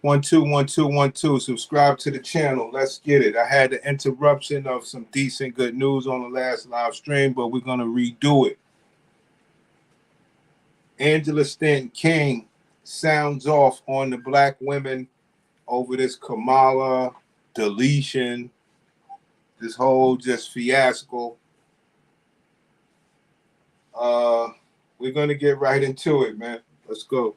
One, two, one, two, one, two. Subscribe to the channel. Let's get it. I had the interruption of some decent good news on the last live stream, but we're going to redo it. Angela Stanton King sounds off on the black women over this Kamala deletion, this whole just fiasco. We're going to get right into it, man. Let's go.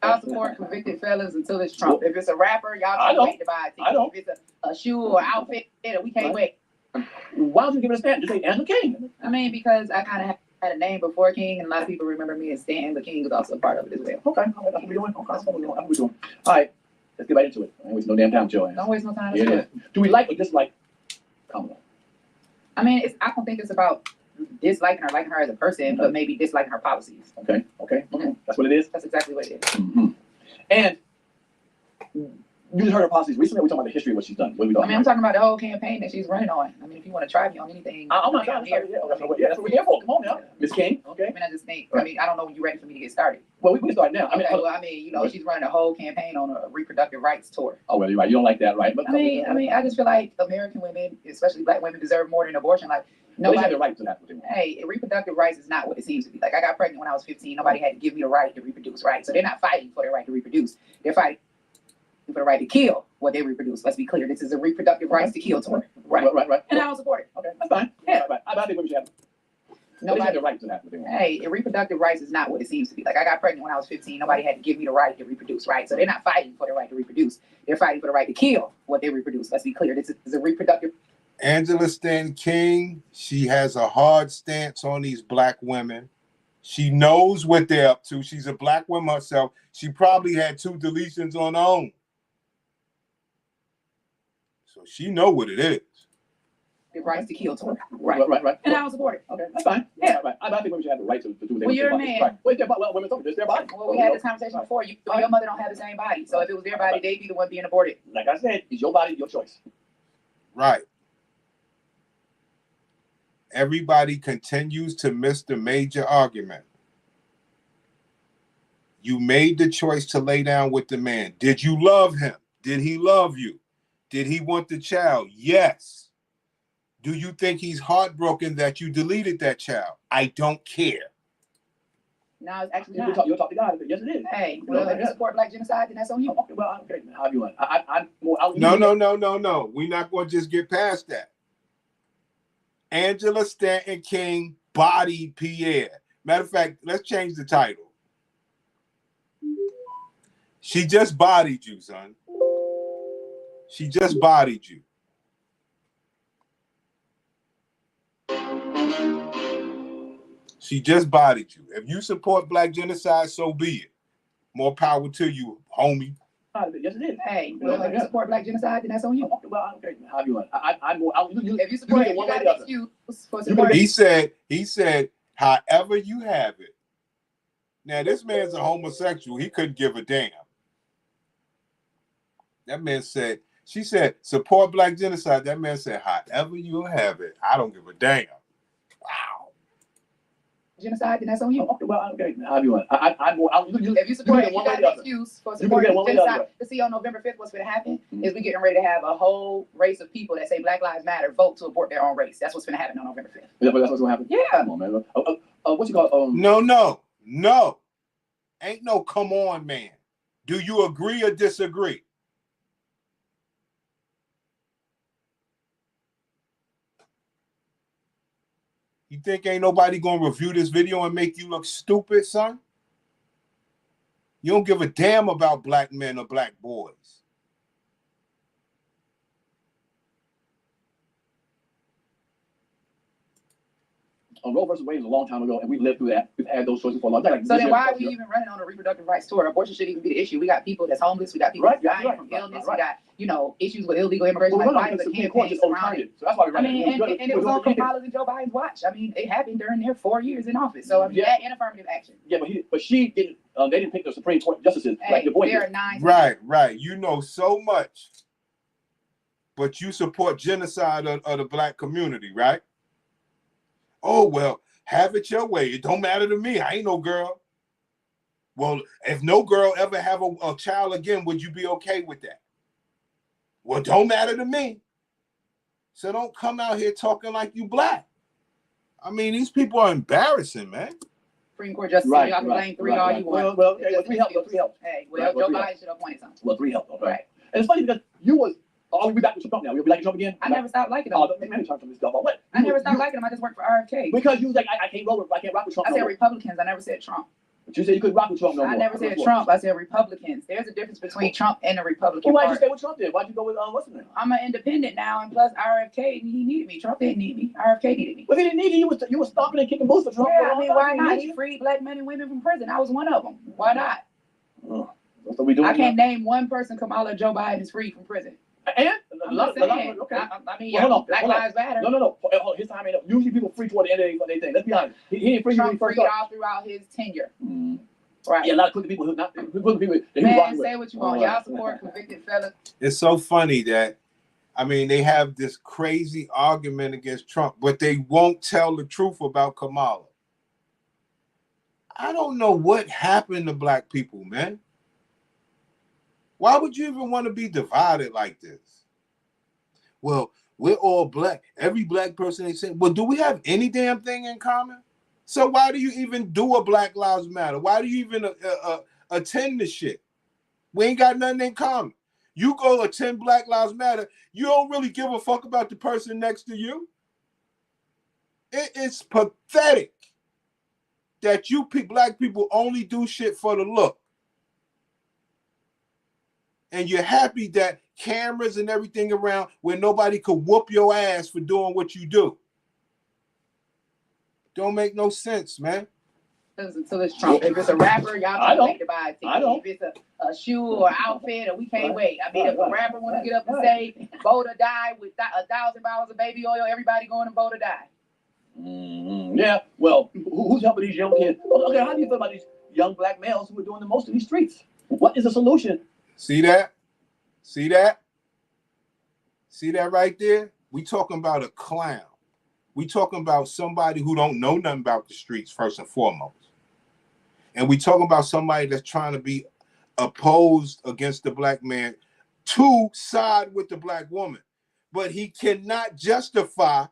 Y'all support convicted felons until it's Trump. If it's a rapper, y'all can't wait to buy a ticket. If it's a shoe or outfit, we can't wait. Why don't you give it a stand? Just say Angela King. I mean, because I kind of had a name before King, and a lot of people remember me as Stanton, but King was also a part of it as well. Okay, that's what we're doing. Okay, that's what we're doing. All right, let's get right into it. I ain't wasting no damn time, Joe. Don't waste no time. Yeah. Do we like or dislike Kamala? I mean, I don't think it's about disliking or liking her as a person, but maybe disliking her policies. Okay. That's what it is? That's exactly what it is. Mm-hmm. And you just heard her policies recently, or we talking about the history of what she's done? What are we talking I'm talking about the whole campaign that she's running on. I mean, if you want to try me on anything, oh my God, yeah, that's what we're here for. Come on now, Miss King. Okay. I mean, I just think, I don't know when you're ready for me to get started. Well, we can start now. She's running a whole campaign on a reproductive rights tour. Oh, well, you're right. You don't like that, right? But I just feel like American women, especially black women, deserve more than abortion. Like, nobody have the right to that. Hey, reproductive rights is not what it seems to be. Like, I got pregnant when I was 15. Nobody had to give me the right to reproduce, right? So they're not fighting for the right to reproduce. They're fighting for the right to kill what they reproduce. Let's be clear. This is a reproductive rights to kill tour. Right. And I don't support it. Okay, that's fine. Yeah. Right. I think women should have nobody had the right to that. Hey, reproductive rights is not what it seems to be. Like, I got pregnant when I was 15. Nobody had to give me the right to reproduce, right? So they're not fighting for the right to reproduce. They're fighting for the right to kill what they reproduce. Let's be clear. This is a reproductive. Angela Stanton King, she has a hard stance on these black women. She knows what they're up to. She's a black woman herself. She probably had 2 deletions on her own. So she know what it is. The rights to kill tour. Right. And I don't support it. Okay, that's fine. Yeah, right. I think women should have the right to do what they want. Well, you're a man. Right. Well, women talking. It's their body. Well, we had this conversation before. Your mother don't have the same body. So if it was their body, they'd be the one being aborted. Like I said, it's your body, your choice. Right. Everybody continues to miss the major argument. You made the choice to lay down with the man. Did you love him? Did he love you? Did he want the child? Yes. Do you think he's heartbroken that you deleted that child? I don't care. No, it's actually not. You'll talk to God. Yes, it is. Hey, well, if you support black genocide, then that's on you. Okay, well, okay. How do you want? No. We're not going to just get past that. Angela Stanton King bodied Pierre. Matter of fact, let's change the title. She just bodied you, son. She just bodied you. She just bodied you. If you support black genocide, so be it. More power to you, homie. Yes, it is. Hey, well, if you support black genocide, then that's on you. Okay, well, okay. How do you want? If you support it, you got an excuse for supporting. He said, however you have it. Now, this man's a homosexual. He couldn't give a damn. That man said, she said, support black genocide. That man said, however you have it, I don't give a damn. Wow. Genocide, then that's on you. Okay, well, okay. How do you want? If you support it, you got an excuse for supporting genocide. To see on November 5th what's going to happen is we getting ready to have a whole race of people that say Black Lives Matter vote to abort their own race. That's what's going to happen on November 5th. Yeah, but that's what's going to happen? Yeah. Come on, man. What you call No. Ain't no come on, man. Do you agree or disagree? You think ain't nobody gonna review this video and make you look stupid, son? You don't give a damn about black men or black boys. Roe versus Wade was a long time ago, and we've lived through that. We've had those choices for a long time. So then why are we even running on a reproductive rights tour? Abortion shouldn't even be the issue. We got people that's homeless. We got people dying from illness. We got, issues with illegal immigration. Well, why is the campaign around it? So that's why we're running. And it was on Kamala's and Joe Biden's watch. I mean, it happened during their 4 years in office. So, that and affirmative action. Yeah, but she didn't, they didn't pick the Supreme Court justices like the boy did. Right. You know so much, but you support genocide of the black community, right? Oh, well. Have it your way. It don't matter to me. I ain't no girl. Well, if no girl ever have a child again, would you be okay with that? Well, don't matter to me. So don't come out here talking like you black. I mean, these people are embarrassing, man. Supreme Court justice, Right, y'all can blame three right, all right. you want. Well, three help. Hey, well, Right, Joe three Biden should have appointed something. Well, 3 help. Okay. Right. And it's funny because you was. Oh, we back to Trump now. We like Trump again. I never stopped liking him. Oh, man, talk to this stuff. What? I never stopped liking him. I just worked for RFK. Because you was like, I can't rock with Trump. I said Republicans. I never said Trump. But you said you couldn't rock with Trump no more. I never said Trump. I said Republicans. There's a difference between Trump and the Republican Well, why'd you Party. stay with Trump then? Why'd you go with what's his name? I'm an independent now, and plus RFK, he needed me. Trump didn't need me. RFK needed me. Well, he didn't need you. You was stomping and kicking boots for Trump. Yeah, I mean, why not? He freed black men and women from prison. I was one of them. Why not? Oh, that's what we doing. I can't name one person Kamala or Joe Biden is freed from prison. And I'm just saying. okay. I mean, Well, hold on, Black hold on. Lives Matter. No. His time ain't up. Usually people free toward the end of their thing. Let's be honest. He didn't free you when he Trump first freed started. all throughout his tenure. Mm. Right. Yeah, a lot of crooked people who not crooked people that he was Man, rocking say with. what you want. Y'all support convicted fellas. It's so funny that, I mean, they have this crazy argument against Trump, but they won't tell the truth about Kamala. I don't know what happened to black people, man. Why would you even want to be divided like this? Well, we're all black. Every black person, they say, well, do we have any damn thing in common? So why do you even do a Black Lives Matter? Why do you even attend this shit? We ain't got nothing in common. You go attend Black Lives Matter, you don't really give a fuck about the person next to you. It's pathetic that you black people only do shit for the look. And you're happy that cameras and everything around where nobody could whoop your ass for doing what you do. Don't make no sense, man. Until it's Trump. If it's a rapper, y'all I can't don't. wait to buy a ticket. I don't. If it's a shoe or outfit, or we can't wait. I mean, if a Right. rapper want to get up and say, vote or die with 1,000 barrels of baby oil, everybody going to vote or die. Mm-hmm. Yeah. Well, who's helping these young kids? Okay, how do you feel about these young black males who are doing the most of these streets? What is the solution? See that? See that? See that right there? We talking about a clown. We talking about somebody who don't know nothing about the streets, first and foremost. And we talking about somebody that's trying to be opposed against the black man to side with the black woman. But he cannot justify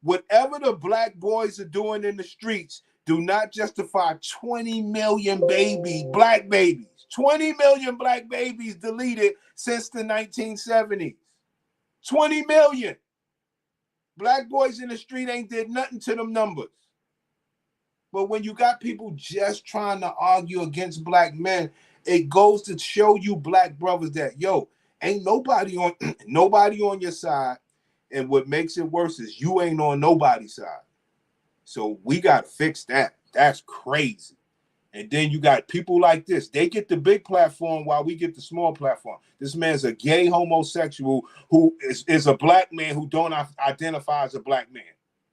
whatever the black boys are doing in the streets. Do not justify 20 million black babies. 20 million black babies deleted since the 1970s. 20 million. Black boys in the street ain't did nothing to them numbers. But when you got people just trying to argue against black men, it goes to show you black brothers that, yo, ain't nobody on your side. And what makes it worse is you ain't on nobody's side. So we got to fix that. That's crazy. And then you got people like this. They get the big platform while we get the small platform. This man's a gay homosexual who is a black man who don't identify as a black man.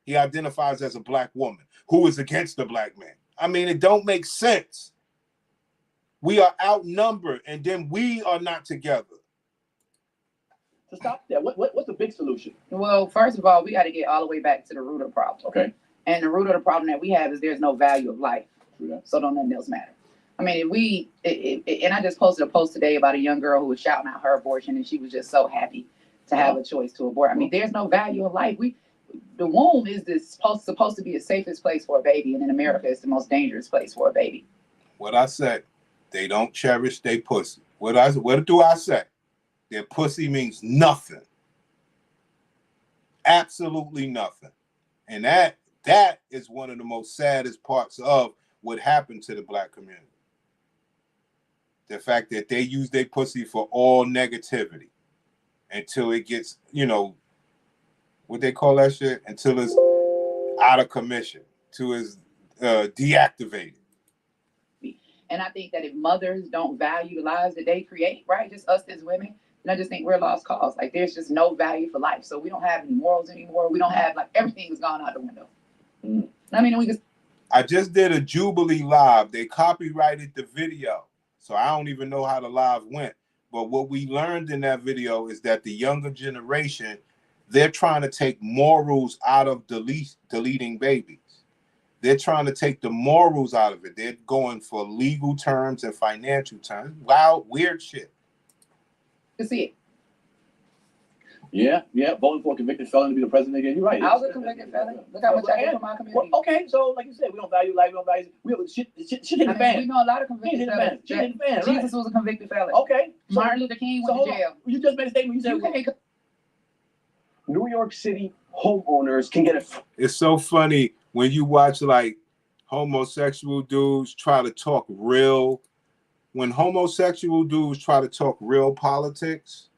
He identifies as a black woman who is against the black man. I mean, it don't make sense. We are outnumbered, and then we are not together. To stop that, what's the big solution? Well, first of all, we got to get all the way back to the root of the problem. Okay. And the root of the problem that we have is there's no value of life. Yeah. So don't nothing else matter. I mean, and I just posted a post today about a young girl who was shouting out her abortion, and she was just so happy to have a choice to abort. I mean, there's no value of life. The womb is supposed to be the safest place for a baby, and in America, it's the most dangerous place for a baby. What I said, they don't cherish their pussy. What do I say? Their pussy means nothing. Absolutely nothing. And that is one of the most saddest parts of what happened to the black community. The fact that they use their pussy for all negativity until it gets, what they call that shit? Until it's out of commission, till it's deactivated. And I think that if mothers don't value the lives that they create, right, just us as women, then I just think we're a lost cause. Like, there's just no value for life. So we don't have any morals anymore. We don't have, everything has gone out the window. Mm. I mean, I just did a Jubilee live. They copyrighted the video. So I don't even know how the live went. But what we learned in that video is that the younger generation, they're trying to take morals out of deleting babies. They're trying to take the morals out of it. They're going for legal terms and financial terms. Wild, weird shit. You see it. Yeah, voting for a convicted felon to be the president again. You're right. I was a convicted felon. Look how much I did for my community. Well, okay, so like you said, we don't value life. We don't value. We have shit in the fan. We know a lot of convicted felons. Jesus was a convicted felon. Okay. So, Martin Luther King went to jail. You just made a statement. You said New York City homeowners can get a. It's so funny when you watch like homosexual dudes try to talk real. When homosexual dudes try to talk real politics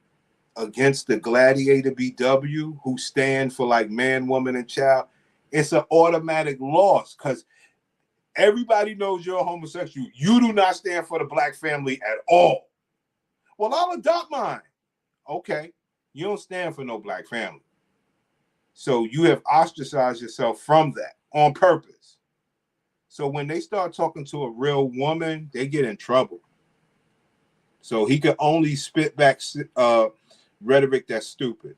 against the gladiator BW who stand for like man, woman, and child, it's an automatic loss because everybody knows you're a homosexual. You do not stand for the black family at all. Well, I'll adopt mine. Okay, you don't stand for no black family. So you have ostracized yourself from that on purpose. So when they start talking to a real woman, they get in trouble. So he could only spit back rhetoric that's stupid.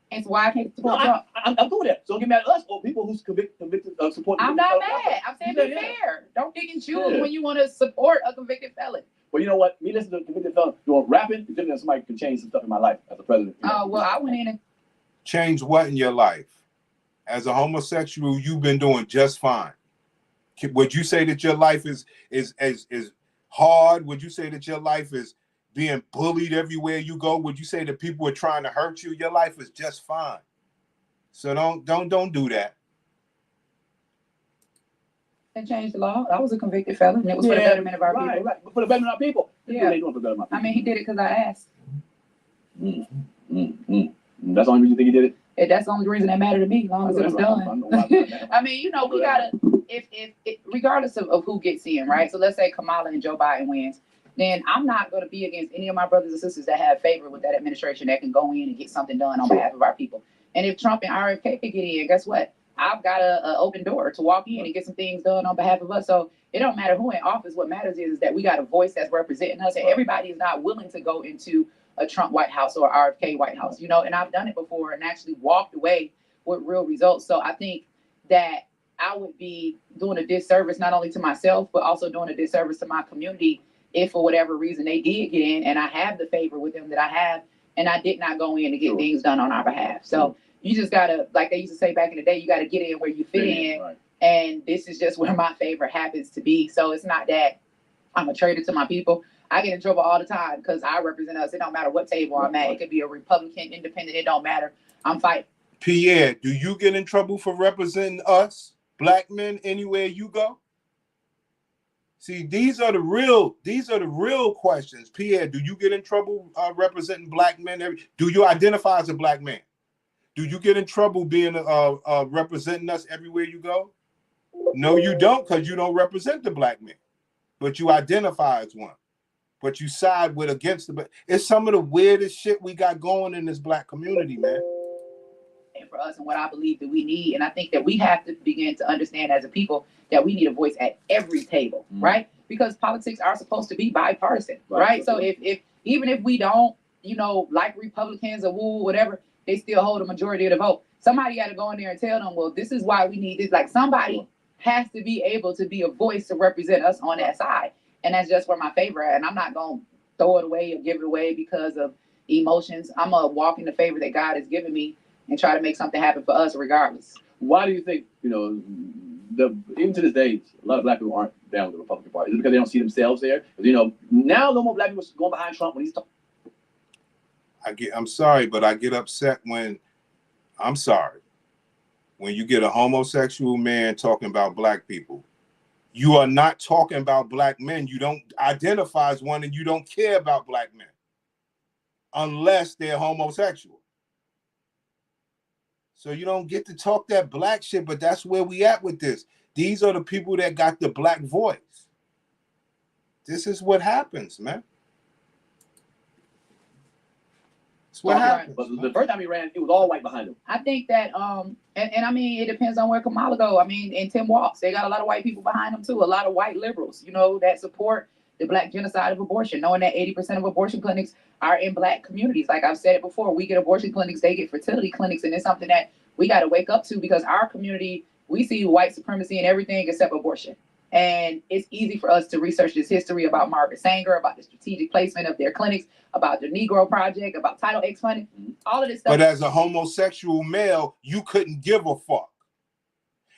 It's why I can't support Trump. I'm cool with that. So don't get mad at us or people who's convicted support. I'm not mad. I'm saying be fair. Don't pick and choose when you want to support a convicted felon. Well, you know what? Me listening to a convicted felon doing rapping is different than somebody can change some stuff in my life as a president. Oh, well, I went in and change what in your life? As a homosexual, you've been doing just fine. Would you say that your life is hard? Would you say that your life is being bullied everywhere you go? Would you say that people are trying to hurt you? Your life is just fine. So don't do that. and change the law. I was a convicted felon, and it was for the betterment of our people. Right. For the betterment of our people. Yeah. What they doing for the betterment of our people? I mean, he did it because I asked. That's the only reason you think he did it? And that's the only reason that mattered to me, as long as it was done. I mean, you know, we gotta, if regardless of who gets in, right? So let's say Kamala and Joe Biden wins, then I'm not going to be against any of my brothers and sisters that have favor with that administration that can go in and get something done on behalf of our people. And if Trump and RFK can get in, guess what? I've got an open door to walk in and get some things done on behalf of us. So it don't matter who in office. What matters is that we got a voice that's representing us, and everybody is not willing to go into a Trump White House or RFK White House, you know, and I've done it before and actually walked away with real results. So I think that I would be doing a disservice not only to myself, but also doing a disservice to my community if for whatever reason they did get in and I have the favor with them that I have, and I did not go in to get things done on our behalf. So you just gotta, like they used to say back in the day, you gotta get in where you fit in. Right. And this is just where my favor happens to be. So it's not that I'm a traitor to my people. I get in trouble all the time because I represent us. It don't matter what table I'm at. It could be a Republican, independent. It don't matter. I'm fighting. Pierre, do you get in trouble for representing us, black men, anywhere you go? See, these are the real questions. Pierre, do you get in trouble representing black men? Do you identify as a black man? Do you get in trouble being representing us everywhere you go? No, you don't, because you don't represent the black man, but you identify as one. But you side with against the. It's some of the weirdest shit we got going in this black community, man. And for us, and what I believe that we need, and I think that we have to begin to understand as a people that we need a voice at every table, right? Because politics are supposed to be bipartisan, right? So if even if we don't, you know, like Republicans or whatever, they still hold a majority of the vote. Somebody got to go in there and tell them, well, this is why we need this. Like somebody has to be able to be a voice to represent us on that side. And that's just where my favor at. And I'm not going to throw it away or give it away because of emotions. I'm going to walk in the favor that God has given me and try to make something happen for us regardless. Why do you think, you know, even to this day, a lot of black people aren't down with the Republican Party? Is it because they don't see themselves there? You know, now no more black people going behind Trump when he's talking. I'm sorry, but I get upset when you get a homosexual man talking about black people. You are not talking about black men. You don't identify as one, and you don't care about black men unless they're homosexual. So you don't get to talk that black shit, but that's where we at with this. These are the people that got the black voice. This is what happens, man. It's what happens. But the first time he ran, it was all white behind him. I think that, and I mean, it depends on where Kamala go. I mean, in Tim Walz, they got a lot of white people behind them too. A lot of white liberals, you know, that support the Black genocide of abortion, knowing that 80% of abortion clinics are in Black communities. Like I've said it before, we get abortion clinics, they get fertility clinics, and it's something that we got to wake up to, because our community, we see white supremacy in everything except abortion. And it's easy for us to research this history about Margaret Sanger, about the strategic placement of their clinics, about the Negro Project, about Title X funding, all of this stuff. But as a homosexual male, you couldn't give a fuck.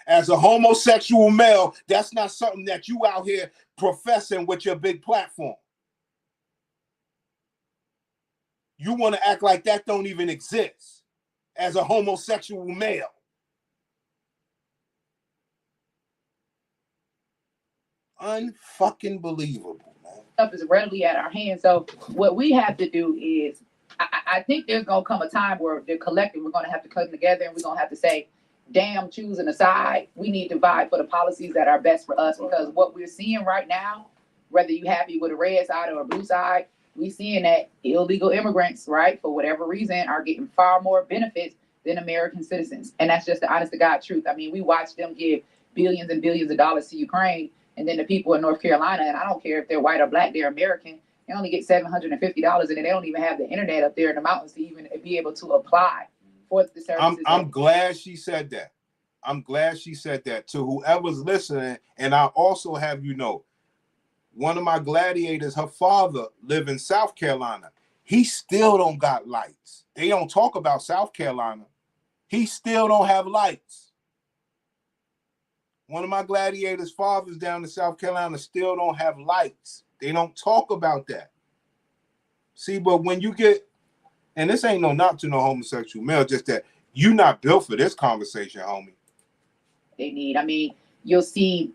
As a homosexual male, that's not something that you out here professing with your big platform. You want to act like that don't even exist as a homosexual male. Unfucking believable, man. Stuff is readily at our hands. So what we have to do is, I think there's gonna come a time where the collective, we're gonna have to come together and we're gonna have to say, damn, choosing a side. We need to vie for the policies that are best for us, because what we're seeing right now, whether you happy with a red side or a blue side, we're seeing that illegal immigrants, right, for whatever reason, are getting far more benefits than American citizens. And that's just the honest to God truth. I mean, we watch them give billions and billions of dollars to Ukraine, and then the people in North Carolina, and I don't care if they're white or Black, they're American, they only get $750, and then they don't even have the internet up there in the mountains to even be able to apply for the services. I'm glad she said that. I'm glad she said that to whoever's listening. And I also have, you know, one of my gladiators, her father lived in South Carolina. He still don't got lights. They don't talk about South Carolina. He still don't have lights. One of my gladiators' fathers down in South Carolina still don't have lights. They don't talk about that. See, but when you get, and this ain't no knock to no homosexual male, just that you not built for this conversation, homie. They need, I mean, you'll see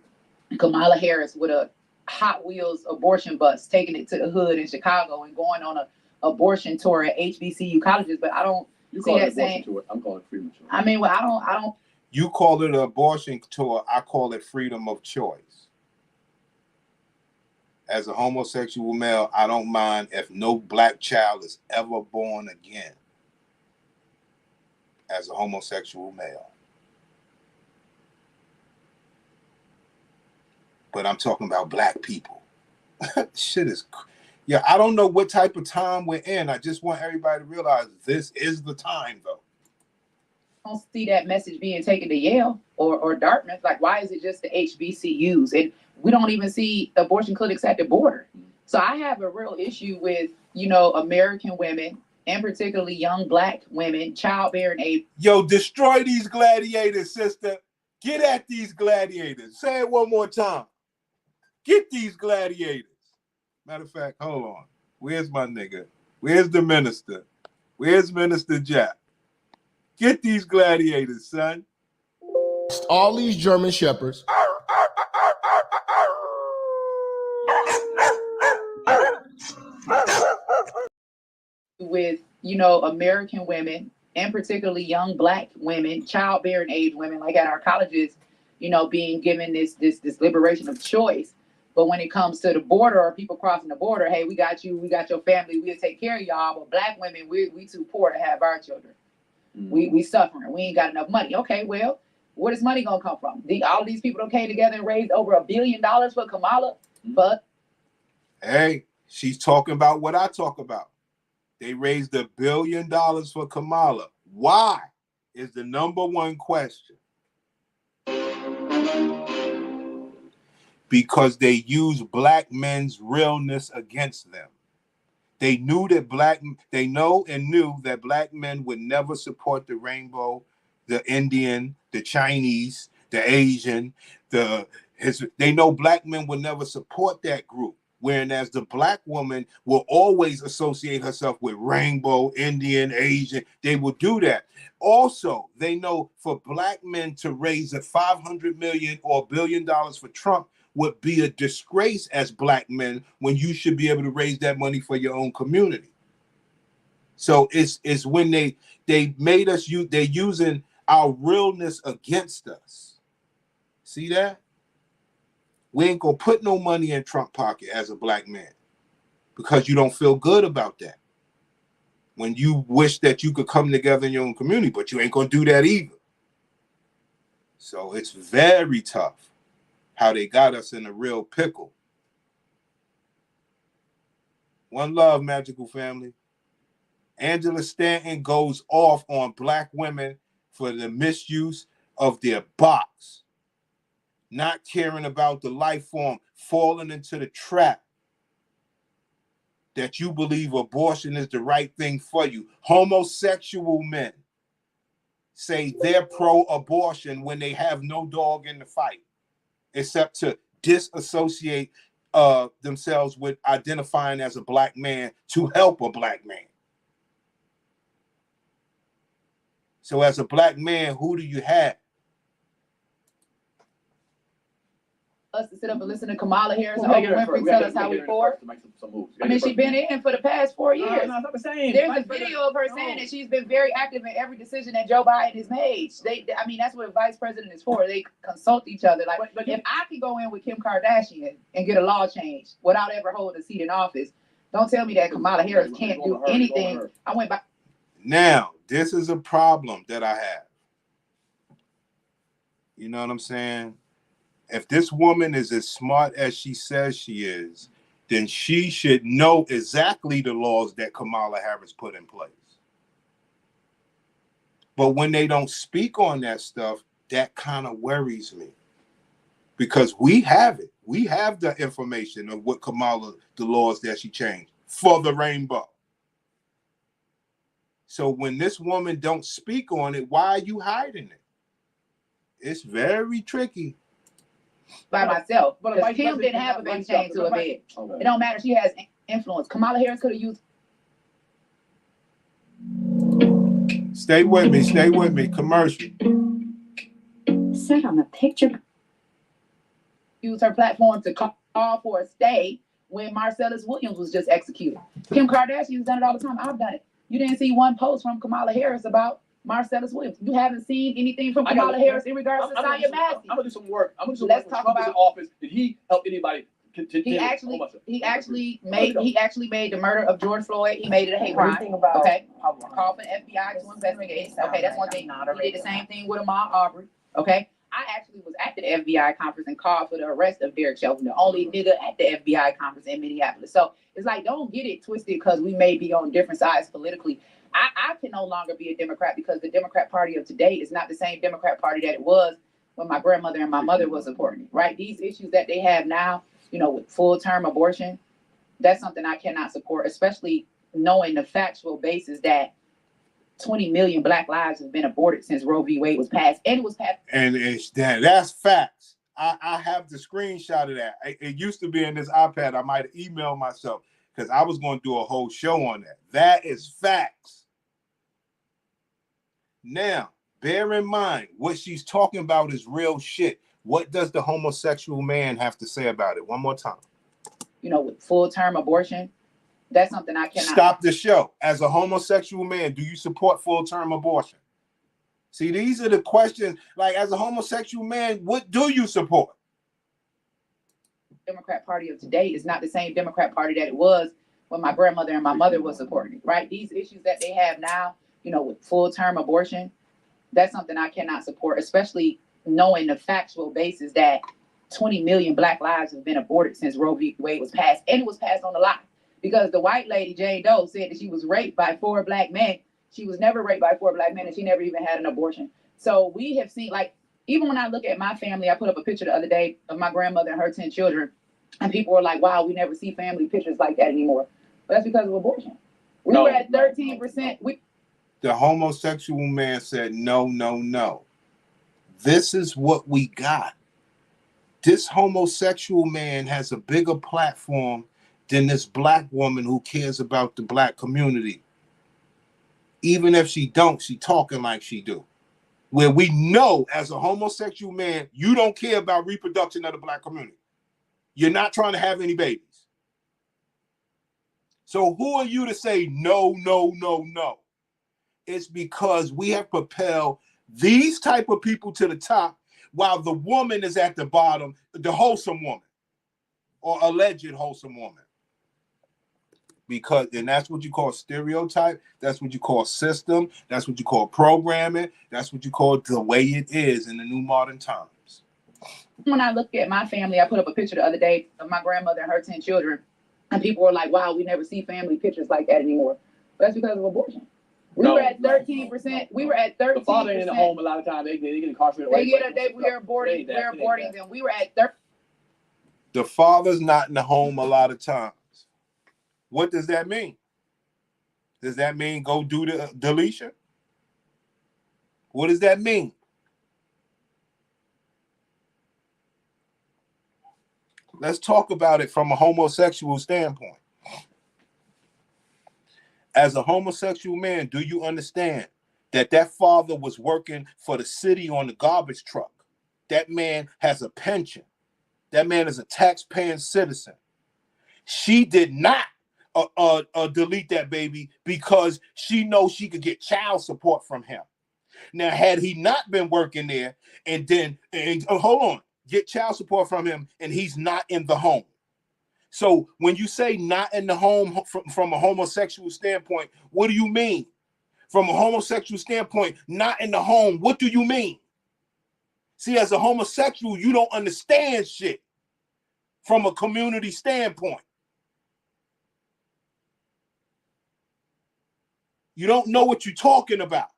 Kamala Harris with a Hot Wheels abortion bus, taking it to the hood in Chicago and going on a abortion tour at HBCU colleges, but I don't see that saying. I'm calling it freedom tour. I mean, well, I don't. You call it an abortion tour, I call it freedom of choice. As a homosexual male, I don't mind if no Black child is ever born again. As a homosexual male. But I'm talking about Black people. Shit is, yeah, I don't know what type of time we're in. I just want everybody to realize this is the time, though. I don't see that message being taken to Yale or Dartmouth. Like, why is it just the HBCUs? And we don't even see abortion clinics at the border. So I have a real issue with, you know, American women, and particularly young Black women, childbearing age. Yo, destroy these gladiators, sister. Get at these gladiators. Say it one more time. Get these gladiators. Matter of fact, hold on. Where's my nigga? Where's the minister? Where's Minister Jack? Get these gladiators, son. All these German shepherds. With, you know, American women, and particularly young Black women, childbearing age women, like at our colleges, you know, being given this liberation of choice. But when it comes to the border or people crossing the border, hey, we got you, we got your family, we'll take care of y'all. But Black women, we too poor to have our children. We suffering. We ain't got enough money. Okay, well, where is money gonna come from? All these people that came together and raised over $1 billion for Kamala. But hey, she's talking about what I talk about. They raised $1 billion for Kamala. Why is the number one question. Because they use black men's realness against them. They know and knew that black men would never support the rainbow, the Indian, the Chinese, the Asian, they know black men would never support that group. Whereas the black woman will always associate herself with rainbow, Indian, Asian. They will do that. Also, they know for black men to raise a $500 million or $1 billion for Trump would be a disgrace as black men when you should be able to raise that money for your own community. So it's when they made us they're using our realness against us. See that? We ain't gonna put no money in Trump pocket as a black man because you don't feel good about that. When you wish that you could come together in your own community, but you ain't gonna do that either. So it's very tough how they got us in a real pickle. One love, magical family. Angela Stanton goes off on black women for the misuse of their box, not caring about the life form, falling into the trap that you believe abortion is the right thing for you. Homosexual men say they're pro-abortion when they have no dog in the fight, except to disassociate themselves with identifying as a black man to help a black man. So as a black man, who do you have? Us to sit up and listen to Kamala Harris and Oprah Winfrey tell us how we for. I mean, she's been in for the past 4 years. No, it's not the same. There's a video of her saying that she's been very active in every decision that Joe Biden has made. I mean, that's what a vice president is for. They consult each other. Like, but if I can go in with Kim Kardashian and get a law changed without ever holding a seat in office, don't tell me that Kamala Harris can't do anything. I went by. Now, this is a problem that I have. You know what I'm saying? If this woman is as smart as she says she is, then she should know exactly the laws that Kamala Harris put in place. But when they don't speak on that stuff, that kind of worries me. Because we have it. We have the information of what Kamala, the laws that she changed for the rainbow. So when this woman don't speak on it, why are you hiding it? It's very tricky. By myself, because Kim didn't have a baby chain to her bed. It don't matter. She has influence. Kamala Harris could have used. Stay with me. Stay with me. Commercial. Said on the picture. Use her platform to call for a stay when Marcellus Williams was just executed. Kim Kardashian's done it all the time. I've done it. You didn't see one post from Kamala Harris about Marcellus Williams. You haven't seen anything from Kamala Harris in regards to Saya Massey. I'm gonna do some work. Let's talk about office. Did he help anybody? He actually made the murder of George Floyd. He made it a hate crime. Okay, call for the FBI to investigate. Okay, that's one thing. He did the same thing with Ahmaud Arbery. Okay, I actually was at the FBI conference and called for the arrest of Derek Chauvin, the only nigga at the FBI conference in Minneapolis. So it's like, don't get it twisted because we may be on different sides politically. I can no longer be a Democrat because the Democrat Party of today is not the same Democrat Party that it was when my grandmother and my mother was supporting it, right? These issues that they have now, you know, with full-term abortion, that's something I cannot support, especially knowing the factual basis that 20 million black lives have been aborted since Roe v. Wade was passed, and it was passed. And that's facts. I have the screenshot of that. It used to be in this iPad. I might have emailed myself because I was going to do a whole show on that. That is facts. Now, bear in mind, what she's talking about is real shit. What does the homosexual man have to say about it? One more time. You know, with full-term abortion, that's something I cannot. Stop the show. As a homosexual man, do you support full-term abortion? See, these are the questions. Like, as a homosexual man, what do you support? Democrat Party of today is not the same Democrat Party that it was when my grandmother and my mother was supporting it, right? These issues that they have now, you know, with full-term abortion, that's something I cannot support, especially knowing the factual basis that 20 million black lives have been aborted since Roe v. Wade was passed, and it was passed on a lie. Because the white lady, Jane Doe, said that she was raped by 4 black men. She was never raped by 4 black men, and she never even had an abortion. So we have seen, like, even when I look at my family, I put up a picture the other day of my grandmother and her 10 children, and people were like, wow, we never see family pictures like that anymore. But that's because of abortion. We were at 13%. The homosexual man said, no, no, no. This is what we got. This homosexual man has a bigger platform than this black woman who cares about the black community. Even if she don't, she talking like she do. Where we know as a homosexual man, you don't care about reproduction of the black community. You're not trying to have any babies. So who are you to say no, no, no, no? It's because we have propelled these type of people to the top while the woman is at the bottom, the wholesome woman or alleged wholesome woman. Because, and that's what you call stereotype. That's what you call system. That's what you call programming. That's what you call the way it is in the new modern times. When I look at my family, I put up a picture the other day of my grandmother and her 10 children, And people were like, wow, we never see family pictures like that anymore. But that's because of abortion. We were at 13%. We were at 13%. The father ain't in the home a lot of times. They get incarcerated. We're aborting them. We were at 30. The father's not in the home a lot of times. What does that mean? Does that mean go do the deletion? What does that mean? Let's talk about it from a homosexual standpoint. As a homosexual man, do you understand that that father was working for the city on the garbage truck? That man has a pension. That man is a tax-paying citizen. She did not delete that baby because she knows she could get child support from him. Now, had he not been working there and hold on, get child support from him and he's not in the home. So when you say not in the home from a homosexual standpoint, what do you mean? From a homosexual standpoint, not in the home, what do you mean? See, as a homosexual, you don't understand shit from a community standpoint. You don't know what you're talking about.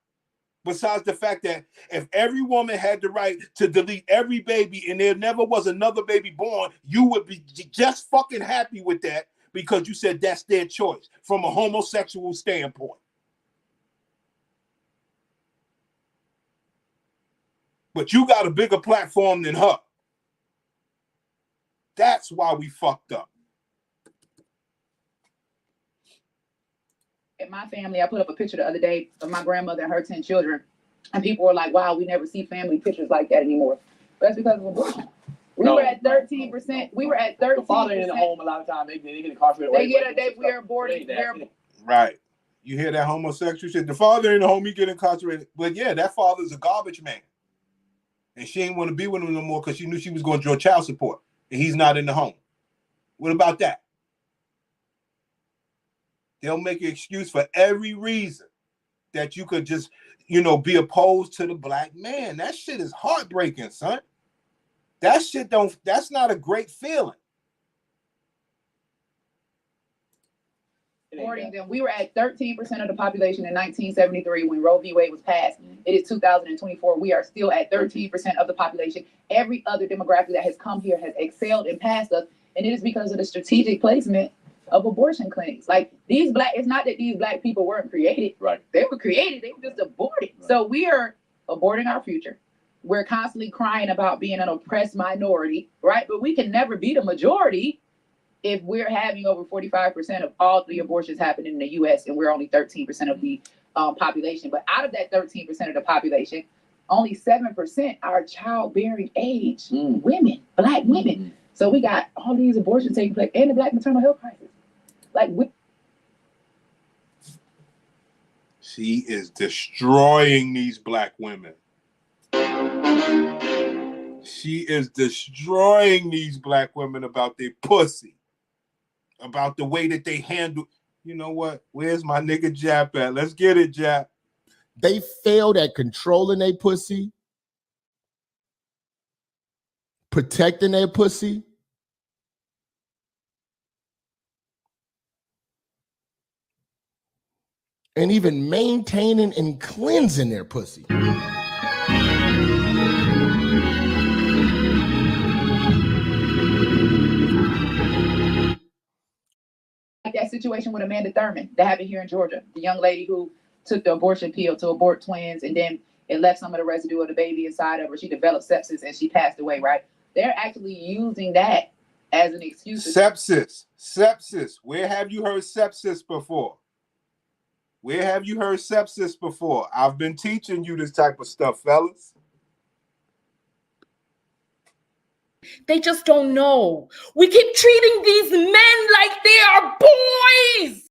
Besides the fact that if every woman had the right to delete every baby and there never was another baby born, you would be just fucking happy with that because you said that's their choice from a homosexual standpoint. But you got a bigger platform than her. That's why we fucked up. In my family, I put up a picture the other day of my grandmother and her 10 children, and people were like, wow, we never see family pictures like that anymore. But that's because of abortion. We were at 13%. We were at 13%. The father ain't in the home a lot of times. They get incarcerated. We're aborting. Right. You hear that homosexual shit? The father in the home, he get incarcerated. But yeah, that father's a garbage man. And she ain't want to be with him no more because she knew she was going to draw child support. And he's not in the home. What about that? They'll make an excuse for every reason that you could just, be opposed to the black man. That shit is heartbreaking, son. That shit that's not a great feeling. Aborting them. We were at 13% of the population in 1973 when Roe v. Wade was passed. It is 2024. We are still at 13% of the population. Every other demographic that has come here has excelled and passed us, and it is because of the strategic placement of abortion clinics. Like it's not that these black people weren't created. Right. They were created. They were just aborted. Right. So we are aborting our future. We're constantly crying about being an oppressed minority, right? But we can never be the majority if we're having over 45% of all the abortions happening in the U.S. and we're only 13% of the population. But out of that 13% of the population, only 7% are childbearing age women, black women. So we got all these abortions taking place and the black maternal health crisis. She is destroying these black women. She is destroying these black women about their pussy, about the way that they handle. You know what? Where's my nigga Jap at? Let's get it, Jap. They failed at controlling their pussy, protecting their pussy, and even maintaining and cleansing their pussy. Like that situation with Amanda Thurman that happened here in Georgia, the young lady who took the abortion pill to abort twins, and then it left some of the residue of the baby inside of her. She developed sepsis and she passed away, right? They're actually using that as an excuse. Sepsis. Where have you heard sepsis before? Where have you heard sepsis before? I've been teaching you this type of stuff, fellas. They just don't know. We keep treating these men like they are boys.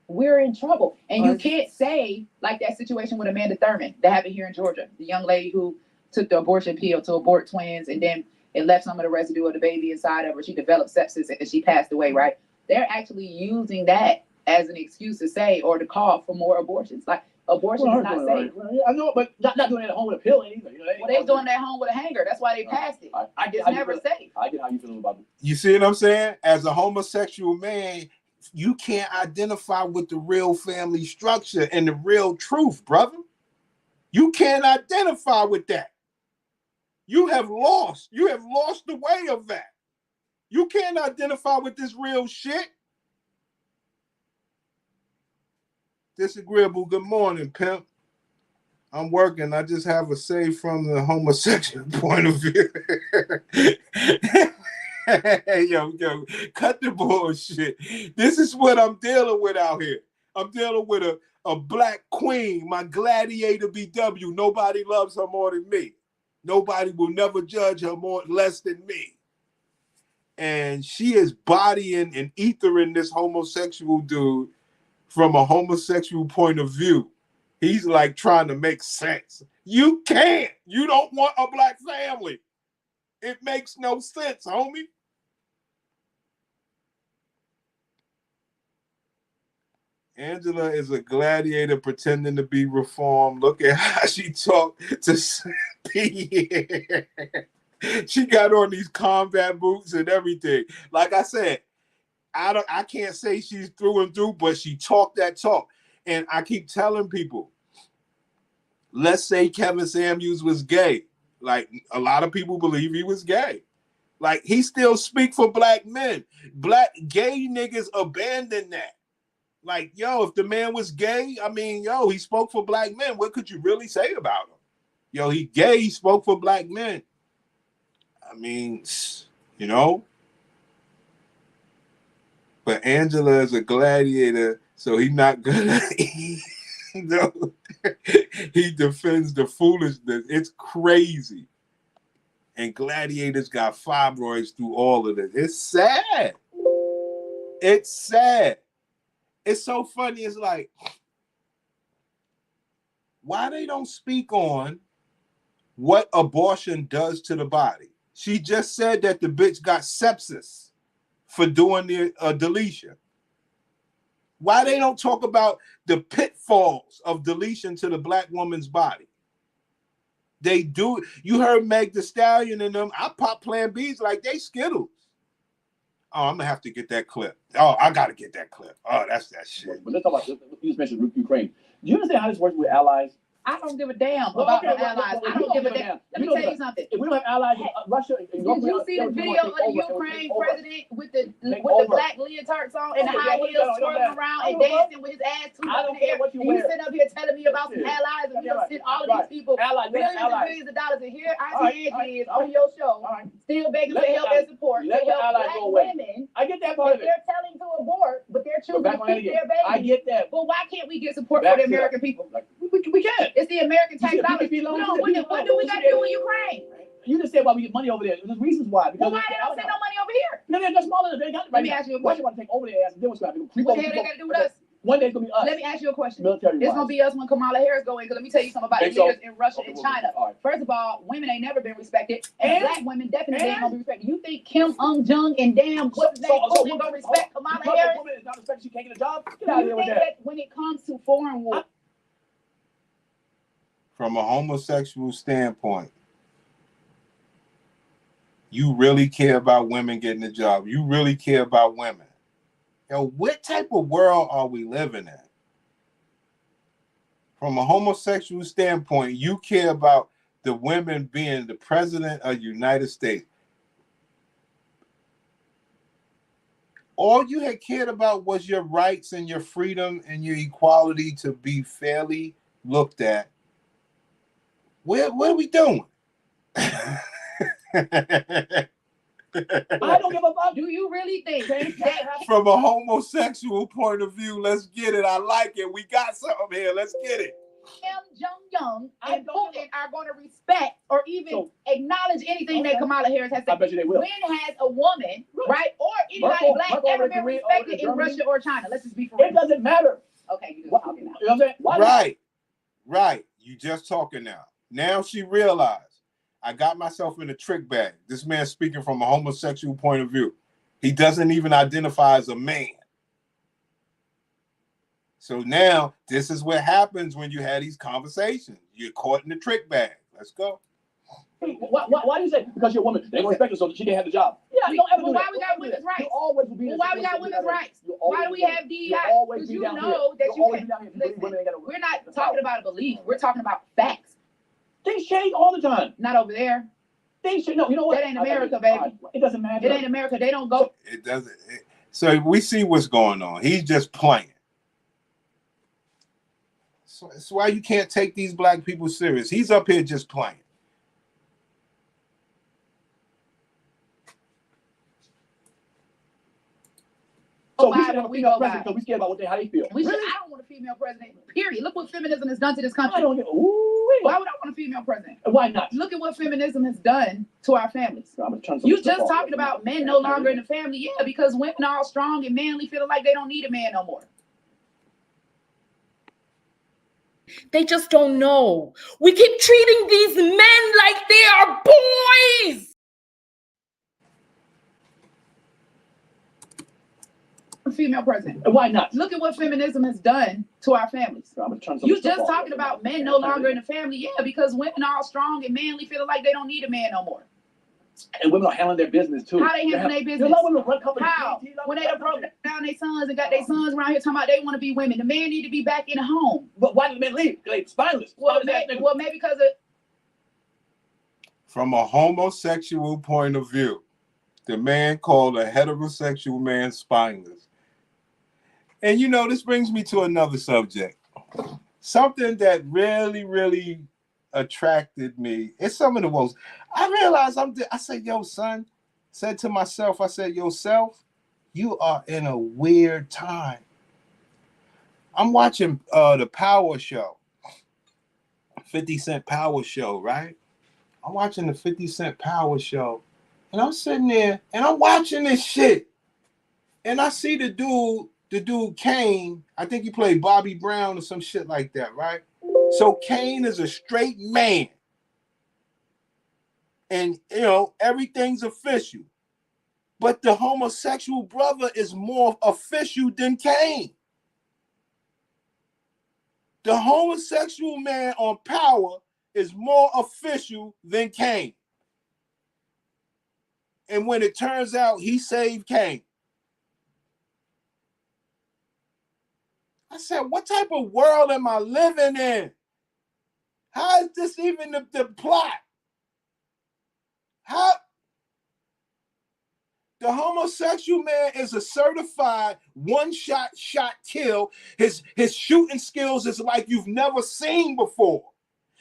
We're in trouble. And you can't say, like that situation with Amanda Thurman that happened here in Georgia, the young lady who took the abortion pill to abort twins, and then it left some of the residue of the baby inside of her. She developed sepsis and she passed away, right? They're actually using that as an excuse to say or to call for more abortions. Like, Abortion is not safe. I know, but not doing it at home with a pill either. You know, Well, they're doing that at home with a hanger. That's why they passed it. It's never safe. I get how you feel about it. You see what I'm saying? As a homosexual man, you can't identify with the real family structure and the real truth, brother. You can't identify with that. You have lost the way of that. You can't identify with this real shit. Disagreeable, good morning, pimp. I'm working. I just have a say from the homosexual point of view. Hey, yo, cut the bullshit. This is what I'm dealing with out here. I'm dealing with a black queen, my gladiator BW. Nobody loves her more than me. Nobody will never judge her less than me. And she is bodying and ethering this homosexual dude from a homosexual point of view. He's like trying to make sense. You can't. You don't want a black family. It makes no sense, homie. Angela is a gladiator pretending to be reformed. Look at how she talked to P. She got on these combat boots and everything. Like I said, I can't say she's through and through, but she talked that talk. And I keep telling people, let's say Kevin Samuels was gay. Like, a lot of people believe he was gay. Like, he still speak for black men. Black gay niggas abandon that. Like, yo, if the man was gay, I mean, yo, he spoke for black men. What could you really say about him? Yo, he gay, he spoke for black men. I mean, you know. But Angela is a gladiator, so he's not gonna no. He defends the foolishness. It's crazy. And gladiators got fibroids through all of this. It's sad. It's sad. It's so funny. It's like, why they don't speak on what abortion does to the body? She just said that the bitch got sepsis for doing the deletion. Why they don't talk about the pitfalls of deletion to the black woman's body? They do. You heard Meg Thee Stallion and them. I pop Plan Bs like they Skittles. Oh, I'm gonna have to get that clip. Oh, I gotta get that clip. Oh, that's that shit. But let's talk about, you just mentioned Ukraine. Do you understand how this works with allies? I don't give a damn about no allies. I don't give a damn. Let me tell you something. If we don't have allies in Russia, did you see the video of the Ukraine president with the black leotard on and the high heels twirling around and dancing with his ass too up in the air? And you sitting up here telling me about some allies and you send all of these people billions and billions of dollars. And here Auntie Angie is on your show, still begging for help and support to help black women. I get that part of it. They're telling to abort, but they're choosing to keep their babies. I get that. But why can't we get support for the American people? We can. It's the American tax dollars. What do we got to do with Ukraine? You just said why we get money over there. There's reasons why. Because why they don't send no money over here? No, they're smaller. They got it right. Let me ask you a question. Why you want to take over their ass and then what's going to happen? What the hell they got to do with us? One day it's going to be us. Let me ask you a question. Military it's going to be us when Kamala Harris go in. Because let me tell you something about the leaders in Russia and China. Right. First of all, women ain't never been respected. And black women definitely ain't going to be respected. You think Kim Jong and damn what's his name Putin going to respect Kamala Harris? Woman is not respected. She can't get a job. Get out out of here with that. When it comes to foreign war. From a homosexual standpoint, you really care about women getting a job. You really care about women. Yo, what type of world are we living in? From a homosexual standpoint, you care about the women being the president of the United States. All you had cared about was your rights and your freedom and your equality to be fairly looked at. What are we doing? I don't give a fuck. Do you really think that from a homosexual point of view, let's get it. I like it. We got something here. Let's get it. Kim Jong and Putin are going to respect or even acknowledge anything that Kamala Harris has said? I bet you they will. When has a woman, right, or anybody black ever been respected in Russia or China? Let's just be for real. It doesn't matter. Okay, you just talking now. You know what I'm saying? Right. You just talking now. Now she realized I got myself in a trick bag. This man speaking from a homosexual point of view. He doesn't even identify as a man. So now this is what happens when you have these conversations. You're caught in the trick bag. Let's go. Hey, why do you say because you're a woman they don't respect her so she can't have the job? Yeah, don't ever do why that. we got women's rights? You always will be. Well, why we got women's rights? You'll Why do always we be have DEI? You'll always Because be you down know here. that You'll you always can't. be down here. Listen, Women ain't gotta- we're not talking about a belief. We're talking about facts. Things change all the time. Not over there. Things change. No, you know what? That ain't America, baby. It doesn't matter. It ain't America. They don't go. It doesn't. So we see what's going on. He's just playing. So that's why you can't take these black people serious. He's up here just playing. So we should have a female president because we scared about how they feel. I don't want a female president. Period. Look what feminism has done to this country. I don't get. Why would I want a female president? Why not? Look at what feminism has done to our families. You just talking about men no longer in the family, yeah, because women are all strong and manly, feeling like they don't need a man no more. They just don't know. We keep treating these men like they are boys. A female president. Why not? Look at what feminism has done to our families. You just talking about men no longer in the family, yeah, because women are all strong and manly, feeling like they don't need a man no more. And women are handling their business too. How they handling their business? How? When they done broke down their sons and got their sons around here talking about they want to be women. The man need to be back in the home. But why do the men leave? Because they spineless. Well, maybe because of. From a homosexual point of view, the man called a heterosexual man spineless. And you know, this brings me to another subject. Something that really, really attracted me. It's some of the most. I realized I said, yo, son, said to myself, I said, yo, self, you are in a weird time. I'm watching the Power Show, 50 Cent Power Show, right? I'm watching the 50 Cent Power Show, and I'm sitting there, and I'm watching this shit, and I see the dude Kane, I think he played Bobby Brown or some shit like that, right? So Kane is a straight man. And, you know, everything's official. But the homosexual brother is more official than Kane. The homosexual man on Power is more official than Kane. And when it turns out he saved Kane, I said, what type of world am I living in? How is this even the plot? How? The homosexual man is a certified one-shot kill. His shooting skills is like you've never seen before.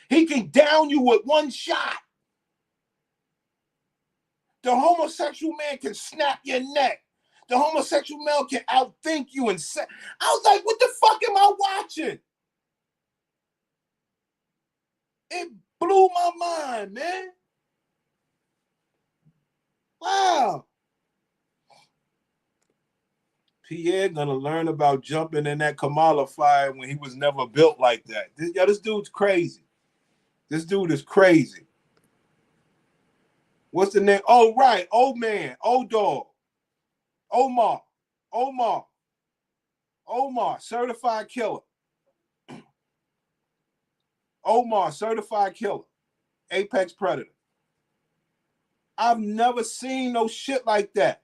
He can down you with one shot. The homosexual man can snap your neck. The homosexual male can outthink you and say, I was like, what the fuck am I watching? It blew my mind, man. Wow. Pierre gonna learn about jumping in that Kamala fire when he was never built like that. This dude's crazy. This dude is crazy. What's the name? Oh, right. Old man. Old dog. Omar, certified killer. Omar, certified killer. Apex predator. I've never seen no shit like that.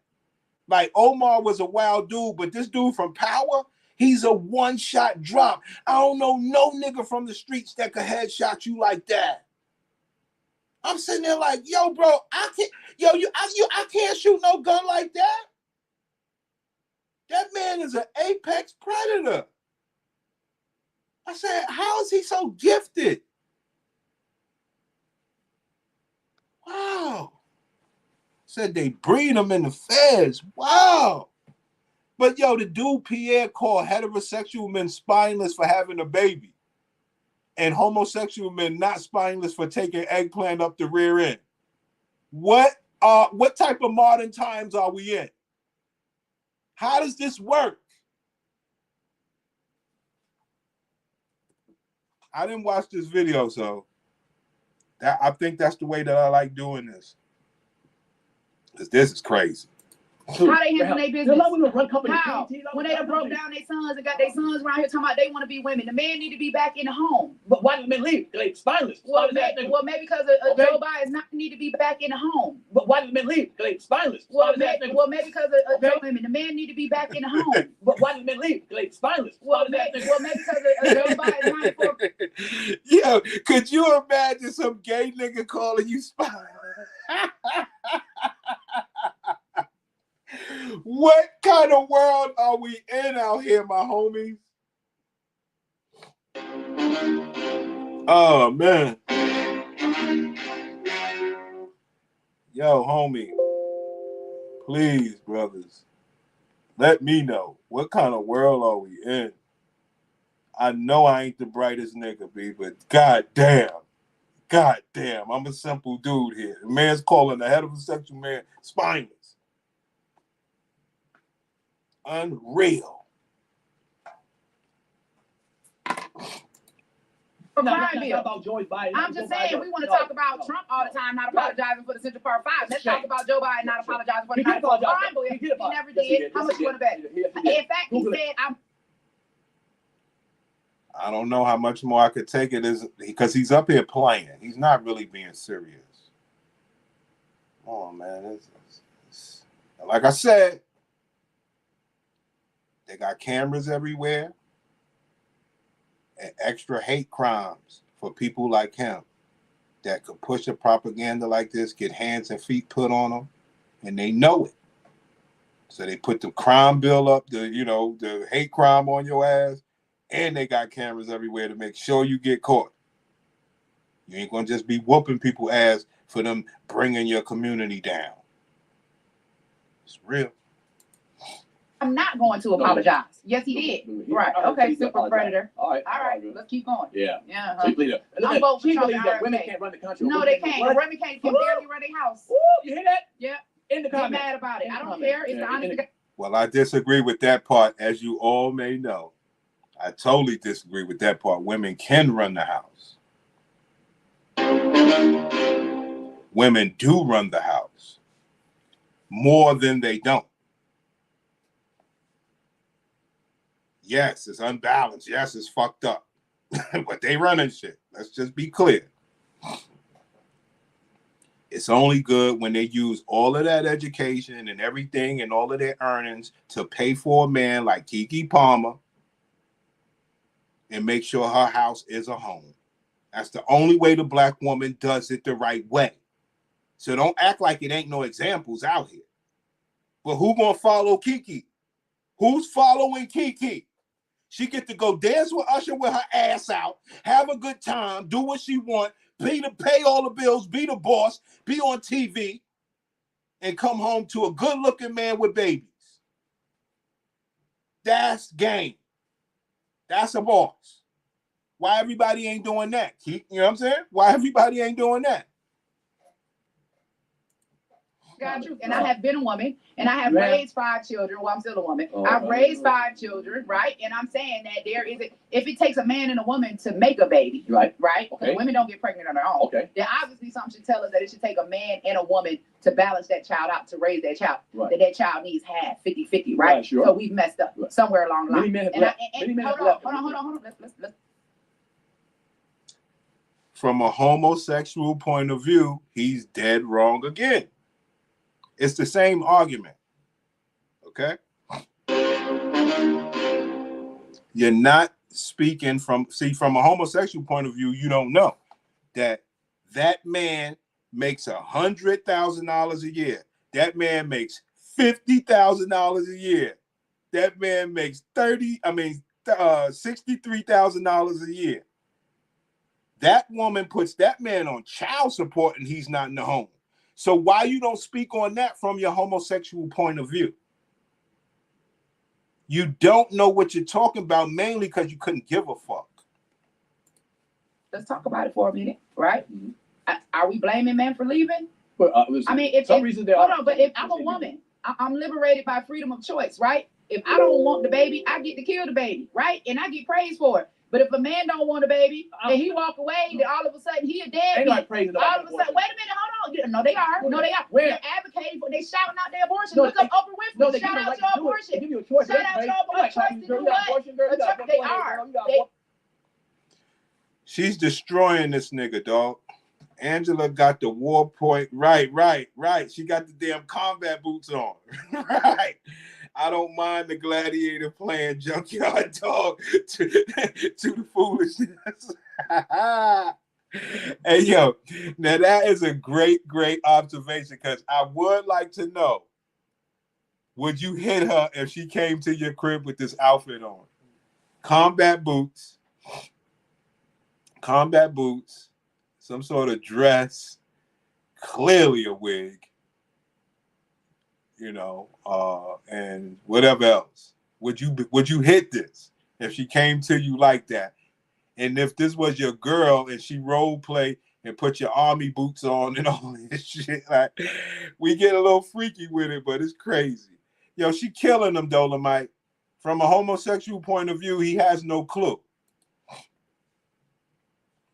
Like Omar was a wild dude, but this dude from Power, he's a one-shot drop. I don't know no nigga from the streets that could headshot you like that. I'm sitting there like, yo, bro, I can't shoot no gun like that. That man is an apex predator. I said, how is he so gifted? Wow. Said they breed him in the feds. Wow. But yo, the dude Pierre called heterosexual men spineless for having a baby. And homosexual men not spineless for taking eggplant up the rear end. What type of modern times are we in? How does this work? I didn't watch this video, so I think that's the way that I like doing this. Because this is crazy. How they handle their business? A lot of women run companies. How? When they done broke down their sons and got their sons around here talking about they want to be women. The man need to be back in the home. But why do the men leave? They're spineless. Well, maybe because Joe Biden not need to be back in the home. But why do the men leave? They're spineless. Well, maybe because Joe women. The man need to be back in the home. But why do the men leave? They're spineless. Well, maybe because Joe Biden running for. Yo, could you imagine some gay nigga calling you spineless? What kind of world are we in out here, my homies? Oh, man. Yo, homie, please, brothers, let me know, what kind of world are we in? I know I ain't the brightest nigga, B, but goddamn, I'm a simple dude here. The man's calling the heterosexual man spineless. Unreal. About Joe Biden. I'm just saying, we want to talk about Trump all the time, not apologizing for the Central Park 5. Let's talk about Joe Biden not apologizing for the crime, but he never did. How much you want to bet? In fact, he said, I don't know how much more I could take it is because he's up here playing. He's not really being serious. Oh man, it's like I said, they got cameras everywhere and extra hate crimes for people like him that could push a propaganda like this, get hands and feet put on them, and they know it. So they put the crime bill up, the hate crime on your ass, and they got cameras everywhere to make sure you get caught. You ain't gonna just be whooping people's ass for them bringing your community down. It's real. I'm not going to apologize. Yes, he did. Right. Okay, super predator. All right. Let's keep going. Yeah. Yeah. So you believe that? I'm voting for that women can't run the country. No, they can't. Women can barely run their house. Ooh, you hear that? Yeah. In the comments. Get mad about it. I don't care. It's the honest. Well, I disagree with that part, as you all may know. I totally disagree with that part. Women can run the house. Women do run the house more than they don't. Yes, it's unbalanced. Yes, it's fucked up. But they running shit. Let's just be clear. It's only good when they use all of that education and everything and all of their earnings to pay for a man like Keke Palmer and make sure her house is a home. That's the only way the black woman does it the right way. So don't act like it ain't no examples out here. But who gonna follow Keke? Who's following Keke? She get to go dance with Usher with her ass out, have a good time, do what she want, pay all the bills, be the boss, be on TV, and come home to a good-looking man with babies. That's game. That's a boss. Why everybody ain't doing that? You know what I'm saying? Why everybody ain't doing that? Got you. And I have been a woman, and I have raised 5 children. Well, I'm still a woman. I've raised 5 children, right? And I'm saying that if it takes a man and a woman to make a baby, right? Because women don't get pregnant on their own. Then obviously something should tell us that it should take a man and a woman to balance that child out, to raise that child. That child needs half, 50-50, right? Sure. So we've messed up somewhere along the line. Hold on. Let's. From a homosexual point of view, he's dead wrong again. It's the same argument, okay? You're not speaking from a homosexual point of view, you don't know that man makes $100,000 a year. That man makes $50,000 a year. That man makes $63,000 a year. That woman puts that man on child support and he's not in the home. So why you don't speak on that from your homosexual point of view? You don't know what you're talking about, mainly because you couldn't give a fuck. Let's talk about it for a minute, right? Are we blaming men for leaving? Well, I mean, if I'm a woman, I'm liberated by freedom of choice, right? If I don't want the baby, I get to kill the baby, right? And I get praised for it. But if a man don't want a baby and he walk away, then all of a sudden he a deadbeat. All of a sudden, wait a minute, hold on. No, they are. They're paid for. They shouting out their abortion. No, Look up Oprah Winfrey. No, they shout give you out a right your to do it. They abortion. give you a choice. Shout out your choice to do what? They are. She's destroying this nigga, dog. Angela got the war point. Right. She got the damn combat boots on. Right. I don't mind the gladiator playing junkyard dog to the foolishness. Hey, yo, now that is a great observation, because I would like to know, would you hit her if she came to your crib with this outfit on? Combat boots, some sort of dress, clearly a wig, and whatever else. Would you hit this if she came to you like that? And if this was your girl and she role play and put your army boots on and all this shit, like, we get a little freaky with it, but it's crazy. Yo, she killing them, Dolomite. From a homosexual point of view, he has no clue.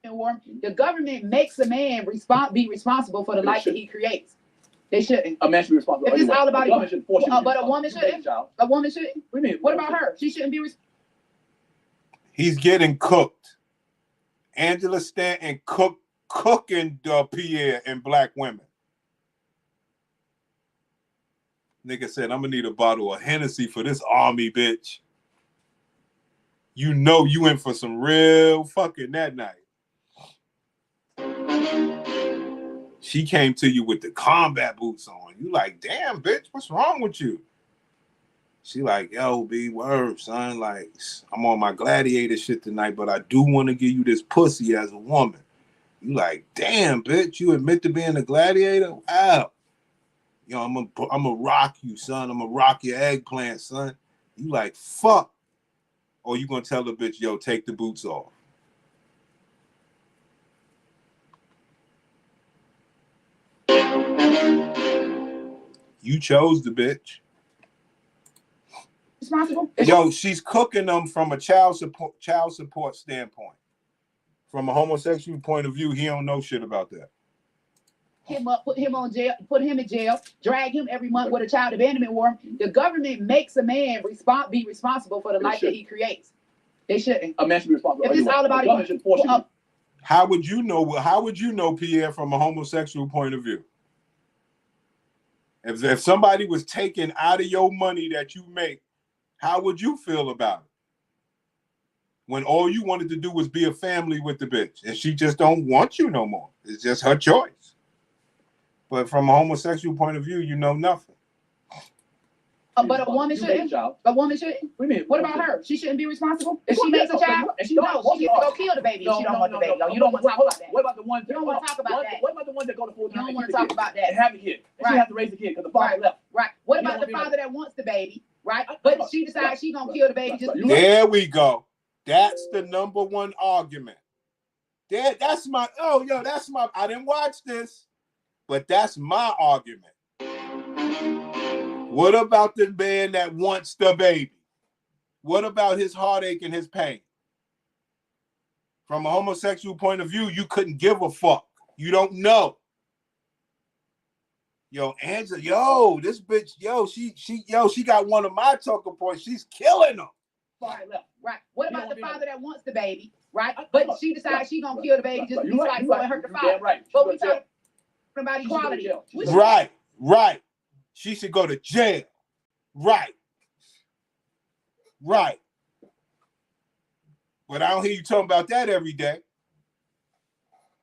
The government makes a man be responsible for the life that he creates. They shouldn't. A man should be responsible. If it's all about it, but a woman shouldn't. A woman shouldn't. What do you mean? What about her? She shouldn't be responsible. He's getting cooked. Angela Stanton cooking Pierre and black women. Nigga said, I'm gonna need a bottle of Hennessy for this army, bitch. You know you in for some real fucking that night. She came to you with the combat boots on. You like, damn, bitch, what's wrong with you? She like, yo, B, word, son. Like, I'm on my gladiator shit tonight, but I do want to give you this pussy as a woman. You like, damn, bitch, you admit to being a gladiator? Wow. Yo, I'm gonna rock you, son. I'm gonna rock your eggplant, son. You like, fuck. Or you gonna tell the bitch, yo, take the boots off. You chose the bitch. Responsible? Yo, she's cooking them from a child support standpoint. From a homosexual point of view, he don't know shit about that. Him up, put him in jail, drag him every month with a child abandonment warrant. The government makes a man be responsible for the life that he creates. They shouldn't. A man should be responsible. If it's all about it, how would you know, Pierre, from a homosexual point of view? If somebody was taken out of your money that you make, how would you feel about it? When all you wanted to do was be a family with the bitch, and she just don't want you no more. It's just her choice. But from a homosexual point of view, you know nothing. But a woman shouldn't. A woman shouldn't. What do you mean? What about her? She shouldn't be responsible if she makes a child. She gets to go kill the baby if she don't want the baby. You don't want to talk about that. What about the ones? You don't want to talk about that. What about the ones that go to full time? You don't want to talk about that. And have a kid. And she has to raise the kid because the father left. Right. What about the father that wants the baby? Right. But she decides she's gonna kill the baby. There we go. That's the number one argument. That's my. I didn't watch this, but that's my argument. What about the man that wants the baby? What about his heartache and his pain? From a homosexual point of view, you couldn't give a fuck. You don't know. Yo, Angela, this bitch, she got one of my talking points. She's killing them. Right. What about the father that wants the baby? Right. But she decides she's gonna kill the baby just because like going to hurt the father. But we talking about equality. Right. She should go to jail. Right. But I don't hear you talking about that every day.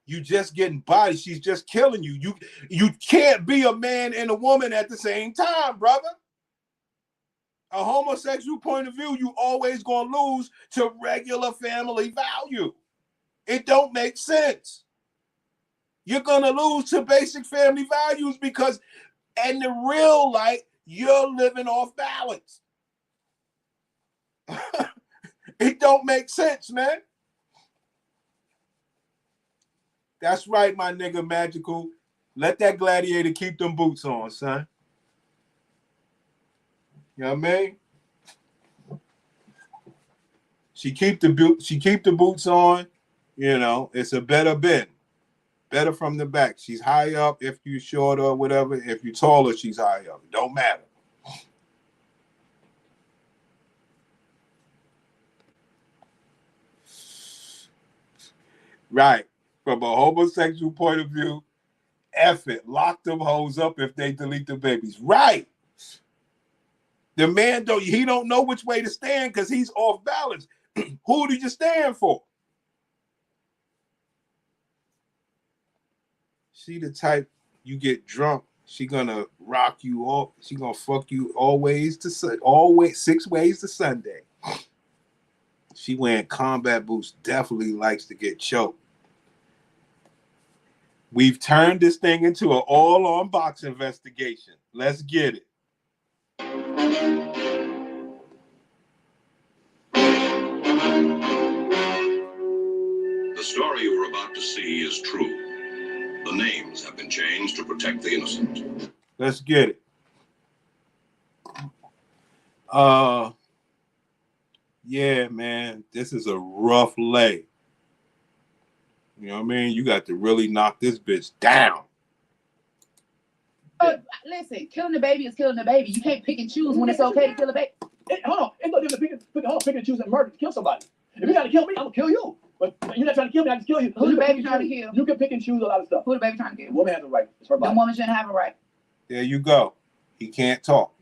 You just getting bodied. She's just killing you. You can't be a man and a woman at the same time, brother. A homosexual point of view, you always gonna lose to regular family value. It don't make sense. You're gonna lose to basic family values because in the real life, you're living off balance. It don't make sense, man. That's right, my nigga Magical. Let that gladiator keep them boots on, son. You know what I mean? She keep the boots on, it's a better bend. Better from the back. She's high up if you shorter or whatever. If you taller, she's high up. It don't matter. Right. From a homosexual point of view, F it. Lock them hoes up if they delete the babies. Right. The man don't know which way to stand because he's off balance. Who do you stand for? She the type you get drunk, she gonna rock you off. She gonna fuck you always 6 ways to Sunday. She wearing combat boots, definitely likes to get choked. We've turned this thing into an all-on box investigation. Let's get it. The story you are about to see is true. The names have been changed to protect the innocent. Let's get it. Yeah, man, this is a rough lay. You know what I mean? You got to really knock this bitch down. Listen, killing the baby is killing the baby. You can't pick and choose when it's okay to kill a baby. Hold on. It's no different pick and choose and murder to kill somebody. If you got to kill me, I'm going to kill you. But you're not trying to kill me, I just kill you. Who the baby trying to kill? You can pick and choose a lot of stuff. Who the baby trying to kill? The woman has a right. It's her body. The woman shouldn't have a right. There you go. He can't talk.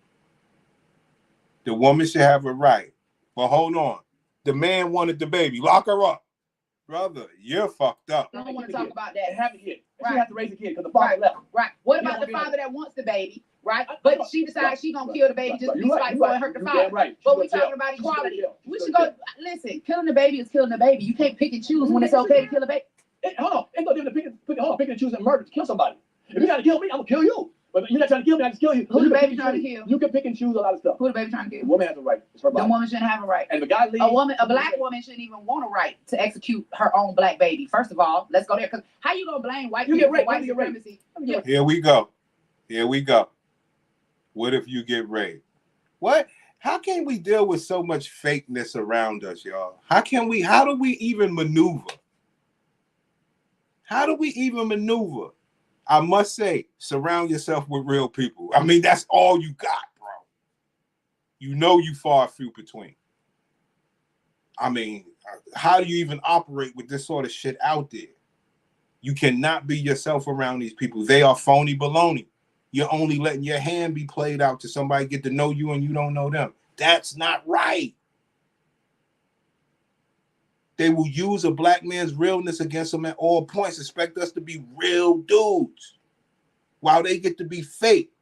The woman should have a right. But hold on. The man wanted the baby. Lock her up. Brother, you're fucked up. I don't want to talk about that. Have a kid. Right. She has to raise a kid because the father left. Right. What You about don't the want father that wants the baby? Right. I- But she decides she's gonna kill the baby just to be spiteful and hurt the father. Right. But we talking about equality. We should go. Listen, killing the baby is killing the baby. You can't pick and choose when it's okay to kill a baby. Hold on. It's no different pick and choose and murder to kill somebody. If you got to kill me, I'm going to kill you. But you're not trying to kill me, I just kill you. Who the baby trying to kill? You can pick and choose a lot of stuff. Who the baby trying to The kill? woman has a right. It's her The body. woman shouldn't have a right. And if a guy leaves, A black woman shouldn't even want a right to execute her own black baby. First of all, let's go there. Because how you gonna blame white You people get raped, for white you get raped. supremacy? Yeah. Here we go. Here we go. What if you get raped? What? How can we deal with so much fakeness around us, y'all? How do we even maneuver? How do we even maneuver? I must say, surround yourself with real people. I mean, that's all you got, bro. You know you far few between. I mean, how do you even operate with this sort of shit out there? You cannot be yourself around these people. They are phony baloney. You're only letting your hand be played out to somebody get to know you and you don't know them. That's not right. They will use a black man's realness against them at all points, expect us to be real dudes while they get to be fake.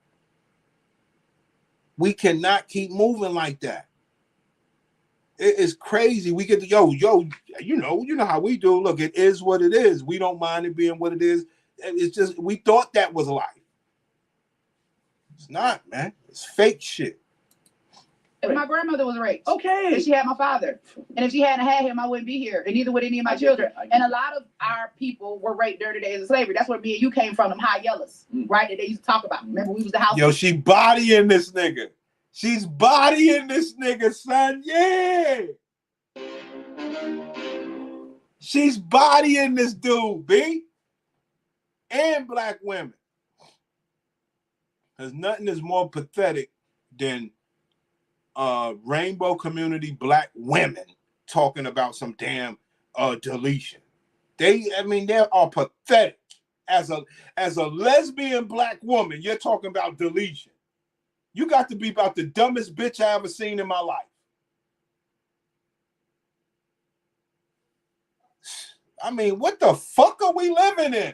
We cannot keep moving like that. It is crazy. We get to, you know how we do. Look, it is what it is. We don't mind it being what it is. It's just, we thought that was life. It's not, man. It's fake shit. If my grandmother was raped, okay. and she had my father, and if she hadn't had him, I wouldn't be here, and neither would any of my children. And a lot of our people were raped during the days of slavery. That's where me and you came from, them high yellows, right? That they used to talk about. Remember, we was the house. Yo, she bodying this nigga. She's bodying this nigga, son. Yeah. She's bodying this dude, B. And black women. Because nothing is more pathetic than rainbow community black women talking about some damn deletion. They are pathetic. As a lesbian black woman, you're talking about deletion. You got to be about the dumbest bitch I ever seen in my life. I mean, what the fuck are we living in?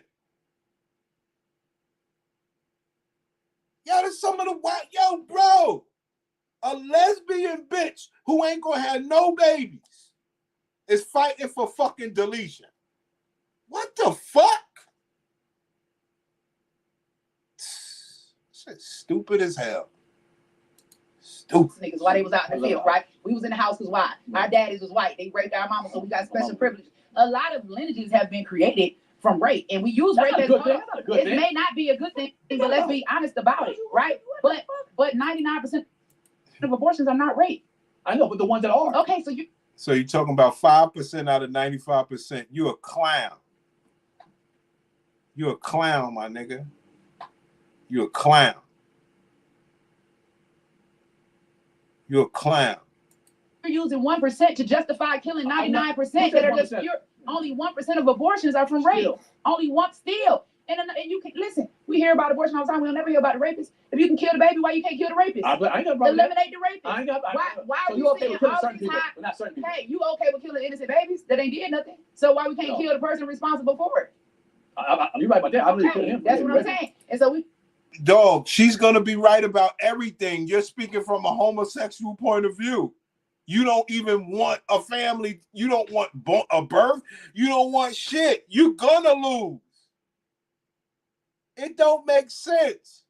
Yo, that's some of the white, bro. A lesbian bitch who ain't gonna have no babies is fighting for fucking deletion. What the fuck? Shit stupid as hell. Stupid. Niggas while they was out in the field, right? We was in the house because why? Our daddies was white. They raped our mama, so we got special privilege. A lot of lineages have been created from rape, and we use rape as one. It may not be a good thing, but let's be honest about it, right? But 99% of abortions are not rape. I know, but the ones that are. Okay, So you're talking about 5% out of 95%. You a clown. You're a clown, my nigga. You're a clown. You're a clown. You're using 1% to justify killing 99% Who said that are just 1%? pure. Only 1% of abortions are from rape. Still. Only one still. And you can listen. We hear about abortion all the time. We'll never hear about the rapist. If you can kill the baby, why you can't kill the rapist? I ain't got a problem with that. Eliminate the rapist. I ain't got. Why So are you we okay seeing with killing all certain these people, high? but not certain people? Hey, you okay with killing innocent babies that ain't did nothing? So why we can't No. kill the person responsible for it? You're right about that. I really kill Okay, him. that's what I'm saying. And so we Dog, she's gonna be right about everything. You're speaking from a homosexual point of view. You don't even want a family. You don't want a birth. You don't want shit. You're gonna lose. It don't make sense.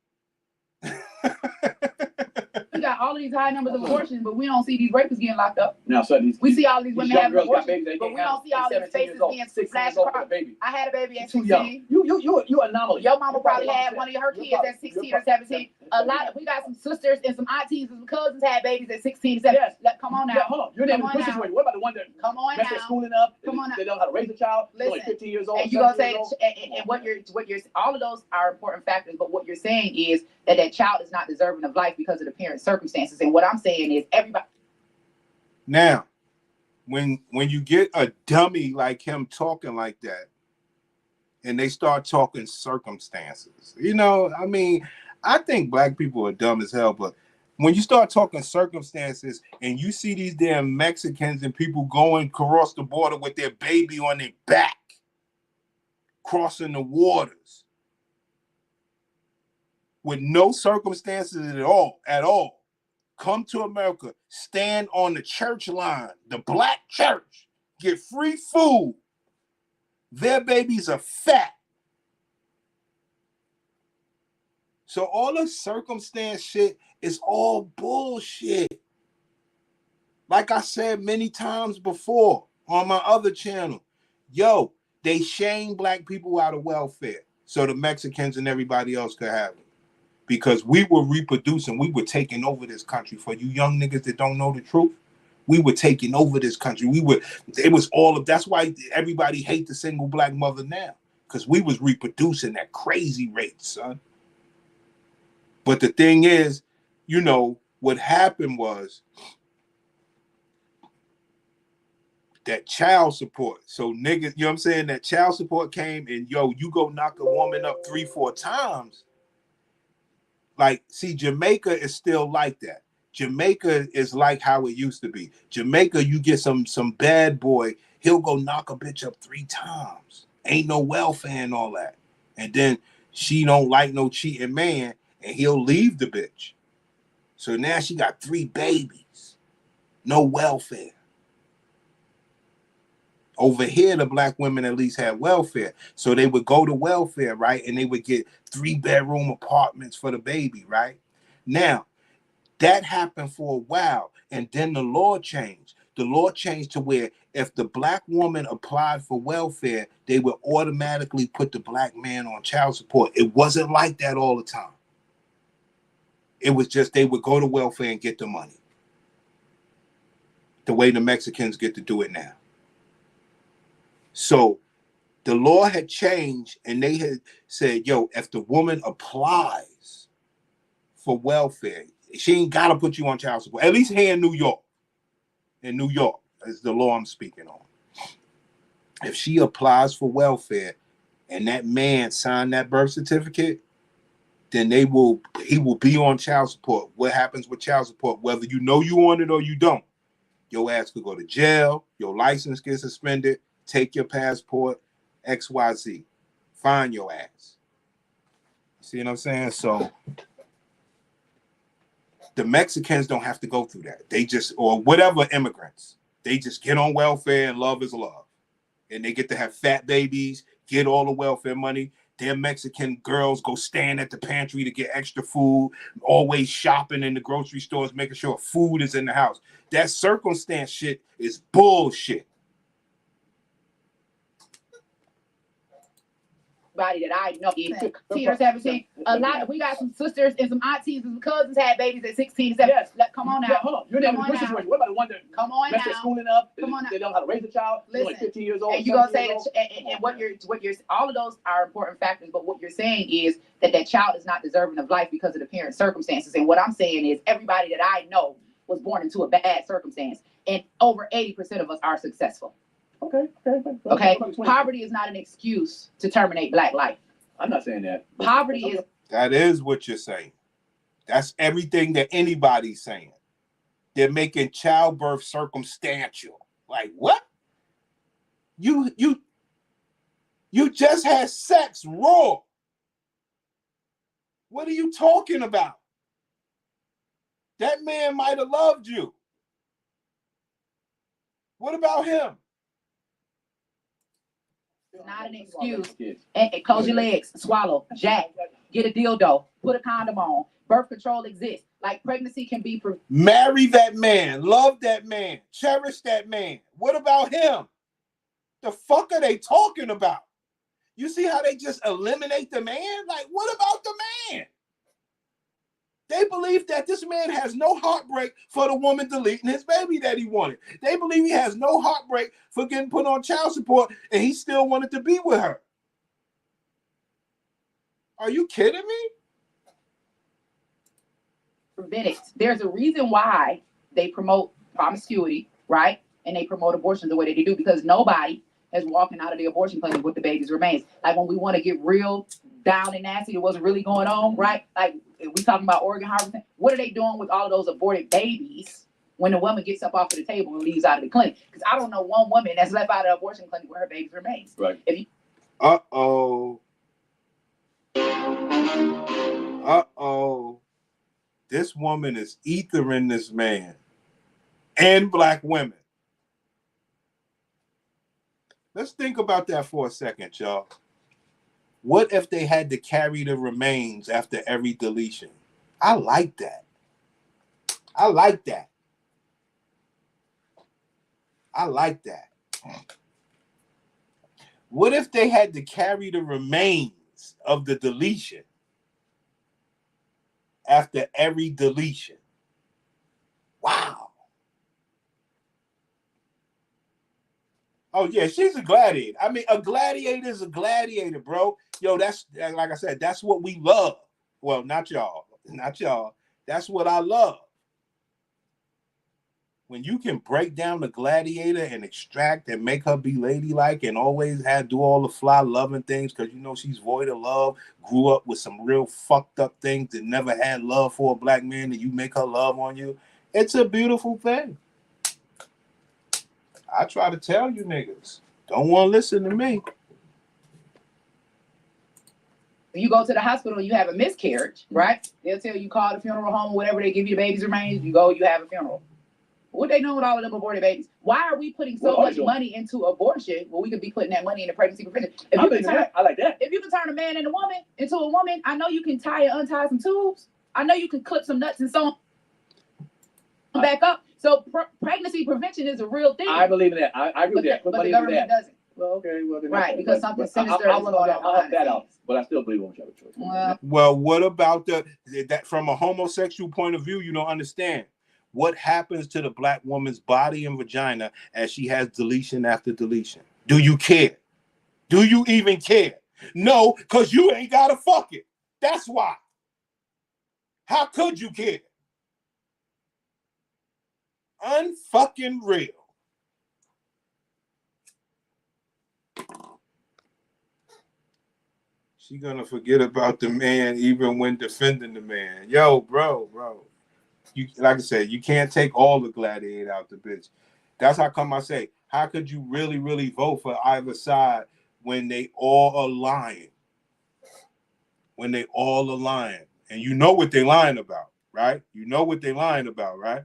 we got all of these high numbers of abortions, but we don't see these rapists getting locked up. Now, so We see all these women young having girls got abortions, babies they but can't we have. don't see all They're these 17 faces years old, being 16 flashed years old across. with a baby. I had a baby at Too 16. young. You an anomaly. Your mama You're probably had upset. one of her You're kids at 16 or 17. A lot. We got some sisters and some aunties and some cousins had babies at 16, 17. Yes. Come on now. Yeah, hold on. You're Come in a on good now. situation. What about the one that Come on messed their now. schooling up? Come on now. They don't know how to raise a child. They're only Listen. 15 years old. And you gonna 17 say years old. and what you're all of those are important factors, but what you're saying is that child is not deserving of life because of the parents' circumstances. And what I'm saying is everybody. Now, when you get a dummy like him talking like that, and they start talking circumstances, I mean, I think black people are dumb as hell, but when you start talking circumstances and you see these damn Mexicans and people going across the border with their baby on their back, crossing the waters with no circumstances at all, come to America, stand on the church line, the black church, get free food. Their babies are fat. So all the circumstance shit is all bullshit. Like I said many times before on my other channel, they shame black people out of welfare so the Mexicans and everybody else could have it. Because we were reproducing, we were taking over this country. For you young niggas that don't know the truth, we were taking over this country. That's why everybody hate the single black mother now. Because we was reproducing at crazy rates, son. But the thing is, what happened was that child support. So niggas, you know what I'm saying? That child support came and you go knock a woman up 3-4 times. Like, see, Jamaica is still like that. Jamaica is like how it used to be. Jamaica, you get some bad boy, he'll go knock a bitch up 3 times. Ain't no welfare and all that. And then she don't like no cheating man, and he'll leave the bitch. So now she got 3 babies. No welfare. Over here, the black women at least had welfare. So they would go to welfare, right? And they would get 3-bedroom apartments for the baby, right? Now, that happened for a while. And then the law changed. The law changed to where if the black woman applied for welfare, they would automatically put the black man on child support. It wasn't like that all the time. It was just they would go to welfare and get the money. The way the Mexicans get to do it now. So the law had changed and they had said, if the woman applies for welfare, she ain't got to put you on child support. At least here in New York. In New York is the law I'm speaking on. If she applies for welfare and that man signed that birth certificate, then he will be on child support. What happens with child support, whether you know you on it or you don't, your ass could go to jail, your license gets suspended, take your passport, XYZ. Find your ass. See what I'm saying? So the Mexicans don't have to go through that. They just, or whatever immigrants, they just get on welfare and love is love. And they get to have fat babies, get all the welfare money. Their Mexican girls go stand at the pantry to get extra food, always shopping in the grocery stores, making sure food is in the house. That circumstance shit is bullshit. Everybody that I know is 16 or 17. A lot. We got some sisters and some aunties and some cousins had babies at 16 and 17. Yes. Come on now. Yeah, hold on. You're Come in a on good now. situation. What about the one that Come on messed their now. schooling up? Come on now. They don't know how to raise a child. They're like Listen. 15 years old. And you gonna 17 say years that, old? and what you're, all of those are important factors. But what you're saying is that child is not deserving of life because of the parent circumstances. And what I'm saying is everybody that I know was born into a bad circumstance, and over 80% of us are successful. Okay. Okay. Poverty is not an excuse to terminate Black life. I'm not saying that. Poverty is. That is what you're saying. That's everything that anybody's saying. They're making childbirth circumstantial. Like what? You just had sex raw. What are you talking about? That man might have loved you. What about him? It's not an excuse. And close your legs, swallow, jack, get a dildo, put a condom on. Birth control exists. Like pregnancy can be. Marry that man, love that man, cherish that man. What about him? The fuck are they talking about? You see how they just eliminate the man? Like, what about the man? They believe that this man has no heartbreak for the woman deleting his baby that he wanted. They believe he has no heartbreak for getting put on child support and he still wanted to be with her. Are you kidding me? Prevent. There's a reason why they promote promiscuity, right? And they promote abortion the way that they do, because nobody is walking out of the abortion clinic with the baby's remains. Like when we want to get real down and nasty, what's really going on, right? Like we talking about organ harvesting. What are they doing with all of those aborted babies when the woman gets up off of the table and leaves out of the clinic? Because I don't know one woman that's left out of the abortion clinic with her baby's remains. Right. If you This woman is ethering this man and Black women. Let's think about that for a second, y'all. What if they had to carry the remains after every deletion? I like that. I like that. I like that. What if they had to carry the remains of the deletion after every deletion? Wow. Oh, yeah, she's a gladiator. I mean, a gladiator is a gladiator, bro. Yo, that's, like I said, that's what we love. Well, not y'all. Not y'all. That's what I love. When you can break down the gladiator and extract and make her be ladylike and always do all the fly loving things because you know she's void of love, grew up with some real fucked up things that never had love for a Black man, and you make her love on you, it's a beautiful thing. I try to tell you niggas, don't want to listen to me. When you go to the hospital and you have a miscarriage, right? They'll tell you call the funeral home or whatever. They give you the baby's remains. You go, you have a funeral. What they doing with all of them aborted babies? Why are we putting so much money into abortion when we could be putting that money into pregnancy prevention? I like that. If you can turn a man into a woman, I know you can tie and untie some tubes. I know you can clip some nuts and sew them back up. So pregnancy prevention is a real thing. I believe in that. I agree with that. But the government doesn't. Well, okay. Well, then right, because something sinister is going on. I'll help that out. But I still believe women should have a choice. Well, what about that from a homosexual point of view? You don't understand. What happens to the Black woman's body and vagina as she has deletion after deletion? Do you care? Do you even care? No, because you ain't got to fuck it. That's why. How could you care? Unfucking real. She gonna forget about the man even when defending the man. Yo, bro. You, like I said, you can't take all the gladiator out the bitch. That's how come I say, how could you really, really vote for either side when they all are lying? When they all are lying. And you know what they're lying about, right? You know what they're lying about, right?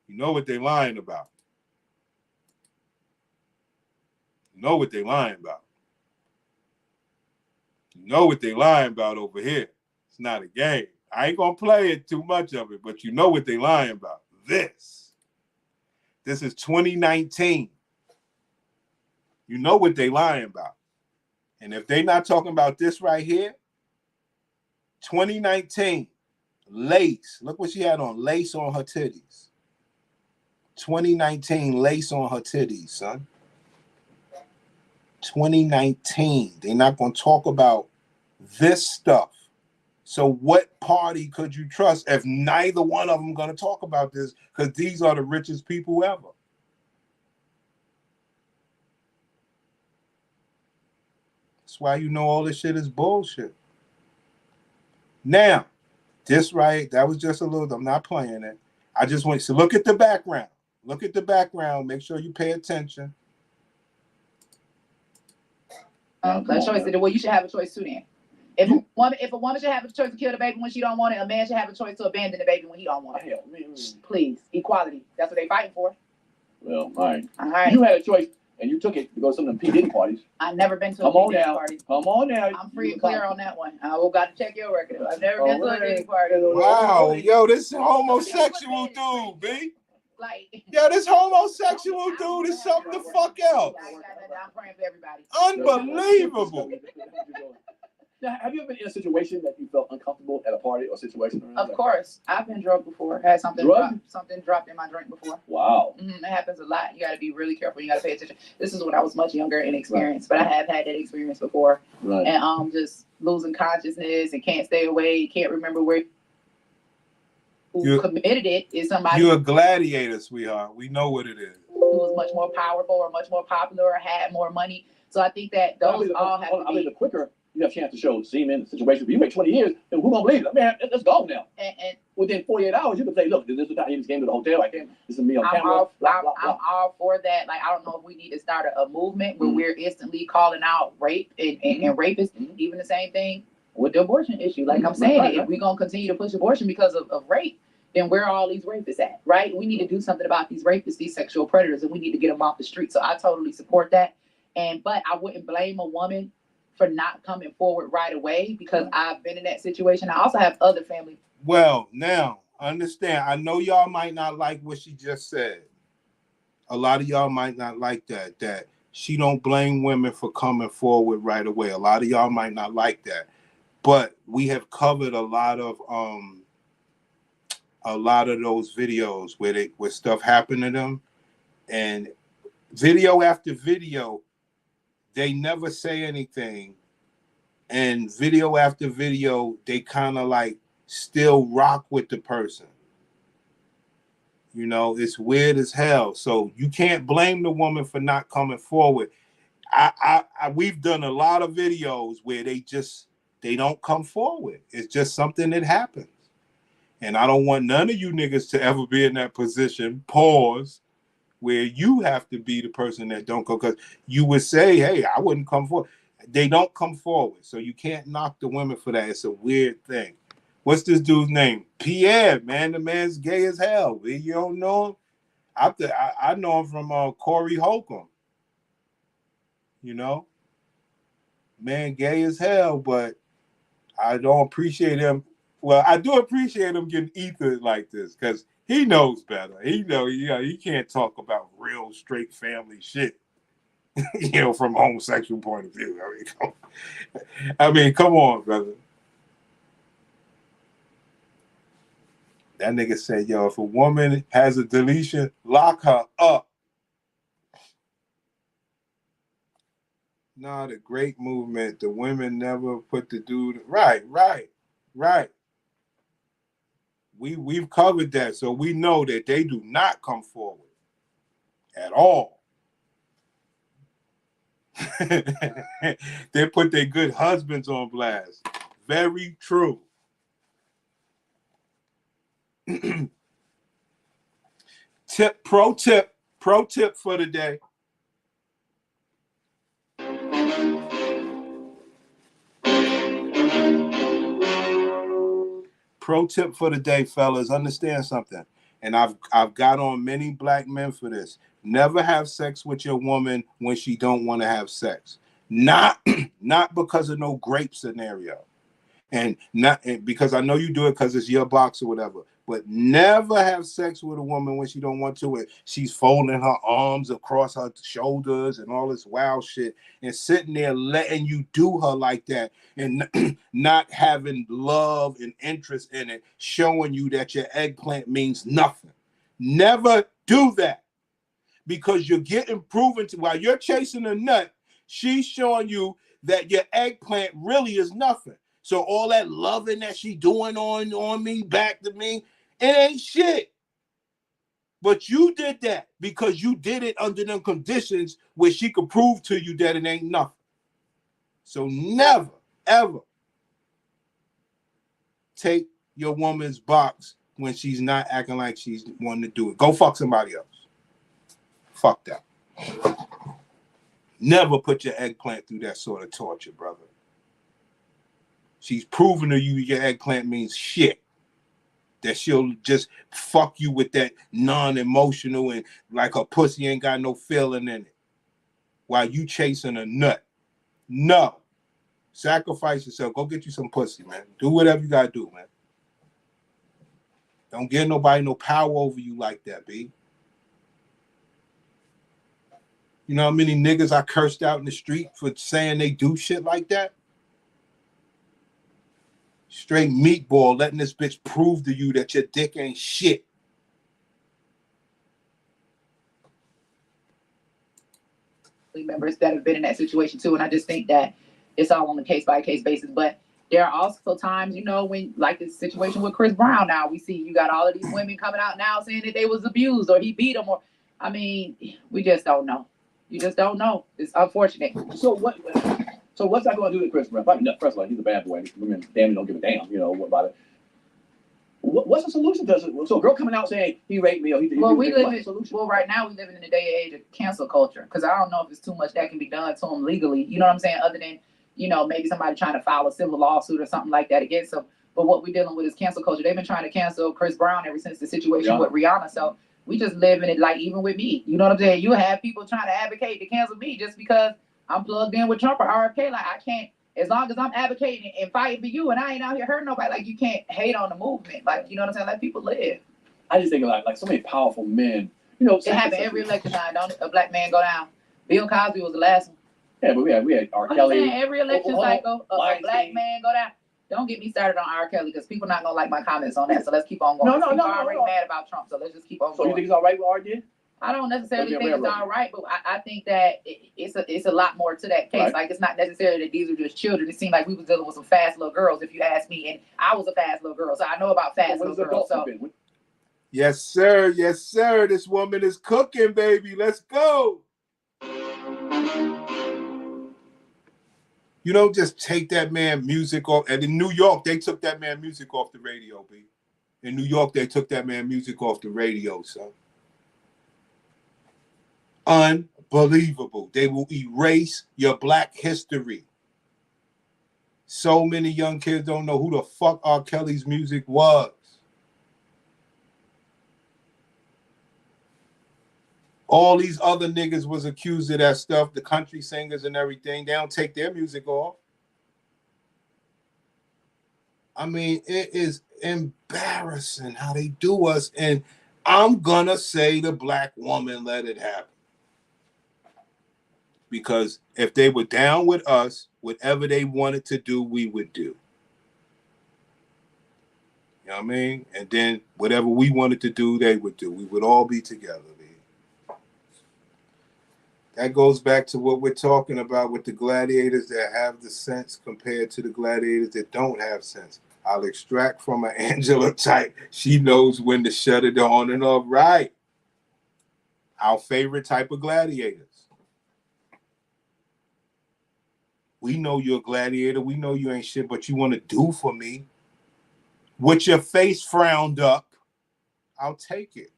You know what they're lying about. You know what they're lying about. You know what they're lying about over here. It's not a game. I ain't gonna play it too much of it, but you know what they lying about. This is 2019. You know what they lying about. And if they not talking about this right here, 2019, lace. Look what she had on, lace on her titties. 2019, lace on her titties, son. 2019. They're not going to talk about this stuff. So what party could you trust if neither one of them going to talk about this? Because these are the richest people ever. That's why you know all this shit is bullshit. Now, this right, that was just a little, I'm not playing it. I just want you to look at the background. Look at the background. Make sure you pay attention. The choice. Well, you should have a choice too then. If a woman should have a choice to kill the baby when she don't want it, a man should have a choice to abandon the baby when he don't want it. Please, equality. That's what they fighting for. Well, all right. All right. You had a choice, and you took it to go to some of them P. Diddy parties. I've never been to a P. Diddy party. Come on now. I'm free and clear on that one. I will got to check your record. I've never been to a Diddy party. Wow, yo, this homosexual dude, B. Like, yo, this homosexual dude is something to fuck else. I'm praying for everybody. Unbelievable. Now, have you ever been in a situation that you felt uncomfortable at a party or situation? Of course. I've been drugged before. Had something dropped in my drink before. Wow. It happens a lot. You got to be really careful. You got to pay attention. This is when I was much younger and inexperienced, but I have had that experience before. Right. And just losing consciousness and can't stay away, can't remember who committed it is somebody. You're a gladiator, sweetheart. We know what it is. Who was much more powerful or much more popular or had more money. So I think that those all have to be. The quicker you have a chance to show semen the situation. If you wait 20 years, then who gonna believe it? Man, let's go now. And within 48 hours, you can say, look, this is the time he just came to the hotel. This is me on camera. I'm all for that. Like, I don't know if we need to start a movement where we're instantly calling out rape and rapists. Even the same thing with the abortion issue. Like I'm saying, if we're gonna continue to push abortion because of rape, then where are all these rapists at, right? We need to do something about these rapists, these sexual predators, and we need to get them off the street. So I totally support that. But I wouldn't blame a woman for not coming forward right away because I've been in that situation. I also have other family. Well, now, understand, I know y'all might not like what she just said. A lot of y'all might not like that she don't blame women for coming forward right away. A lot of y'all might not like that. But we have covered a lot of those videos where stuff happened to them, and video after video, they never say anything, and video after video, they kind of like still rock with the person. You know, it's weird as hell. So you can't blame the woman for not coming forward. We've done a lot of videos where they don't come forward. It's just something that happens. And I don't want none of you niggas to ever be in that position, pause, where you have to be the person that don't go, because you would say, hey, I wouldn't come forward. They don't come forward. So you can't knock the women for that. It's a weird thing. What's this dude's name? Pierre, man. The man's gay as hell. You don't know him? I know him from Corey Holcomb. You know? Man, gay as hell, but I don't appreciate him. Well, I do appreciate him getting ether like this because he knows better. He can't talk about real straight family shit, from a homosexual point of view. I mean, come on, brother. That nigga said, yo, if a woman has a deletion, lock her up. Nah, the great movement, the women never put the dude. Right. We've covered that, so we know that they do not come forward at all. They put their good husbands on blast. Very true. Pro tip for the day. Pro tip for the day, fellas. Understand something. And I've got on many black men for this. Never have sex with your woman when she don't want to have sex. Not because of no grape scenario. And not because I know you do it because it's your box or whatever. But never have sex with a woman when she don't want to, and she's folding her arms across her shoulders and all this wild shit, and sitting there letting you do her like that, and not having love and interest in it, showing you that your eggplant means nothing. Never do that, because you're getting proven to, while you're chasing a nut, she's showing you that your eggplant really is nothing. So all that loving that she doing on me, back to me, it ain't shit. But you did that because you did it under them conditions where she could prove to you that it ain't nothing. So never, ever take your woman's box when she's not acting like she's wanting to do it. Go fuck somebody else. Fuck that. Never put your eggplant through that sort of torture, brother. She's proving to you your eggplant means shit. That she'll just fuck you with that non-emotional and like her pussy ain't got no feeling in it while you chasing a nut. No. Sacrifice yourself. Go get you some pussy, man. Do whatever you gotta do, man. Don't give nobody no power over you like that, B. You know how many niggas I cursed out in the street for saying they do shit like that? Straight meatball, letting this bitch prove to you that your dick ain't shit. Members that have been in that situation too, and I just think that it's all on a case-by-case basis. But there are also times, you know, when, like this situation with Chris Brown now, we see you got all of these women coming out now saying that they was abused or he beat them, or, I mean, we just don't know. You just don't know. It's unfortunate. So what's that going to do to Chris Brown? Probably not. First of all, he's a bad boy. Women damn don't give a damn. You know what about it? What's the solution to it? So a girl coming out saying he raped me or he did. Well, right now we living in the day and age of cancel culture, because I don't know if it's too much that can be done to him legally. You know what I'm saying? Other than, you know, maybe somebody trying to file a civil lawsuit or something like that against him. But what we're dealing with is cancel culture. They've been trying to cancel Chris Brown ever since the situation with Rihanna. So we just live in it, like even with me. You know what I'm saying? You have people trying to advocate to cancel me just because I'm plugged in with Trump or RFK. Like, I can't, as long as I'm advocating and fighting for you and I ain't out here hurting nobody, like, you can't hate on the movement. Like, you know what I'm saying? Let people live. I just think like so many powerful men. You know, it happened every election time, don't it? A black man go down. Bill Cosby was the last one. Yeah, but we had R. Kelly. Every election cycle, a black man go down. Don't get me started on R. Kelly, because people not gonna like my comments on that. So let's keep on going. People are already mad about Trump, so let's just keep on going. So you think it's all right what R did? I don't necessarily think it's all right, but I think that it's a lot more to that case. Right. Like, it's not necessarily that these are just children. It seemed like we was dealing with some fast little girls, if you ask me, and I was a fast little girl, so I know about fast little girls. So. Yes, sir. Yes, sir. This woman is cooking, baby. Let's go. You don't just take that man music off. And in New York, they took that man music off the radio, B. In New York, they took that man music off the radio, son. Unbelievable. They will erase your black history. So many young kids don't know who the fuck R. Kelly's music was. All these other niggas was accused of that stuff, the country singers and everything. They don't take their music off. I mean, it is embarrassing how they do us. And I'm gonna say the black woman let it happen. Because if they were down with us, whatever they wanted to do, we would do. You know what I mean? And then whatever we wanted to do, they would do. We would all be together. That goes back to what we're talking about with the gladiators that have the sense compared to the gladiators that don't have sense. I'll extract from an Angela type. She knows when to shut it on and off. Right. Our favorite type of gladiators. We know you're a gladiator. We know you ain't shit, but you want to do for me. With your face frowned up, I'll take it.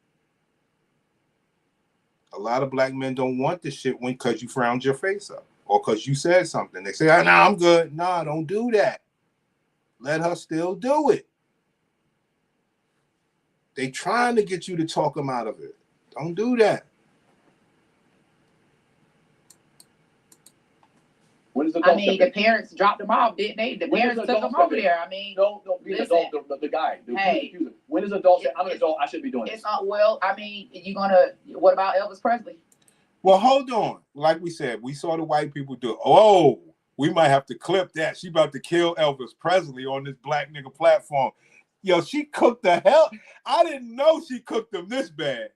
A lot of black men don't want this shit because you frowned your face up or because you said something. They say, oh, no, I'm good. Nah, don't do that. Let her still do it. They trying to get you to talk them out of it. Don't do that. The parents dropped them off, didn't they? The parents took them over there. I mean, the guy. When this adult say, I'm an adult, I shouldn't be doing this? It's not, well, I mean, what about Elvis Presley? Well, hold on. Like we said, we saw the white people do it. Oh, we might have to clip that. She about to kill Elvis Presley on this black nigga platform. Yo, she cooked the hell. I didn't know she cooked them this bad.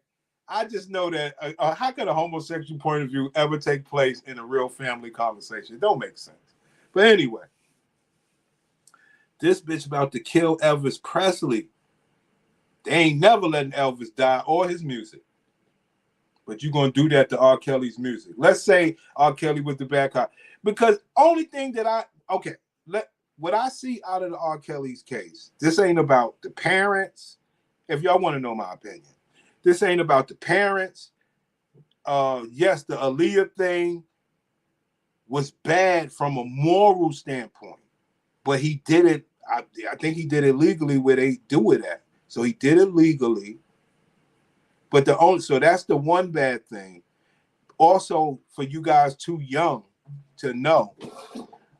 I just know that how could a homosexual point of view ever take place in a real family conversation? It don't make sense. But anyway, this bitch about to kill Elvis Presley. They ain't never letting Elvis die or his music. But you're going to do that to R. Kelly's music. Let's say R. Kelly was the bad cop. Because only thing that what I see out of the R. Kelly's case, this ain't about the parents. If y'all want to know my opinion, this ain't about the parents. Yes, the Aaliyah thing was bad from a moral standpoint, but he did it. I think he did it legally where they do it at. So he did it legally. But so that's the one bad thing. Also, for you guys too young to know,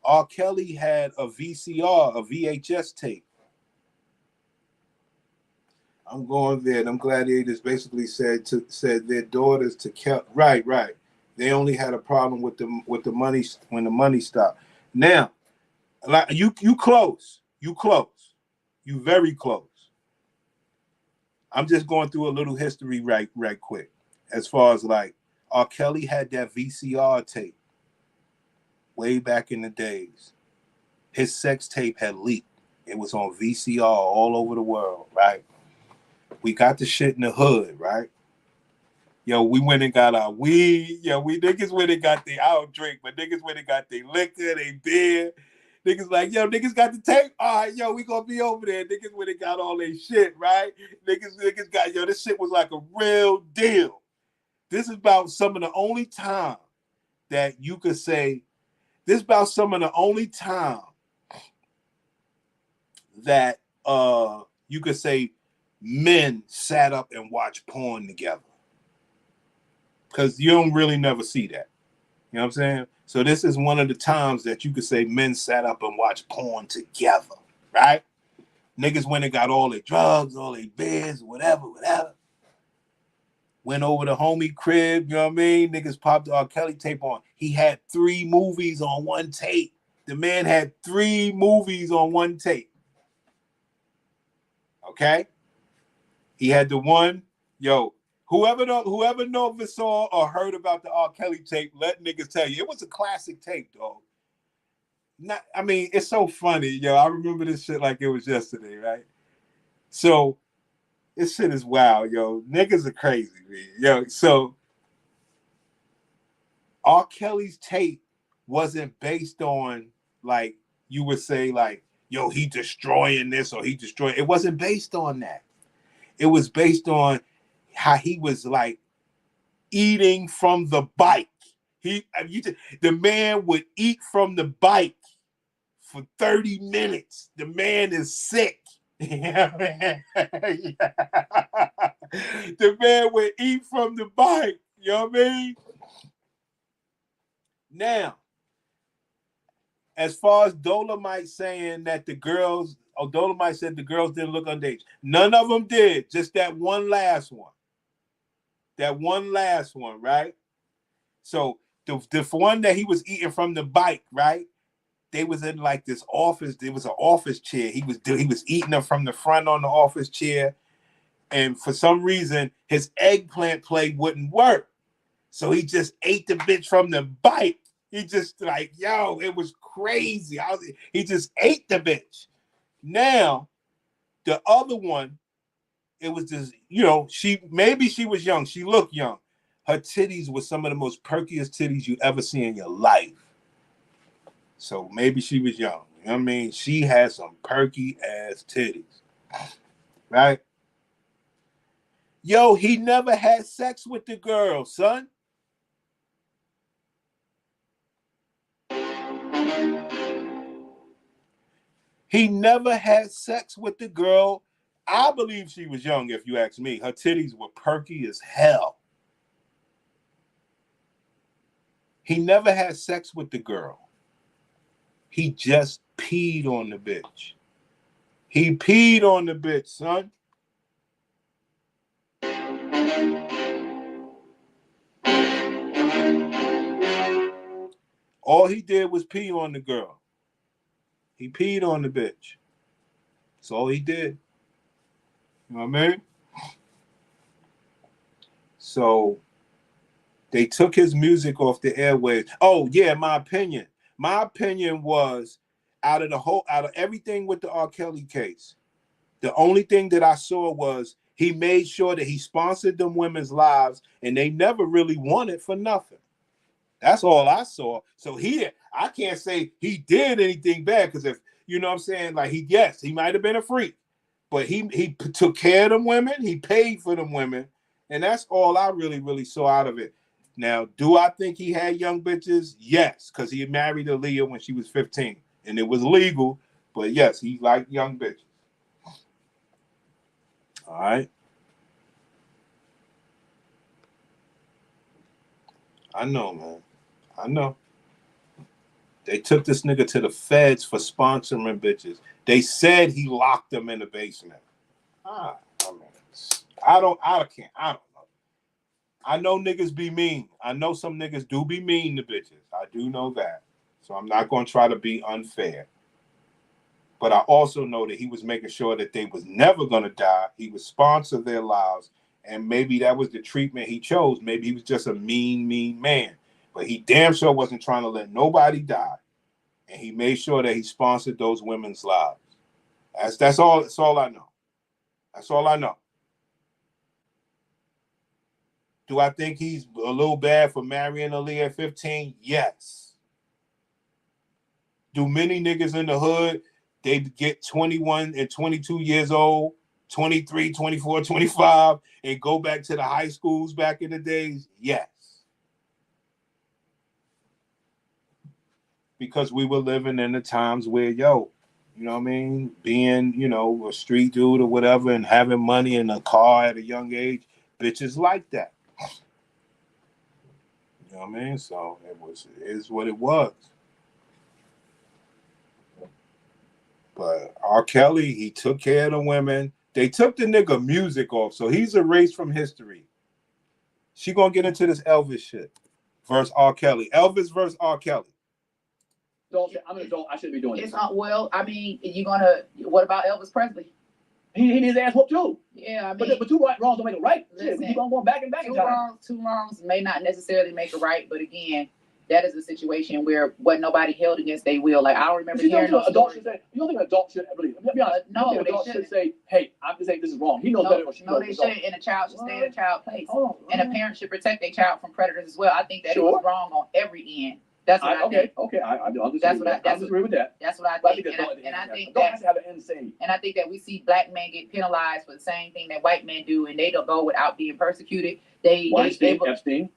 R. Kelly had a VCR, a VHS tape. I'm going there. Them gladiators basically said their daughters to kill. Right. They only had a problem with the money when the money stopped. Now, like you close. You very close. I'm just going through a little history right quick. As far as like R. Kelly had that VCR tape way back in the days. His sex tape had leaked. It was on VCR all over the world, right? We got the shit in the hood, right? Yo, we went and got our weed. Yo, we niggas went and got I don't drink, but niggas went and got their liquor, their beer. Niggas like, yo, niggas got the tape. All right, yo, we gonna be over there. Niggas went and got all their shit, right? Niggas got, yo, this shit was like a real deal. This is about some of the only time that you could say, this is about some of the only time that you could say men sat up and watched porn together. Because you don't really never see that. You know what I'm saying? So this is one of the times that you could say men sat up and watched porn together, right? Niggas went and got all their drugs, all their beers, whatever. Went over to homie crib, you know what I mean? Niggas popped the R. Kelly tape on. He had 3 movies on one tape. The man had 3 movies on one tape. Okay? He had the one, yo, whoever never saw or heard about the R. Kelly tape, let niggas tell you. It was a classic tape, dog. It's so funny, yo. I remember this shit like it was yesterday, right? So, this shit is wild, yo. Niggas are crazy, man. Yo, so R. Kelly's tape wasn't based on, like, you would say, like, yo, he destroying this or he destroying. It wasn't based on that. It was based on how he was, like, eating from the bike. The man would eat from the bike for 30 minutes. The man is sick. The man would eat from the bike. You know what I mean? Now, as far as Dolomite saying that Dolomite said the girls didn't look underage. None of them did. Just that one last one. Right? So the one that he was eating from the bike, right? They was in like this office. There was an office chair. He was eating them from the front on the office chair, and for some reason his eggplant plate wouldn't work, so he just ate the bitch from the bike. He just like, yo, it was crazy. He just ate the bitch. Now, the other one, it was just, you know, she was young. She looked young. Her titties were some of the most perkiest titties you ever see in your life. So maybe she was young. You know what I mean? She had some perky ass titties. Right? Yo, he never had sex with the girl, son. He never had sex with the girl. I believe she was young, if you ask me. Her titties were perky as hell. He never had sex with the girl. He just peed on the bitch. He peed on the bitch, son. All he did was pee on the girl. He peed on the bitch. That's all he did. You know what I mean? So they took his music off the airwaves. Oh, yeah, my opinion. My opinion was out of everything with the R. Kelly case, the only thing that I saw was he made sure that he sponsored them women's lives, and they never really wanted for nothing. That's all I saw. So I can't say he did anything bad, because if you know what I'm saying, like he might have been a freak, but he took care of them women, he paid for them women, and that's all I really saw out of it. Now, do I think he had young bitches? Yes, because he married Aaliyah when she was 15, and it was legal. But yes, he liked young bitches. All right. I know, man. I know. They took this nigga to the feds for sponsoring bitches. They said he locked them in the basement. I don't know. I know niggas be mean. I know some niggas do be mean to bitches. I do know that. So I'm not going to try to be unfair. But I also know that he was making sure that they was never going to die. He would sponsor their lives. And maybe that was the treatment he chose. Maybe he was just a mean man. But he damn sure wasn't trying to let nobody die. And he made sure that he sponsored those women's lives. That's all I know. That's all I know. Do I think he's a little bad for marrying Aaliyah at 15? Yes. Do many niggas in the hood, they get 21 and 22 years old, 23, 24, 25, and go back to the high schools back in the days? Yes. Because we were living in the times where, you know what I mean, being, a street dude or whatever and having money in a car at a young age, bitches like that. You know what I mean? So it is what it was. But R. Kelly, he took care of the women. They took the nigga music off, so he's erased from history. She gonna get into this Elvis shit versus R. Kelly. Elvis versus R. Kelly. I'm an adult. I shouldn't be doing this. It's not, well, I mean, what about Elvis Presley? He needs his ass whooped too. Yeah, I mean, but two wrongs don't make it right. Listen, we keep on going back and back. Two wrongs may not necessarily make it right, but again, that is a situation where what nobody held against they will. Like I don't remember hearing those adults should say. You don't think an adult should really? Be honest. No, they should say, "Hey, I'm just saying this is wrong." He knows better. Or she knows. No, they shouldn't. And a child should stay in a child place, and a parent should protect their child from predators as well. I think that it was wrong on every end. That's what I think. Okay. I disagree with that. That's what I think. And I think that has to have an end saying. And I think that we see black men get penalized for the same thing that white men do, and they don't go without being persecuted. Epstein.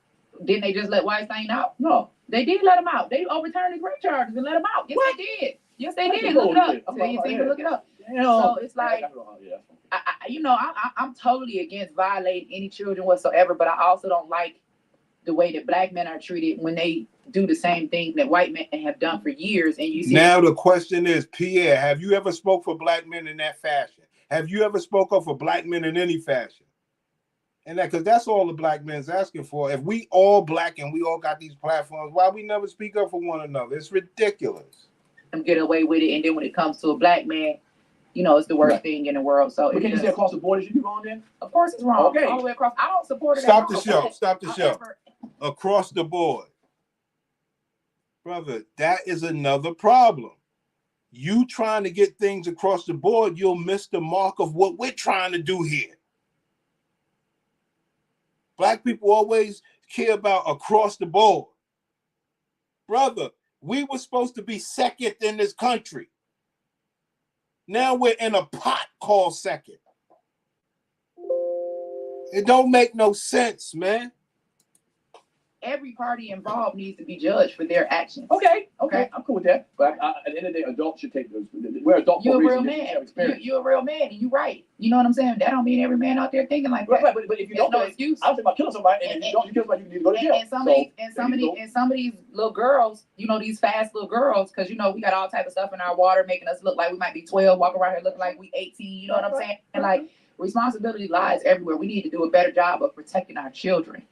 Didn't they just let Weinstein out? No, they did let him out. They overturned the rape charges and let him out. Yes, they did. Yes, they did. Look it up. Look it up. So it's like, I'm totally against violating any children whatsoever, but I also don't like the way that black men are treated when they do the same thing that white men have done for years. And you see now the question is, Pierre, have you ever spoke for black men in that fashion? Have you ever spoke up for black men in any fashion? And because that's all the black men's asking for. If we all black and we all got these platforms, why we never speak up for one another? It's ridiculous. Them get away with it, and then when it comes to a black man, it's the worst thing in the world. So can you say across the board it should be wrong then? Of course it's wrong. Okay. All the way across. I don't support it. Stop the show. Across the board. Brother, that is another problem. You trying to get things across the board, you'll miss the mark of what we're trying to do here. Black people always care about across the board. Brother, we were supposed to be second in this country. Now we're in a pot called second. It don't make no sense, man. Every party involved needs to be judged for their actions. Okay, I'm cool with that. But at the end of the day, adults should take those. We're adults. You're a real man. You're a real man, and you're right. You know what I'm saying? That don't mean every man out there thinking like that. Right, but if you don't, no excuse. I'm thinking about killing somebody, and if you don't kill somebody, you need to go to jail. And some of these little girls, these fast little girls, because we got all type of stuff in our water, making us look like we might be 12, walking around here looking like we 18. You know what I'm saying? And like responsibility lies everywhere. We need to do a better job of protecting our children,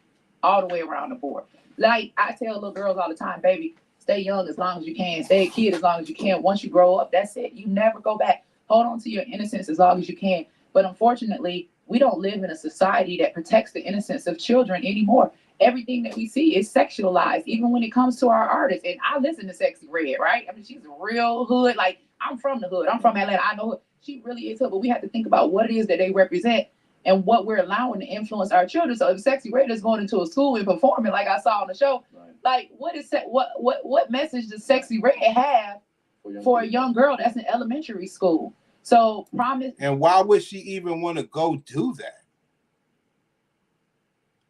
all the way around the board. Like I tell little girls all the time, baby, Stay young as long as you can. Stay a kid as long as you can. Once you grow up, that's it. You never go back. Hold on to your innocence as long as you can. But unfortunately, we don't live in a society that protects the innocence of children anymore. Everything that we see is sexualized, even when it comes to our artists. And I listen to Sexy Red, right? I mean, she's a real hood. Like, I'm from the hood. I'm from Atlanta. I know she really is hood. But we have to think about what it is that they represent and what we're allowing to influence our children. So if Sexy Red is going into a school and performing like I saw on the show, like what message does Sexy Red have for a young girl that's in elementary school? So promise. And why would she even want to go do that?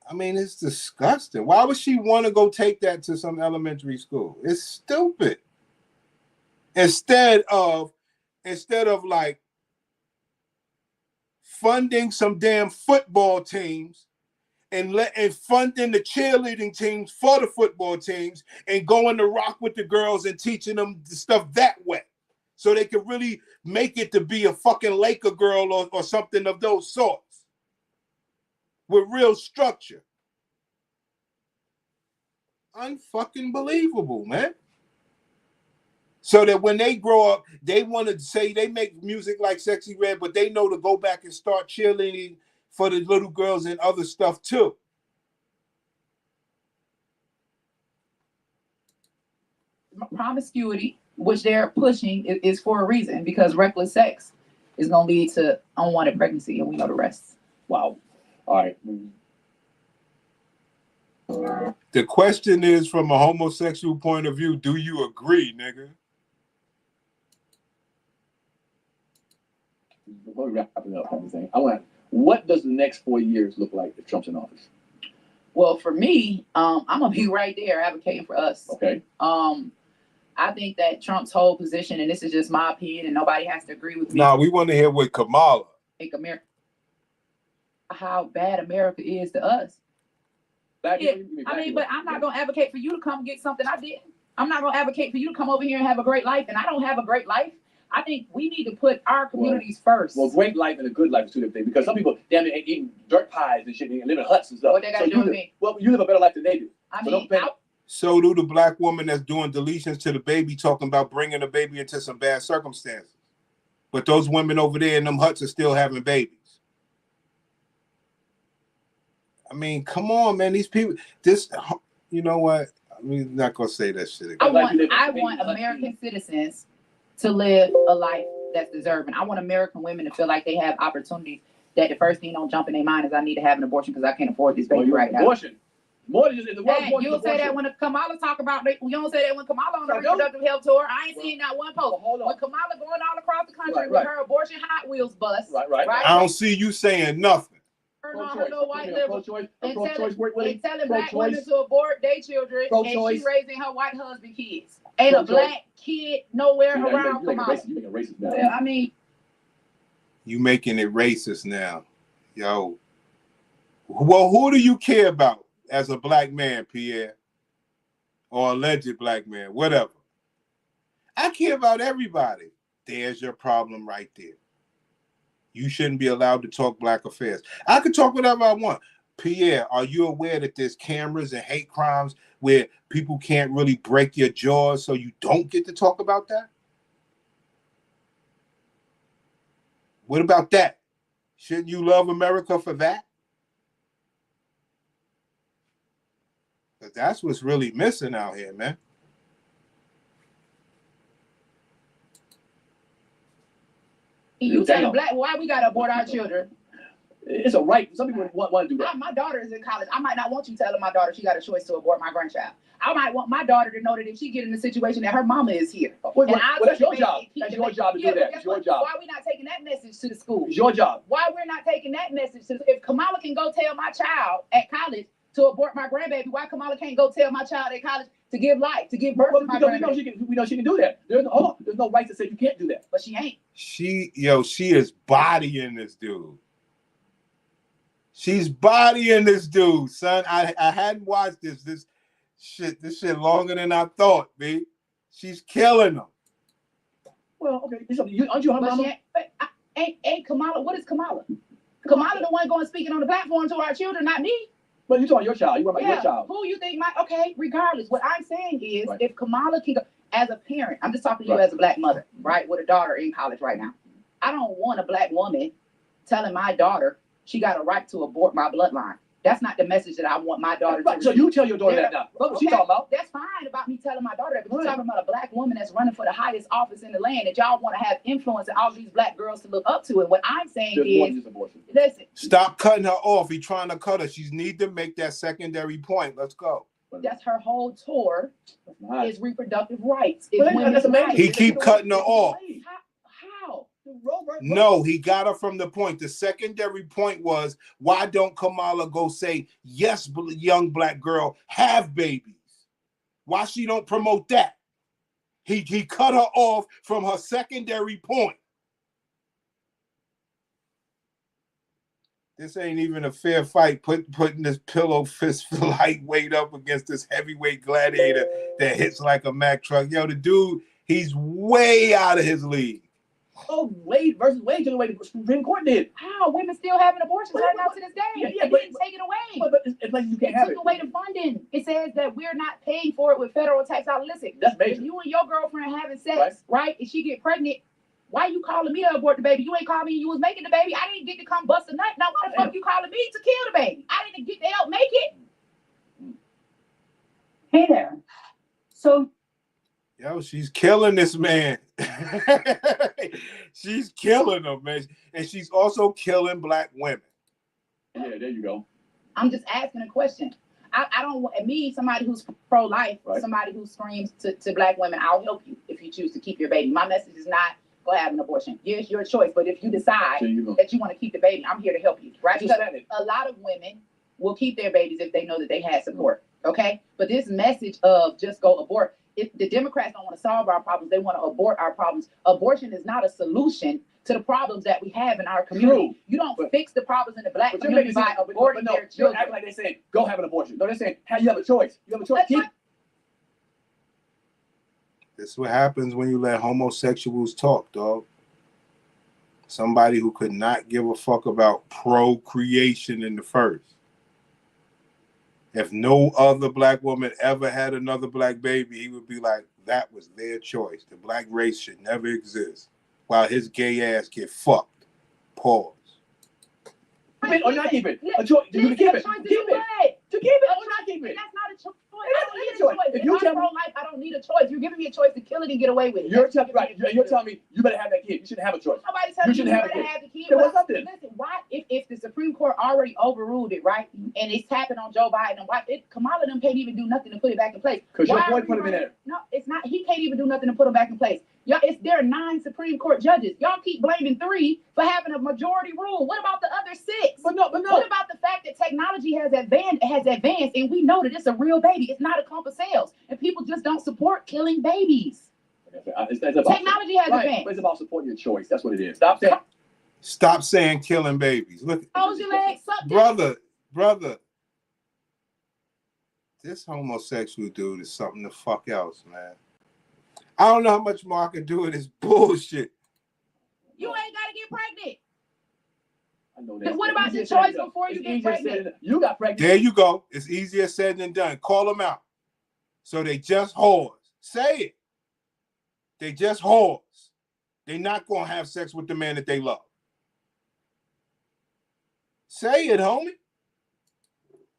I mean, it's disgusting. Why would she want to go take that to some elementary school? It's stupid. Instead of like funding some damn football teams and funding the cheerleading teams for the football teams and going to rock with the girls and teaching them the stuff that way, so they could really make it to be a fucking Laker girl or something of those sorts with real structure. Unfucking believable, man. So that when they grow up, they want to say they make music like Sexy Red, but they know to go back and start cheerleading for the little girls and other stuff too. Promiscuity, which they're pushing, is for a reason, because reckless sex is going to lead to unwanted pregnancy, and we know the rest. Wow. All right. The question is, from a homosexual point of view, do you agree, nigga? Before we wrap it up, what does the next 4 years look like if Trump's in office? Well, for me, I'm gonna be right there advocating for us. Okay. I think that Trump's whole position, and this is just my opinion, and nobody has to agree with me. Nah, we want to hear what Kamala. Think America, how bad America is to us. Yeah, I mean, but I'm not gonna advocate for you to come get something I didn't. I'm not gonna advocate for you to come over here and have a great life, and I don't have a great life. I think we need to put our communities first. Well, great life and a good life is two different things, because some people damn it eating dirt pies and shit and live in huts and stuff. What they got to do with me? Well, you live a better life than they do. I mean, so do the black woman that's doing deletions to the baby, talking about bringing the baby into some bad circumstances. But those women over there in them huts are still having babies. I mean, come on, man. These people, you know what? I'm not going to say that shit again. I want American citizens to live a life that's deserving. I want American women to feel like they have opportunities, that the first thing don't jump in their mind is I need to have an abortion because I can't afford this baby right now. Abortion. More than just in the world. Hey, you don't say that when Kamala talk about it. You don't say that when Kamala on the reproductive health tour. I ain't seen not one post. When Kamala going all across the country with her abortion Hot Wheels bus. Right. I don't see you saying nothing. Pro-choice telling black women to abort their children, and she raising her white husband kids. Ain't a black kid nowhere around Kamala. You making racist now. Yeah, I mean, you making it racist now, yo. Well, who do you care about as a black man, Pierre, or alleged black man, whatever? I care about everybody. There's your problem right there. You shouldn't be allowed to talk black affairs. I can talk whatever I want. Pierre, are you aware that there's cameras and hate crimes where people can't really break your jaws, so you don't get to talk about that? What about that? Shouldn't you love America for that? Because that's what's really missing out here, man. You tell black, why we gotta abort our children? It's a right. Some people want to do that. My daughter is in college. I might not want you telling my daughter she got a choice to abort my grandchild. I might want my daughter to know that if she get in a situation that her mama is here. That's your job. That's your job to do that. It's your job. Why are we not taking that message to the school? It's your job. Why we're not taking that message to if Kamala can go tell my child at college to abort my grandbaby, why Kamala can't go tell my child at college to give life, to give birth to my grandbaby? We know she can do that. There's no right to say you can't do that. But she ain't. She is bodying this dude. She's bodying this dude, son. I hadn't watched this shit longer than I thought, B. She's killing him. Well, okay. Aren't you her mama? Ain't Kamala, what is Kamala? Kamala the one going speaking on the platform to our children, not me. But you talking your child. You worry about your child. Who you think might? Okay, regardless. What I'm saying is, Right. if Kamala can go, as a parent, I'm just talking to you Right. as a black mother, right, with a daughter in college right now. I don't want a black woman telling my daughter she got a right to abort my bloodline. That's not the message that I want my daughter to. So you tell your daughter that now. What she talking about? That's fine about me telling my daughter that, but you're talking about a black woman that's running for the highest office in the land that y'all want to have influence and all these black girls to look up to. And what I'm saying There's more than is, just abortion. listen, Stop cutting her off. He's trying to cut her. She need to make that secondary point. Let's go. that's her whole tour Right. is reproductive rights. It's Well, that's women's amazing. rights. He keep cutting her off. How? No, he got her from the point. The secondary point was, why don't Kamala go say, yes, young black girl, have babies? Why she don't promote that? He cut her off from her secondary point. This ain't even a fair fight, putting this pillow fist lightweight up against this heavyweight gladiator that hits like a Mack truck. Yo, the dude, he's way out of his league. Oh, Wade versus Wade took away the Supreme Court did. How? Women still having abortions right now to this day. Yeah, They didn't take it away. But it's places you It can't have took it. away the funding. It says that we're not paying for it with federal tax dollars. Listen, That's if major. you and your girlfriend having sex, right, and she get pregnant, why you calling me to abort the baby? You ain't calling me, you was making the baby. I didn't get to come bust a nut. Now why the fuck you calling me to kill the baby? I didn't get to help make it. Hey there. So Yo, she's killing this man. She's killing him, man. And she's also killing black women. Yeah, there you go. I'm just asking a question. I don't want me, somebody who's pro-life, Right. somebody who screams to black women, I'll help you if you choose to keep your baby. My message is not go have an abortion. Yeah, it's your choice. But if you decide There you go. that you want to keep the baby, I'm here to help you, right? Just Because said it. a lot of women will keep their babies if they know that they had support, okay? But this message of just go abort, if the Democrats don't want to solve our problems, they want to abort our problems. Abortion is not a solution to the problems that we have in our community. True. You don't But- fix the problems in the black But you're community making by sense. aborting No, their you're children. acting like they're saying, go have an abortion. No, they're saying, you have a choice. You have a choice. That's Keep. right. This is what happens when you let homosexuals talk, dog. Somebody who could not give a fuck about procreation in the first. If no other black woman ever had another black baby, he would be like, that was their choice. The black race should never exist. While his gay ass get fucked. Pause. Keep it or not keep it. A choice. You can keep it. Keep it. To keep it or not keep it. That's not a choice. It I don't is need a a choice. choice. If If you I'm tell me- pro-life, I don't need a choice. You're giving me a choice to kill it and get away with it. You're telling me you better have that kid. You shouldn't have a choice. Nobody's You telling you shouldn't have a better kid. have the kid. Then But what's up then? listen, why? If the Supreme Court already overruled it, right, and it's happened on Joe Biden, and why Kamala them can't even do nothing to put it back in place? Because your Why boy are put we him in running- there. No, it's not. He can't even do nothing to put them back in place. Y'all, there are 9 Supreme Court judges. Y'all keep blaming 3 for having a majority rule. What about the other 6? But no. What about the fact that technology has advanced, and we know that it's a real baby? It's not a clump of cells, and people just don't support killing babies. It's about Technology has right, advanced. but it's about supporting your choice. That's what it is. Stop saying. Stop saying killing babies. Look, Close your legs, suck that. brother. This homosexual dude is something the fuck else, man. I don't know how much more I can do with this bullshit. You ain't gotta get pregnant. I know Then what It's about easier the said than choice done. before you It's get easier said pregnant? than done. You got pregnant. There you go. It's easier said than done. Call them out. So they just whores. Say it. They just whores. They not gonna have sex with the man that they love. Say it, homie.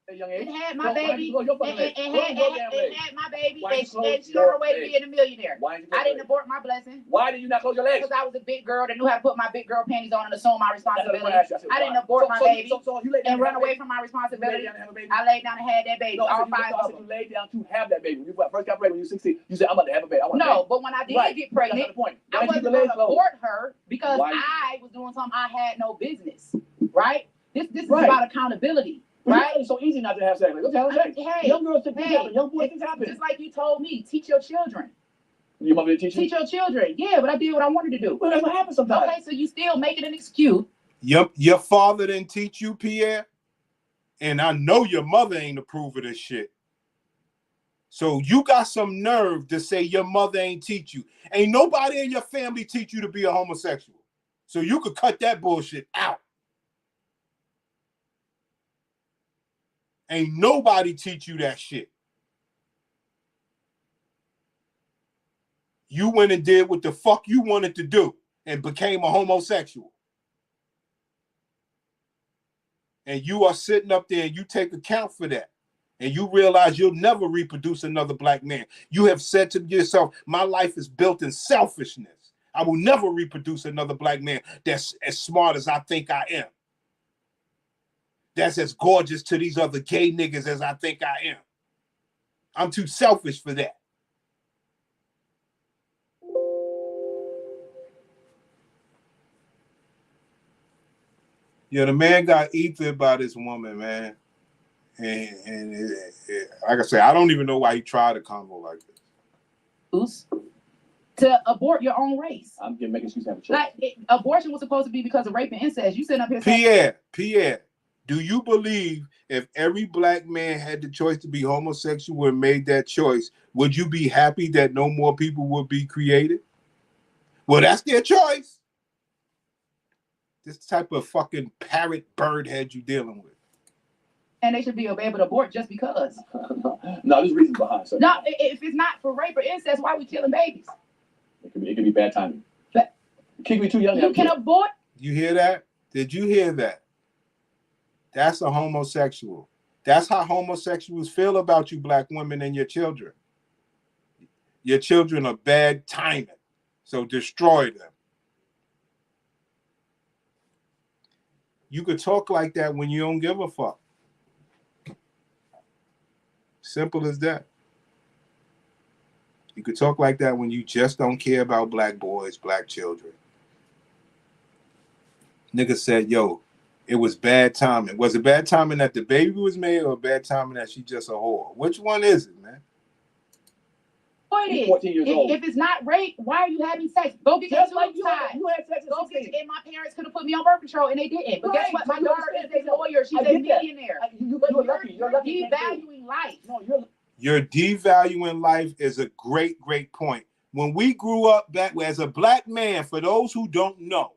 At a young age. And had my baby, Close your fucking leg. Close your damn leg. had my baby, Why and you close she on her your way to leg? being a millionaire. Why didn't you I close didn't your leg? abort my blessing Why did you not close your legs? because I was a big girl that knew how to put my big girl panties on and assume my That's what responsibility. I said, I didn't why? abort my So baby you laid down and run have a away baby? from my You laid responsibility. down and have a baby? I laid down and had that baby, No, I all said 5 of you them. laid down to have that baby. When you first got pregnant when you were 16, you said, I'm about to have a baby. I want a No, baby. but when I did Right. get That's not pregnant, the point. I Why did wasn't you going legs to closed? abort her because Why? I was doing something I had no business, right? This is Right. about accountability, Right? right? It's so easy not to have sex. Like, what the hell is sex? Hey, Young girls think things hey, happen. Young boys it's things happen. just like you told me, teach your children. You want me to teach you? Teach your children. Yeah, but I did what I wanted to do. Well, that's what happens sometimes. Okay, so you still make it an excuse. Your father didn't teach you, Pierre, and I know your mother ain't approve of this shit. So you got some nerve to say your mother ain't teach you. Ain't nobody in your family teach you to be a homosexual. So you could cut that bullshit out. Ain't nobody teach you that shit. You went and did what the fuck you wanted to do and became a homosexual. And you are sitting up there and you take account for that. And you realize you'll never reproduce another black man. You have said to yourself, my life is built in selfishness. I will never reproduce another black man that's as smart as I think I am. That's as gorgeous to these other gay niggas as I think I am. I'm too selfish for that. Yeah, the man got ethered by this woman, man. And like I said, I don't even know why he tried a combo like this. To abort your own race. I'm just making sure you have a choice. Like, abortion was supposed to be because of rape and incest. You sitting up here saying, Pierre, do you believe if every black man had the choice to be homosexual and made that choice, would you be happy that no more people would be created? Well, that's their choice. This type of fucking parrot bird head you dealing with. and they should be able to abort just because. No, there's reasons behind it. No, if it's not for rape or incest, why are we killing babies? It could be bad timing. But the kid could be too young. You can abort. You hear that? Did you hear that? That's a homosexual. That's how homosexuals feel about you, black women, and your children. Your children are bad timing, so destroy them. You could talk like that when you don't give a fuck. Simple as that. You could talk like that when you just don't care about black boys, black children. Nigga said, yo, it was bad timing. Was it bad timing that the baby was made or bad timing that she just a whore? Which one is it, man? He's 14 years old. If it's not rape, why are you having sex? Go get your tubes tied. You had sex at Go 16. get, and my parents could have put me on birth control, and they didn't. But Right. guess what? My You daughter is understand. a lawyer. She's I a get that. millionaire. You're lucky. You're You're lucky. devaluing life. No, You're devaluing life is a great, great point. When we grew up back as a black man, for those who don't know,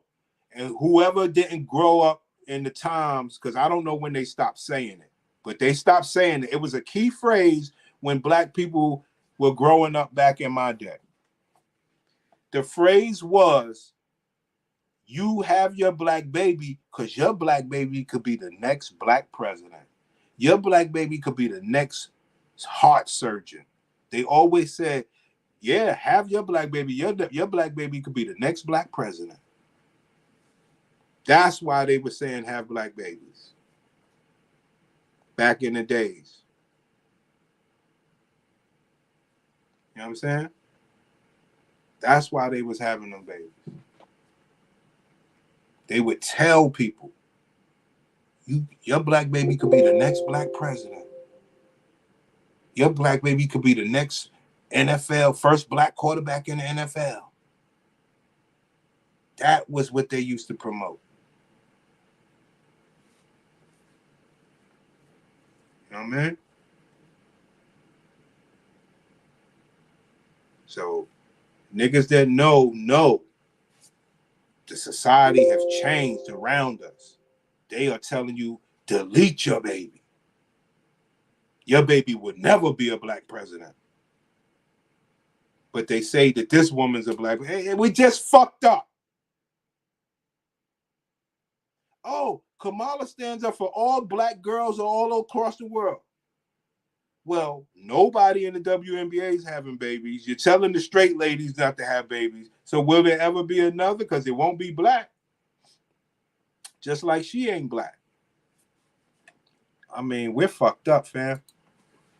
and whoever didn't grow up in the times, because I don't know when they stopped saying it, but they stopped saying it. It was a key phrase when black people were growing up back in my day. The phrase was, you have your black baby because your black baby could be the next black president. Your black baby could be the next heart surgeon. They always said, yeah, have your black baby. Your black baby could be the next black president. That's why they were saying have black babies back in the days. You know what I'm saying? That's why they was having them babies. They would tell people, your black baby could be the next black president. Your black baby could be the next NFL, first black quarterback in the NFL. That was what they used to promote. You know what I mean? So niggas that know the society have changed around us. They are telling you, delete your baby. Your baby would never be a black president. But they say that this woman's a black. Hey, we just fucked up. Oh, Kamala stands up for all black girls all across the world. Well, nobody in the WNBA is having babies. You're telling the straight ladies not to have babies. So will there ever be another? Because it won't be black. Just like she ain't black. I mean, we're fucked up, fam.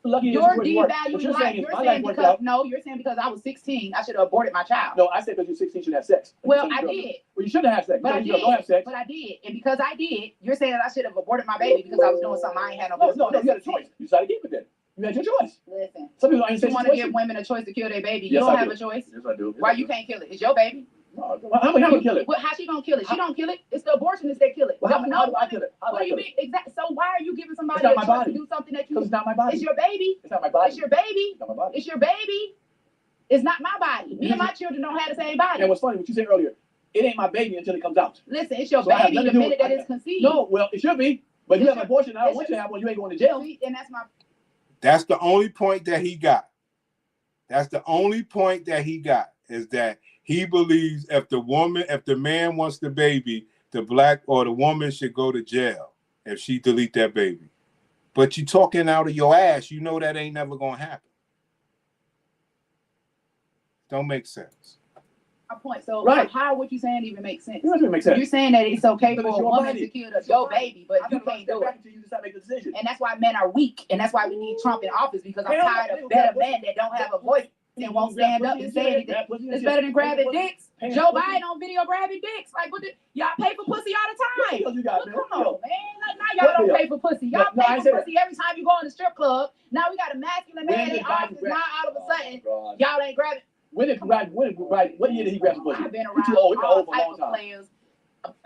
You're devaluing life. You're saying because I was 16, I should have aborted my child. No, I said because you're 16, you should have sex. Well, I did. Well, you shouldn't have sex. But I did. Don't have sex. But I did. And because I did, you're saying that I should have aborted my baby because I was doing something I ain't had no business. No, you had a choice. You decided to keep it then. You had your choice. Listen. Some people ain't you want to give women a choice to kill their baby. You Yes, don't I have do. a choice. Yes, I do. Why you can't kill it? It's your baby. No, how am I gonna kill it? Well, how she gonna kill it? She don't kill it. It's the abortionists that kill it. Well, how do I kill it? What do you mean? Exactly. So why are you giving somebody It's not a my choice body. to do something that you? Because it's not my body. It's your baby. It's not my body. It's your baby. It's not my body. It's your baby. It's not my body. Me and my children don't have the same body. And what's funny, what you said earlier, it ain't my baby until it comes out. Listen, it's your So I have baby nothing the to do minute with- that it's conceived. No, well, it should be. But you have an abortion, I don't want you to have one, you ain't going to jail. And that's my. That's the only point that he got. That's the only point that he got, is that he believes if the man wants the baby, the black or the woman should go to jail if she delete that baby. But you talking out of your ass, you know that ain't never gonna happen. Don't make sense. My point. So Right. how what you saying even makes sense? It doesn't make sense. You're saying that it's okay But for it's a your woman body. to kill your baby, but I you gotta can't do it. back until you decide to make the decision. And that's why men are weak, and that's why we need Trump in office, because I'm Hell, tired of nigga, better grab men that don't have a voice and won't stand up and say anything. It's better than grabbing dicks. Hey, Joe pussy. Biden on video grabbing dicks. Like, what y'all pay for pussy all the time? What you got, Well, man? come on, man. Like, now y'all don't pay for pussy. Y'all No, I pay said for pussy every time you go in the strip club. Now we got a masculine man in office. Now all of a sudden, y'all ain't grabbing. What year did he grab some pussy? I've been You around too old. all For a type long of time. players.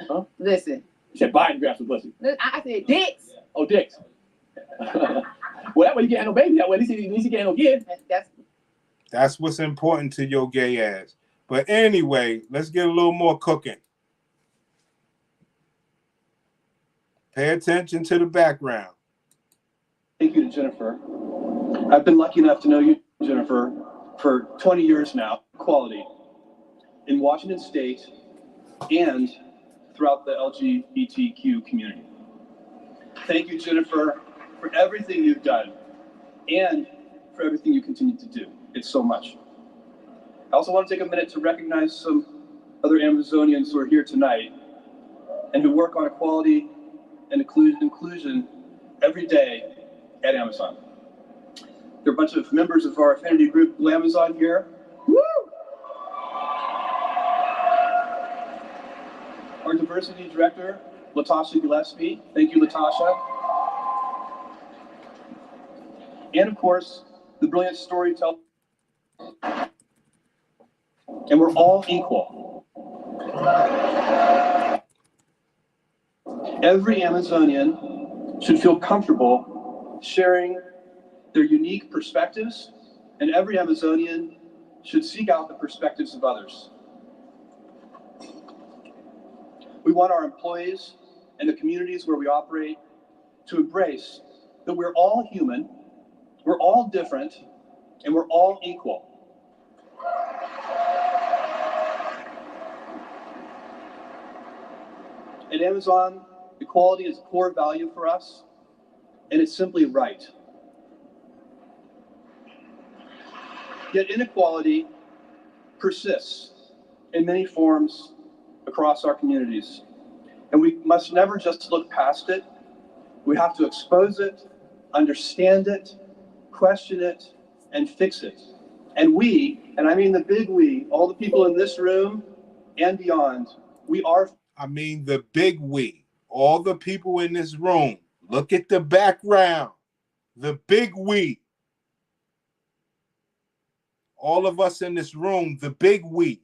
Huh? Listen, He said Biden grabbed some pussy. I said dicks. Oh, dicks. Well, that way you can't have no baby. That way at least he can't no kid. That's what's important to your gay ass. But anyway, let's get a little more cooking. Pay attention to the background. Thank you to Jennifer. I've been lucky enough to know you, Jennifer, for 20 years now, quality, in Washington State and throughout the LGBTQ community. Thank you, Jennifer, for everything you've done and for everything you continue to do. It's so much. I also want to take a minute to recognize some other Amazonians who are here tonight and who work on equality and inclusion every day at Amazon. There are a bunch of members of our affinity group, Amazon, here. Woo! Our diversity director, Latasha Gillespie. Thank you, Latasha. And of course, the brilliant storyteller. And we're all equal. Every Amazonian should feel comfortable sharing their unique perspectives, and every Amazonian should seek out the perspectives of others. We want our employees and the communities where we operate to embrace that we're all human, we're all different, and we're all equal. At Amazon, equality is a core value for us, and it's simply right. Yet inequality persists in many forms across our communities. And we must never just look past it. We have to expose it, understand it, question it, and fix it. And we, and I mean the big we, all the people in this room and beyond, we are. I mean the big we, all the people in this room. Look at the background. The big we. All of us in this room, the big we,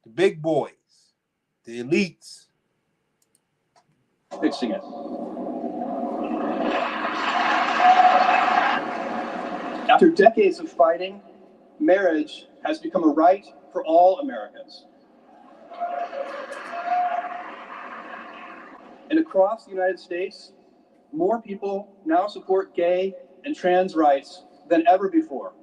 the big boys, the elites. Fixing it. After decades of fighting, marriage has become a right for all Americans. And across the United States, more people now support gay and trans rights than ever before.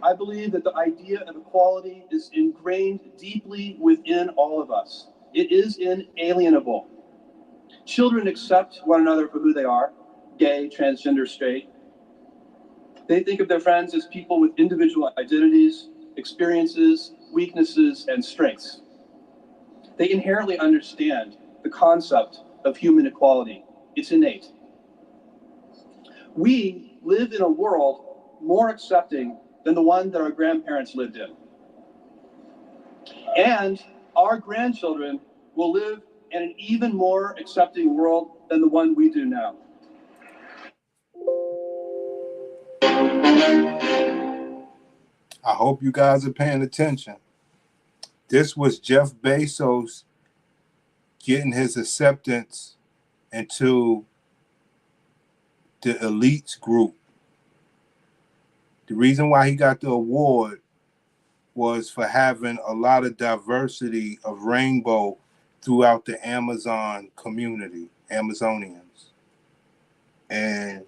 I believe that the idea of equality is ingrained deeply within all of us. It is inalienable. Children accept one another for who they are, gay, transgender, straight. They think of their friends as people with individual identities, experiences, weaknesses, and strengths. They inherently understand the concept of human equality. It's innate. We live in a world more accepting than the one that our grandparents lived in. And our grandchildren will live in an even more accepting world than the one we do now. I hope you guys are paying attention. This was Jeff Bezos getting his acceptance into the elites group. The reason why he got the award was for having a lot of diversity of rainbow throughout the Amazon community, Amazonians. And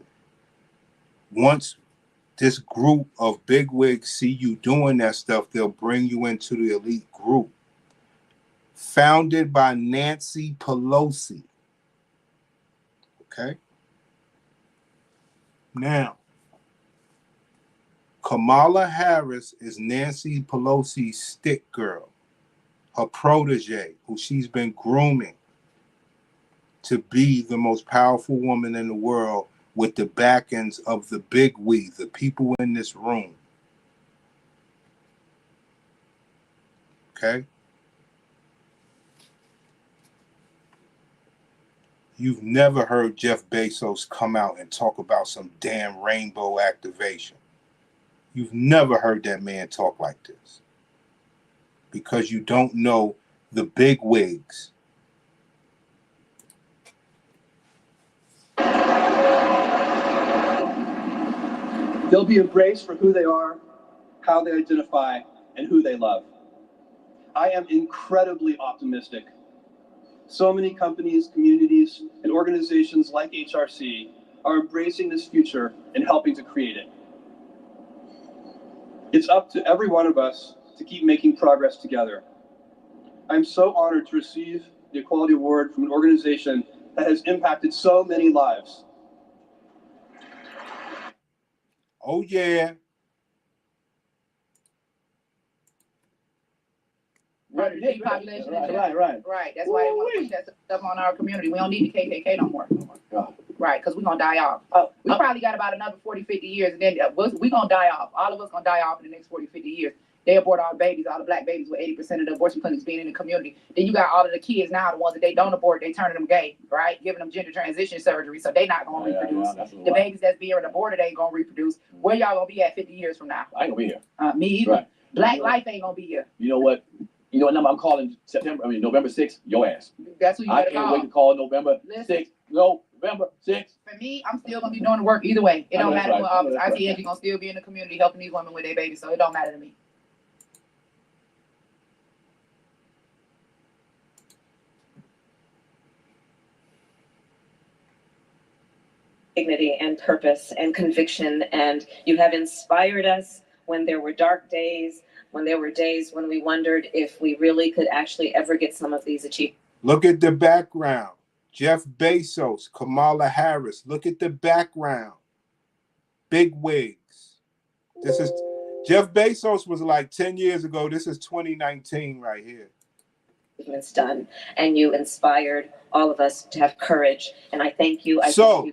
once this group of bigwigs see you doing that stuff, they'll bring you into the elite group. Founded by Nancy Pelosi. Okay? Now, Kamala Harris is Nancy Pelosi's stick girl, her protege, who she's been grooming to be the most powerful woman in the world with the backings of the big we, the people in this room. Okay? You've never heard Jeff Bezos come out and talk about some damn rainbow activation. You've never heard that man talk like this because you don't know the big wigs. They'll be embraced for who they are, how they identify, and who they love. I am incredibly optimistic. So many companies, communities, and organizations like HRC are embracing this future and helping to create it. It's up to every one of us to keep making progress together. I'm so honored to receive the Equality Award from an organization that has impacted so many lives. Oh, yeah. Right, depopulation. Right. That's why they want to push that stuff on our community. We don't need the KKK no more. Oh my God. Right, because we're going to die off. We probably got about another 40, 50 years, and then we're going to die off. All of us going to die off in the next 40, 50 years. They abort our babies, all the black babies, with 80% of the abortion clinics being in the community. Then you got all of the kids now, the ones that they don't abort, they turning them gay, right? Giving them gender transition surgery, so they not going to reproduce. The babies that's being aborted ain't going to reproduce. Where y'all going to be at 50 years from now? I ain't gonna be here. Me either. Right. Black life ain't going to be here. You know what? You know what number I'm calling November 6th? Your ass. That's who you I better can't call. wait to call November Listen. 6th. November 6th. For me, I'm still going to be doing the work either way. It I know don't that's matter right. what I know office. that's I see right. you're going to still be in the community helping these women with their babies, so it don't matter to me. Dignity and purpose and conviction, and you have inspired us when there were dark days, when there were days when we wondered if we really could actually ever get some of these achieved. Look at the background. Jeff Bezos, Kamala Harris. Look at the background. Big wigs. This is Jeff Bezos was like 10 years ago. This is 2019 right here. Done, and you inspired all of us to have courage, and I thank you. So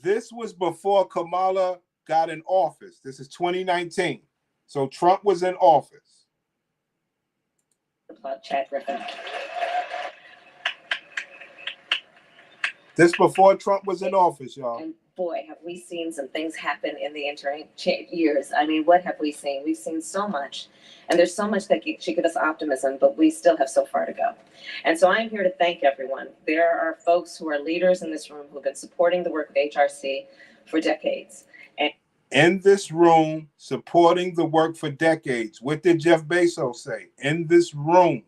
this was before Kamala got in office. This is 2019. So Trump was in office. Chad Griffin. This before Trump was in office, y'all. And boy, have we seen some things happen in the interim years. I mean, what have we seen? We've seen so much. And there's so much that should give us optimism, but we still have so far to go. And so I'm here to thank everyone. There are folks who are leaders in this room who have been supporting the work of HRC for decades. And in this room, supporting the work for decades. What did Jeff Bezos say? In this room.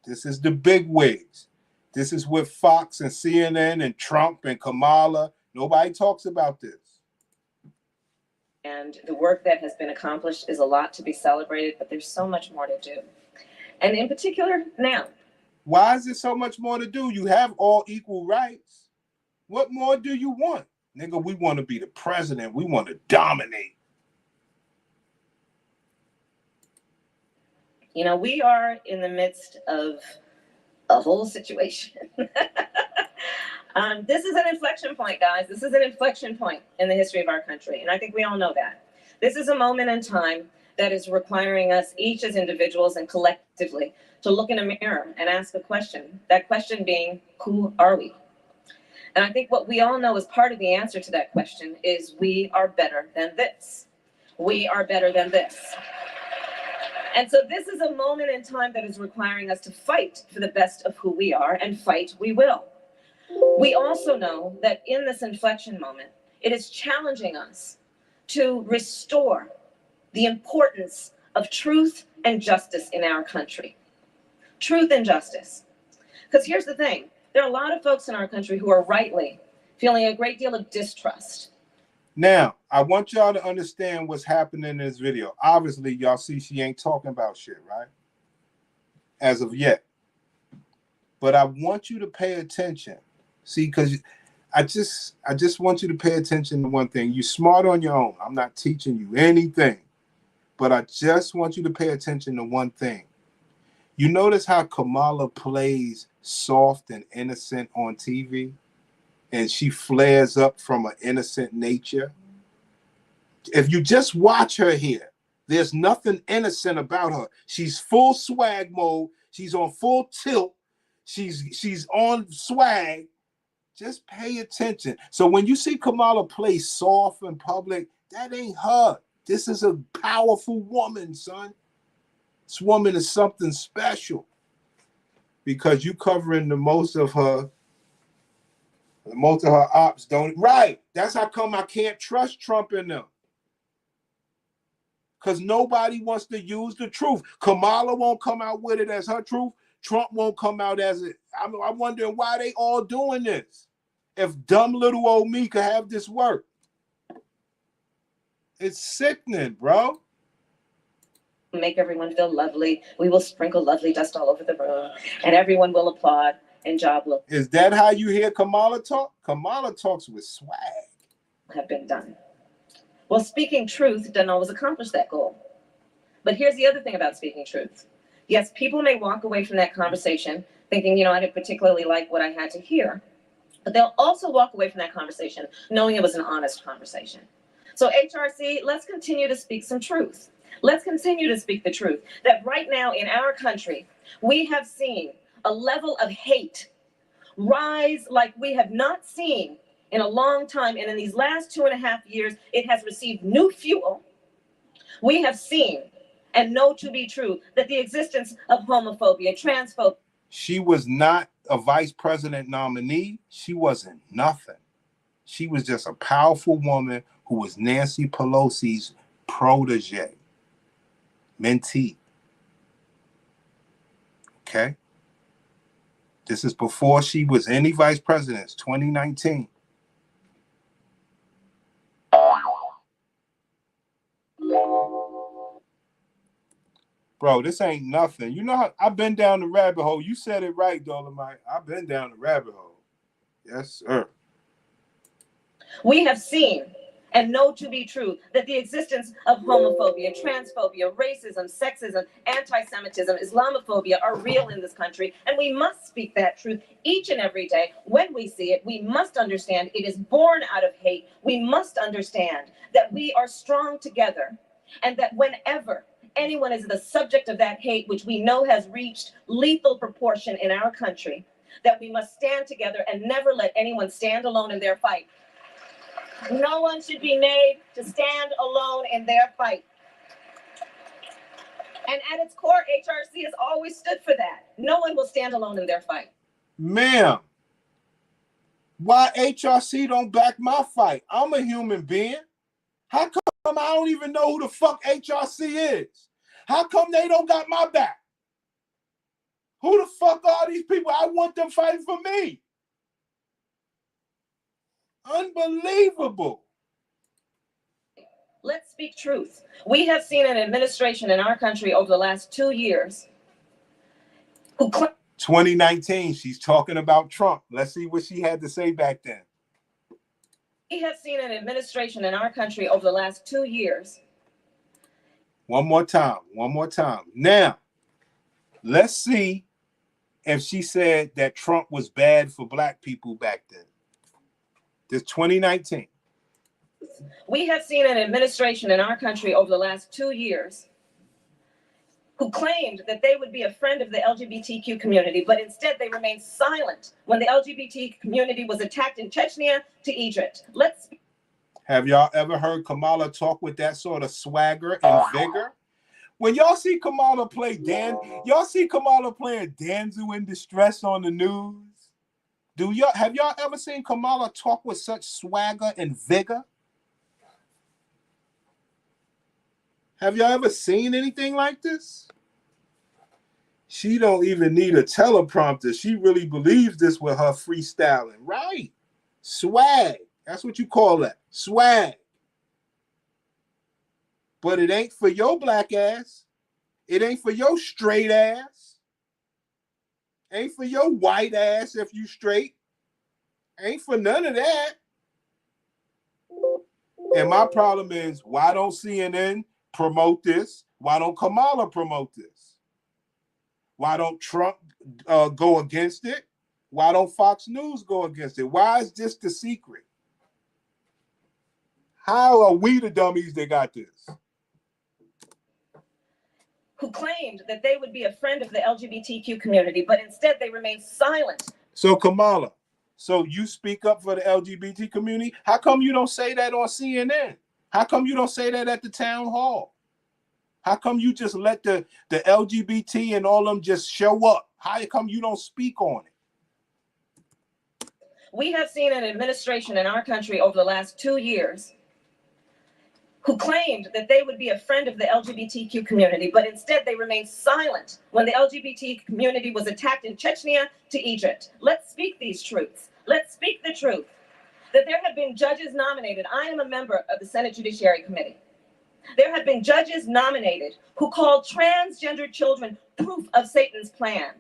This is the big wigs. This is with Fox and CNN and Trump and Kamala. Nobody talks about this. And the work that has been accomplished is a lot to be celebrated, but there's so much more to do. And in particular, now. Why is there so much more to do? You have all equal rights. What more do you want? Nigga, we want to be the president. We want to dominate. You know, we are in the midst of a whole situation. This is an inflection point, guys. This is an inflection point in the history of our country. And I think we all know that. This is a moment in time that is requiring us each as individuals and collectively to look in a mirror and ask a question. That question being, who are we? And I think what we all know as part of the answer to that question is we are better than this. We are better than this. And so this is a moment in time that is requiring us to fight for the best of who we are, and fight we will. We also know that in this inflection moment, it is challenging us to restore the importance of truth and justice in our country, truth and justice. Because here's the thing, there are a lot of folks in our country who are rightly feeling a great deal of distrust. Now, I want y'all to understand what's happening in this video. Obviously, y'all see she ain't talking about shit, right? As of yet. But I want you to pay attention. See, because I just want you to pay attention to one thing. You're smart on your own. I'm not teaching you anything. But I just want you to pay attention to one thing. You notice how Kamala plays soft and innocent on TV? And she flares up from an innocent nature. If you just watch her here, there's nothing innocent about her. She's full swag mode. She's on full tilt. She's on swag. Just pay attention. So when you see Kamala play soft in public, that ain't her. This is a powerful woman, son. This woman is something special because you covering the most of her ops don't. Right. That's how come I can't trust Trump in them. Because nobody wants to use the truth. Kamala won't come out with it as her truth. Trump won't come out as it. I'm wondering why they all doing this. If dumb little old me could have this work. It's sickening, bro. Make everyone feel lovely. We will sprinkle lovely dust all over the room, and everyone will applaud and job look. Is that how you hear Kamala talk? Kamala talks with swag. Have been done. Well, speaking truth doesn't always accomplish that goal. But here's the other thing about speaking truth. Yes, people may walk away from that conversation thinking, I didn't particularly like what I had to hear. But they'll also walk away from that conversation knowing it was an honest conversation. So HRC, let's continue to speak some truth. Let's continue to speak the truth that right now in our country, we have seen a level of hate rise like we have not seen in a long time. And in these last 2.5 years, it has received new fuel. We have seen and know to be true that the existence of homophobia, transphobia. She was not a vice president nominee. She wasn't nothing. She was just a powerful woman who was Nancy Pelosi's protege, mentee. Okay? This is before she was any vice president, 2019. Bro, this ain't nothing. You know how I've been down the rabbit hole. You said it right, Dolomite. I've been down the rabbit hole. Yes, sir. We have seen and know to be true that the existence of homophobia, transphobia, racism, sexism, anti-Semitism, Islamophobia are real in this country. And we must speak that truth each and every day. When we see it, we must understand it is born out of hate. We must understand that we are strong together and that whenever anyone is the subject of that hate, which we know has reached lethal proportion in our country, that we must stand together and never let anyone stand alone in their fight. No one should be made to stand alone in their fight. And at its core, HRC has always stood for that. No one will stand alone in their fight. Ma'am, why HRC don't back my fight? I'm a human being. How come I don't even know who the fuck HRC is? How come they don't got my back? Who the fuck are these people? I want them fighting for me. Unbelievable. Let's speak truth. We have seen an administration in our country over the last 2 years who 2019, she's talking about Trump. Let's see what she had to say back then. We have seen an administration in our country over the last 2 years. One more time. Now, let's see if she said that Trump was bad for black people back then. This 2019. We have seen an administration in our country over the last 2 years who claimed that they would be a friend of the LGBTQ community, but instead they remained silent when the LGBT community was attacked in Chechnya to Egypt. Have y'all ever heard Kamala talk with that sort of swagger and vigor? When y'all see Kamala play y'all see Kamala playing Damsel in Distress on the news? Have y'all ever seen Kamala talk with such swagger and vigor? Have y'all ever seen anything like this? She don't even need a teleprompter. She really believes this with her freestyling. Right. Swag. That's what you call that. Swag. But it ain't for your black ass. It ain't for your straight ass. Ain't for your white ass if you straight. Ain't for none of that. And my problem is, why don't CNN promote this? Why don't Kamala promote this? Why don't Trump go against it? Why don't Fox News go against it? Why is this the secret? How are we the dummies that got this? Who claimed that they would be a friend of the LGBTQ community, but instead they remained silent. So Kamala, so you speak up for the LGBT community? How come you don't say that on CNN? How come you don't say that at the town hall? How come you just let the LGBT and all of them just show up? How come you don't speak on it? We have seen an administration in our country over the last 2 years who claimed that they would be a friend of the LGBTQ community, but instead they remained silent when the LGBT community was attacked in Chechnya to Egypt. Let's speak these truths. Let's speak the truth that there have been judges nominated. I am a member of the Senate Judiciary Committee. There have been judges nominated who called transgender children proof of Satan's plan.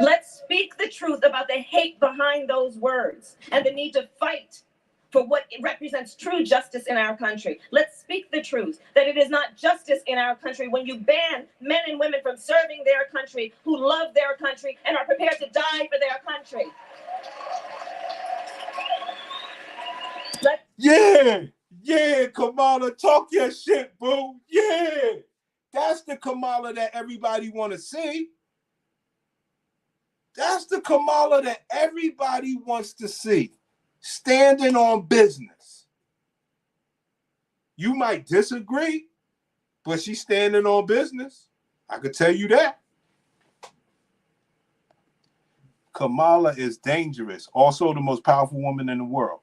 Let's speak the truth about the hate behind those words and the need to fight for what it represents true justice in our country. Let's speak the truth that it is not justice in our country when you ban men and women from serving their country, who love their country and are prepared to die for their country. Yeah, Kamala, talk your shit, boo. Yeah, that's the Kamala that everybody want to see. That's the Kamala that everybody wants to see. Standing on business. You might disagree, but she's standing on business. I could tell you that. Kamala is dangerous. Also the most powerful woman in the world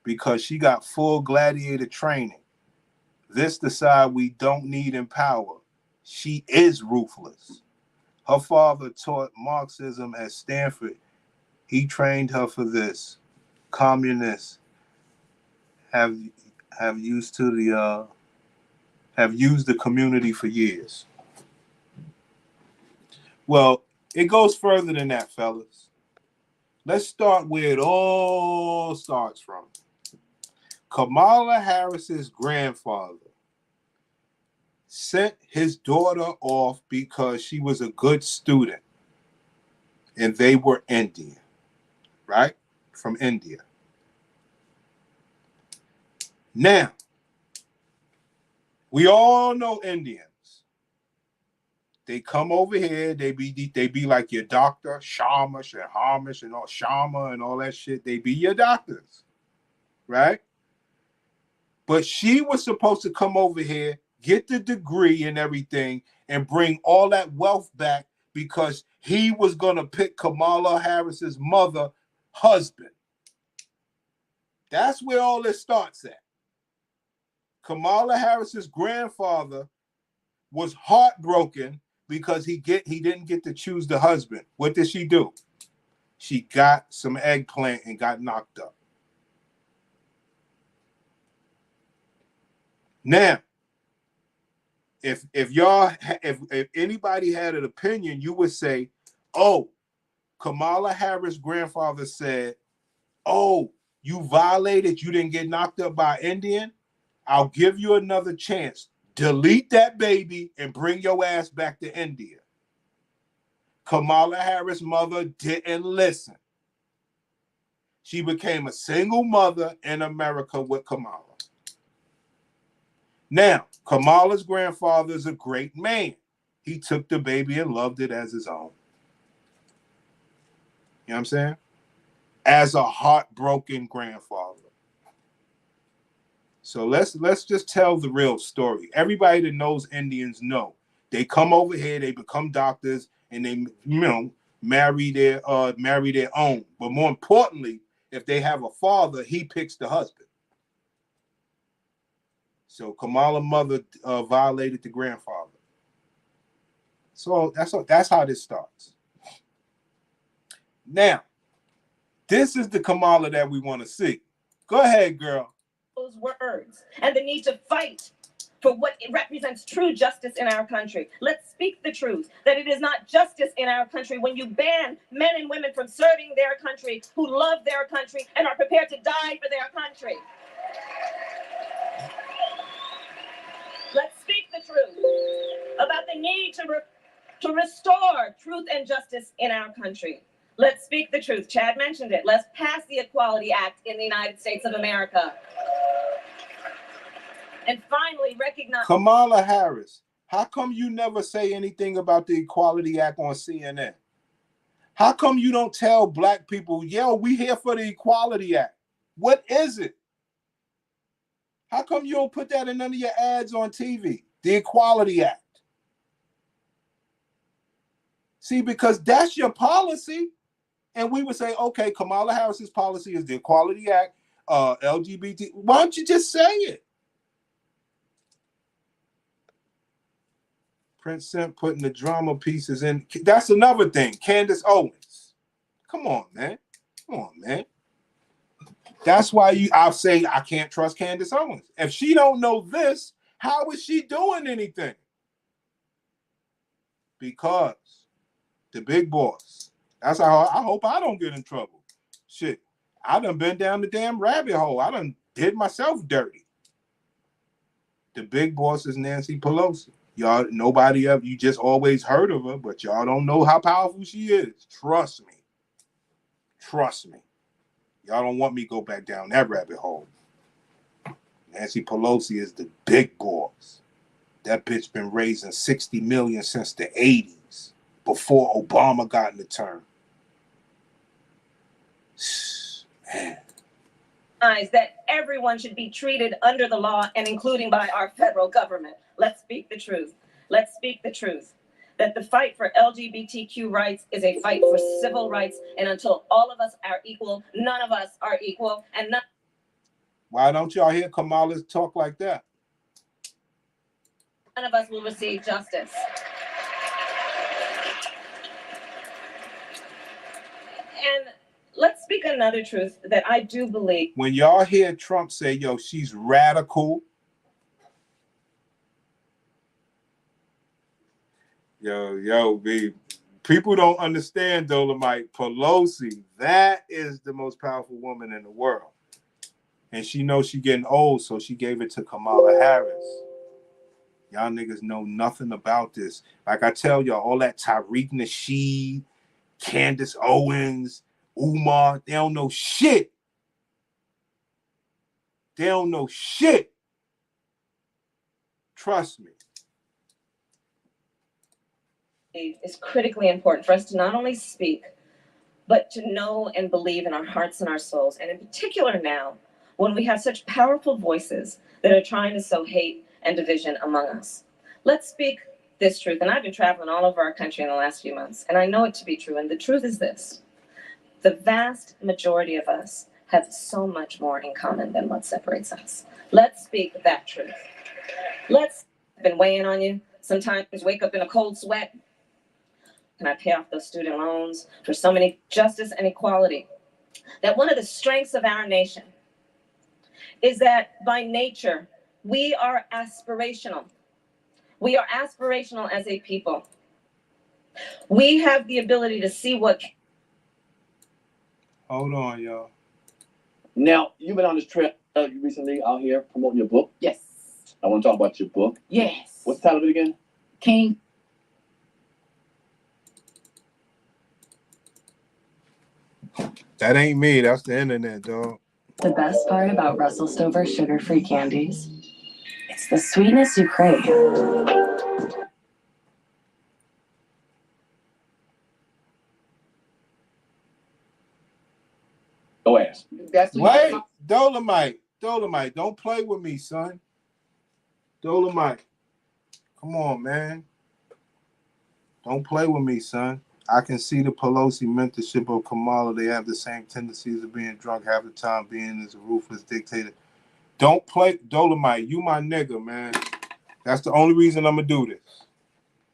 because she got full gladiator training. This the side we don't need in power. She is ruthless. Her father taught Marxism at Stanford. He trained her for this. Communists have used the community for years. Well, it goes further than that, fellas. Let's start where it all starts from. Kamala Harris's grandfather sent his daughter off because she was a good student and they were Indian, right? From India. Now, we all know Indians. They come over here, they be like your doctor, Shamash and Hamish and all Shama and all that shit. They be your doctors, right? But she was supposed to come over here, get the degree and everything, and bring all that wealth back because he was gonna pick Kamala Harris's mother husband. That's where all this starts at. Kamala Harris's grandfather was heartbroken because he didn't get to choose the husband. What did she do? She got some eggplant and got knocked up. Now, if anybody had an opinion, you would say, "Oh, Kamala Harris' grandfather said, oh, you violated, you didn't get knocked up by Indian. I'll give you another chance. Delete that baby and bring your ass back to India." Kamala Harris' mother didn't listen. She became a single mother in America with Kamala. Now, Kamala's grandfather is a great man. He took the baby and loved it as his own. You know what I'm saying? As a heartbroken grandfather. So let's just tell the real story. Everybody that knows Indians know. They come over here, they become doctors, and they marry their own. But more importantly, if they have a father, he picks the husband. So Kamala's mother violated the grandfather. So that's how this starts. Now, this is the Kamala that we want to see. Go ahead, girl. Those words and the need to fight for what it represents true justice in our country. Let's speak the truth that it is not justice in our country when you ban men and women from serving their country, who love their country and are prepared to die for their country. Let's speak the truth about the need to restore truth and justice in our country. Let's speak the truth. Chad mentioned it. Let's pass the Equality Act in the United States of America. And finally, recognize Kamala Harris. How come you never say anything about the Equality Act on CNN? How come you don't tell black people, yo, we here for the Equality Act? What is it? How come you don't put that in none of your ads on TV? The Equality Act. See, because that's your policy. And we would say, okay, Kamala Harris's policy is the Equality Act, LGBT. Why don't you just say it? Prince Simp putting the drama pieces in. That's another thing. Candace Owens. Come on, man. Come on, man. That's why I'll say I can't trust Candace Owens. If she don't know this, how is she doing anything? Because the big boss. That's how I hope I don't get in trouble. Shit. I done been down the damn rabbit hole. I done did myself dirty. The big boss is Nancy Pelosi. Y'all, nobody of you just always heard of her, but y'all don't know how powerful she is. Trust me. Trust me. Y'all don't want me to go back down that rabbit hole. Nancy Pelosi is the big boss. That bitch been raising $60 million since the 80s, before Obama got in the term. Man. That everyone should be treated under the law and including by our federal government. Let's speak the truth. Let's speak the truth. That the fight for LGBTQ rights is a fight for civil rights, and until all of us are equal, none of us are equal, and none. Why don't y'all hear Kamala talk like that? None of us will receive justice. And let's speak another truth that I do believe. When y'all hear Trump say, yo, she's radical. People don't understand Dolomite. Pelosi, that is the most powerful woman in the world. And she knows she's getting old, so she gave it to Kamala Harris. Y'all niggas know nothing about this. Like I tell y'all, all that Tariq Nasheed, Candace Owens, Umar, they don't know shit. They don't know shit. Trust me. It's critically important for us to not only speak, but to know and believe in our hearts and our souls. And in particular now, when we have such powerful voices that are trying to sow hate and division among us. Let's speak this truth. And I've been traveling all over our country in the last few months, and I know it to be true. And the truth is this: the vast majority of us have so much more in common than what separates us. Let's speak that truth. I've been weighing on you. Sometimes wake up in a cold sweat. Can I pay off those student loans? For so many justice and equality. That one of the strengths of our nation is that by nature, we are aspirational. We are aspirational as a people. We have the ability to see what. Hold on, y'all. Now, you've been on this trip recently out here promoting your book. Yes. I want to talk about your book. Yes. What's the title of it again? King. That ain't me. That's the internet, dog. The best part about Russell Stover sugar-free candies, it's the sweetness you crave. Go ask. That's Wait, Dolomite, don't play with me, son. Dolomite, come on, man. Don't play with me, son. I can see the Pelosi mentorship of Kamala. They have the same tendencies of being drunk half the time, being as a ruthless dictator. Don't play, Dolomite. You my nigga, man. That's the only reason I'm gonna do this.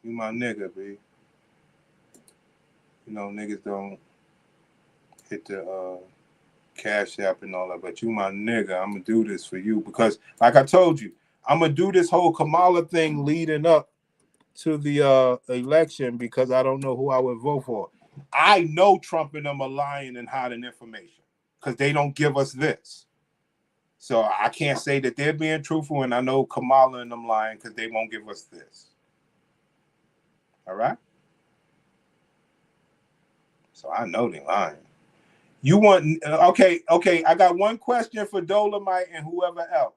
You my nigga, B. You know, niggas don't hit the Cash App and all that, but you my nigga. I'm gonna do this for you because, like I told you, I'm gonna do this whole Kamala thing leading up to the election because I don't know who I would vote for. I know Trump and them are lying and hiding information because they don't give us this. So I can't say that they're being truthful, and I know Kamala and them lying because they won't give us this. All right? So I know they're lying. You want okay? I got one question for Dolomite and whoever else.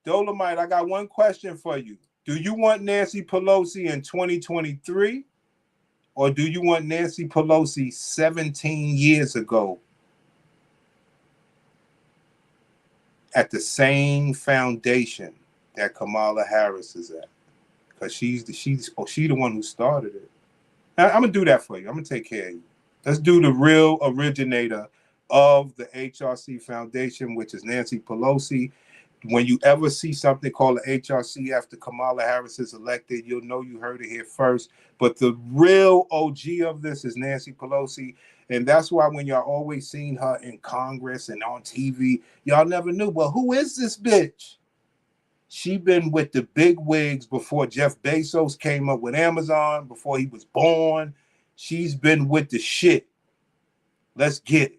Dolomite, I got one question for you. Do you want Nancy Pelosi in 2023, or do you want Nancy Pelosi 17 years ago at the same foundation that Kamala Harris is at? Because she's the one who started it. Now, I'm gonna do that for you. I'm gonna take care of you. Let's do the real originator of the HRC Foundation, which is Nancy Pelosi. When you ever see something called the HRC after Kamala Harris is elected, you'll know you heard it here first. But the real OG of this is Nancy Pelosi. And that's why when y'all always seen her in Congress and on TV, y'all never knew, well, who is this bitch? She been with the big wigs before Jeff Bezos came up with Amazon, before he was born. She's been with the shit. Let's get it.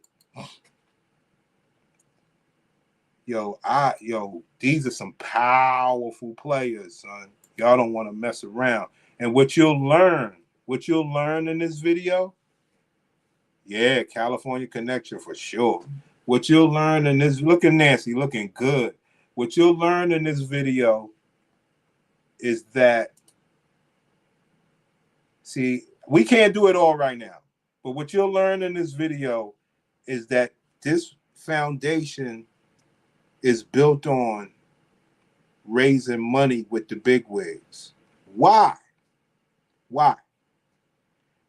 These are some powerful players, son. Y'all don't want to mess around. And what you'll learn in this video, yeah, California connection for sure. What you'll learn in this, look at Nancy looking good. What you'll learn in this video is that, see, we can't do it all right now, but what you'll learn in this video is that this foundation is built on raising money with the bigwigs. Why?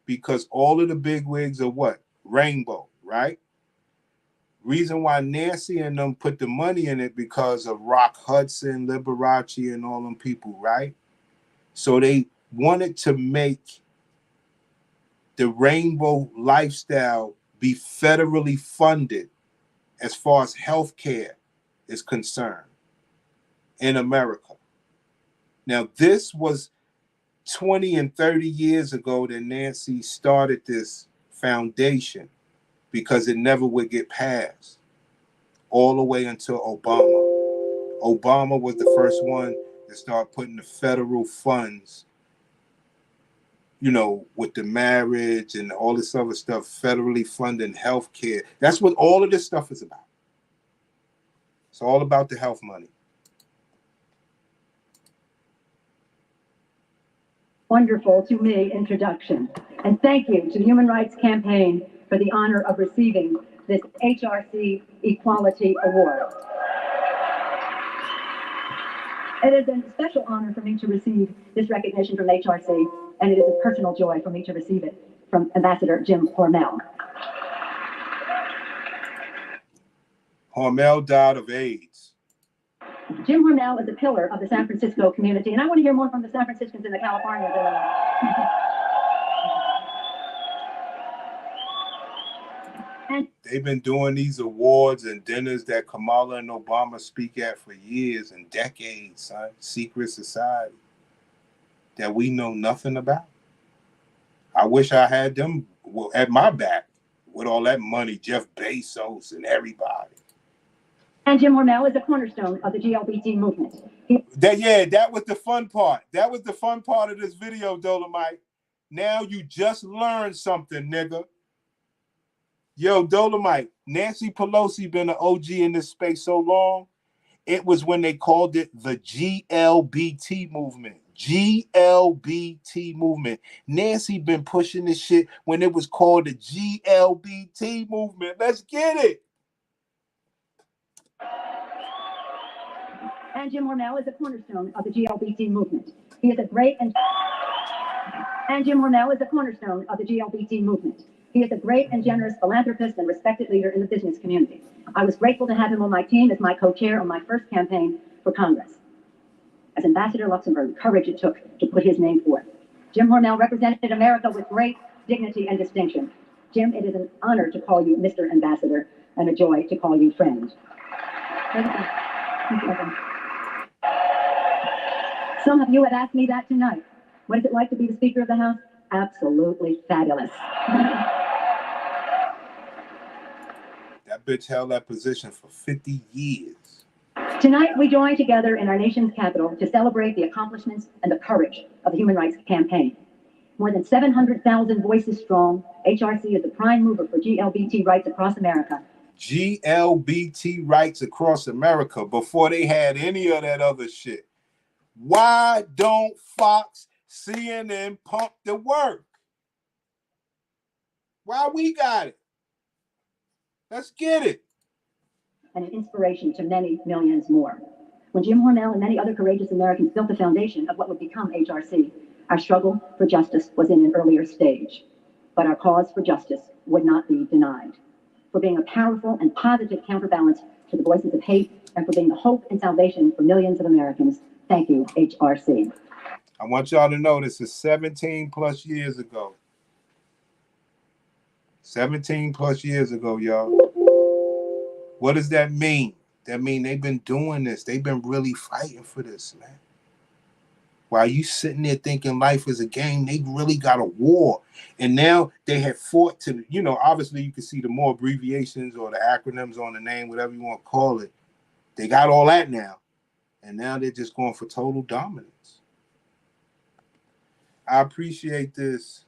Because all of the bigwigs are what? Rainbow, right? Reason why Nancy and them put the money in it because of Rock Hudson, Liberace, and all them people, right? So they wanted to make the rainbow lifestyle be federally funded as far as healthcare is concerned in America. Now, this was 20 and 30 years ago that Nancy started this foundation because it never would get passed all the way until Obama. Obama was the first one to start putting the federal funds, with the marriage and all this other stuff, federally funding healthcare. That's what all of this stuff is about. It's all about the health money. Wonderful, to me, introduction. And thank you to the Human Rights Campaign for the honor of receiving this HRC Equality Award. It is a special honor for me to receive this recognition from HRC, and it is a personal joy for me to receive it from Ambassador Jim Hormel. Hormel died of AIDS. Jim Hormel is a pillar of the San Francisco community, and I want to hear more from the San Franciscans and the Californians. They've been doing these awards and dinners that Kamala and Obama speak at for years and decades, son. Secret society that we know nothing about. I wish I had them at my back with all that money, Jeff Bezos and everybody. And Jim Hormel is a cornerstone of the GLBT movement. That was the fun part. That was the fun part of this video, Dolomite. Now you just learned something, nigga. Yo, Dolomite, Nancy Pelosi been an OG in this space so long, it was when they called it the GLBT movement. GLBT movement. Nancy been pushing this shit when it was called the GLBT movement. Let's get it. And Jim Hormel is a cornerstone of the GLBT movement. He is a great and Jim Hormel is a cornerstone of the GLBT movement. He is a great and generous philanthropist and respected leader in the business community. I was grateful to have him on my team as my co-chair on my first campaign for Congress. as Ambassador Luxembourg, the courage it took to put his name forth. Jim Hormel represented America with great dignity and distinction. Jim, it is an honor to call you Mr. Ambassador and a joy to call you friend. Thank you. Some of you have asked me that tonight. What is it like to be the Speaker of the House? Absolutely fabulous. That bitch held that position for 50 years. Tonight, we join together in our nation's capital to celebrate the accomplishments and the courage of the Human Rights Campaign. More than 700,000 voices strong, HRC is the prime mover for GLBT rights across America. GLBT rights across America before they had any of that other shit. Why don't Fox, CNN pump the work? Why we got it? Let's get it. And an inspiration to many millions more. When Jim Hormel and many other courageous Americans built the foundation of what would become HRC, our struggle for justice was in an earlier stage. But our cause for justice would not be denied. For being a powerful and positive counterbalance to the voices of hate, and for being the hope and salvation for millions of Americans. Thank you, HRC. I want y'all to know this is 17 plus years ago. 17 plus years ago, y'all. What does that mean? That mean they've been doing this. They've been really fighting for this, man. While you sitting there thinking life is a game, they really got a war. And now they have fought to, you know, obviously you can see the more abbreviations or the acronyms on the name, whatever you want to call it. They got all that now. And now they're just going for total dominance. I appreciate this.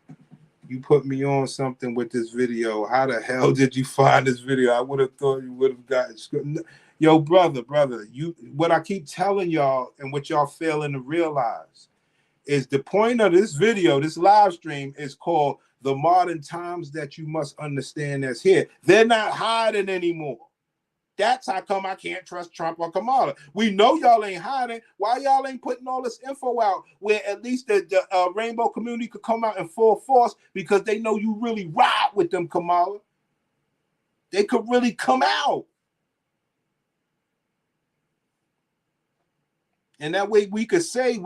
You put me on something with this video. How the hell did you find this video? I would have thought you would have gotten. Yo, brother, what I keep telling y'all and what y'all failing to realize is the point of this video, this live stream, is called The Modern Times That You Must Understand That's Here. They're not hiding anymore. That's how come I can't trust Trump or Kamala. We know y'all ain't hiding. Why y'all ain't putting all this info out where at least the rainbow community could come out in full force because they know you really ride with them, Kamala. They could really come out. And that way we could see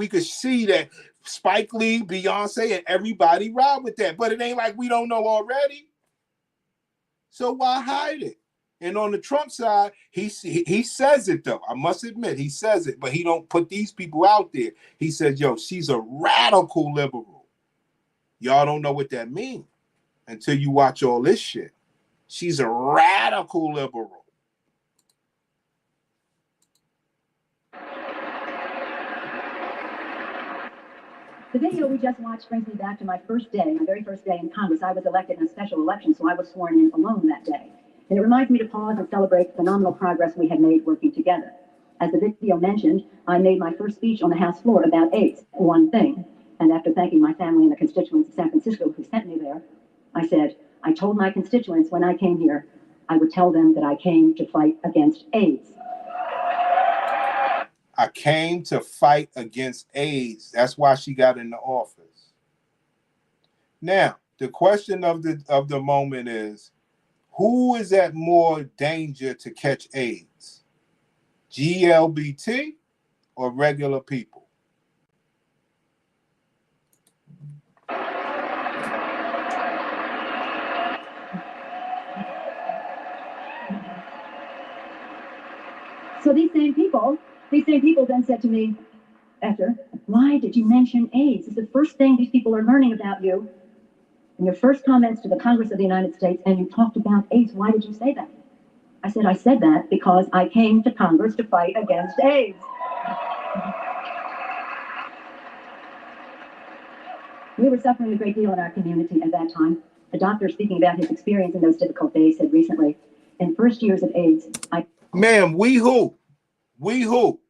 that Spike Lee, Beyonce, and everybody ride with that. But it ain't like we don't know already. So why hide it? And on the Trump side, he says it though. I must admit, he says it, but he don't put these people out there. He says, yo, she's a radical liberal. Y'all don't know what that means until you watch all this shit. She's a radical liberal. The video we just watched brings me back to my very first day in Congress. I was elected in a special election, so I was sworn in alone that day. And it reminds me to pause and celebrate the phenomenal progress we had made working together. As the video mentioned, I made my first speech on the House floor about AIDS, one thing. And after thanking my family and the constituents of San Francisco who sent me there, I said, I told my constituents when I came here, I would tell them that I came to fight against AIDS. I came to fight against AIDS. That's why she got into office. Now, the question of the moment is, who is at more danger to catch AIDS? GLBT or regular people? So these same people then said to me after, why did you mention AIDS? It's the first thing these people are learning about you. In your first comments to the Congress of the United States, and you talked about AIDS. Why did you say that? I said that because I came to Congress to fight against AIDS. We were suffering a great deal in our community at that time. A doctor speaking about his experience in those difficult days said recently, in first years of AIDS, Ma'am, we who? We who?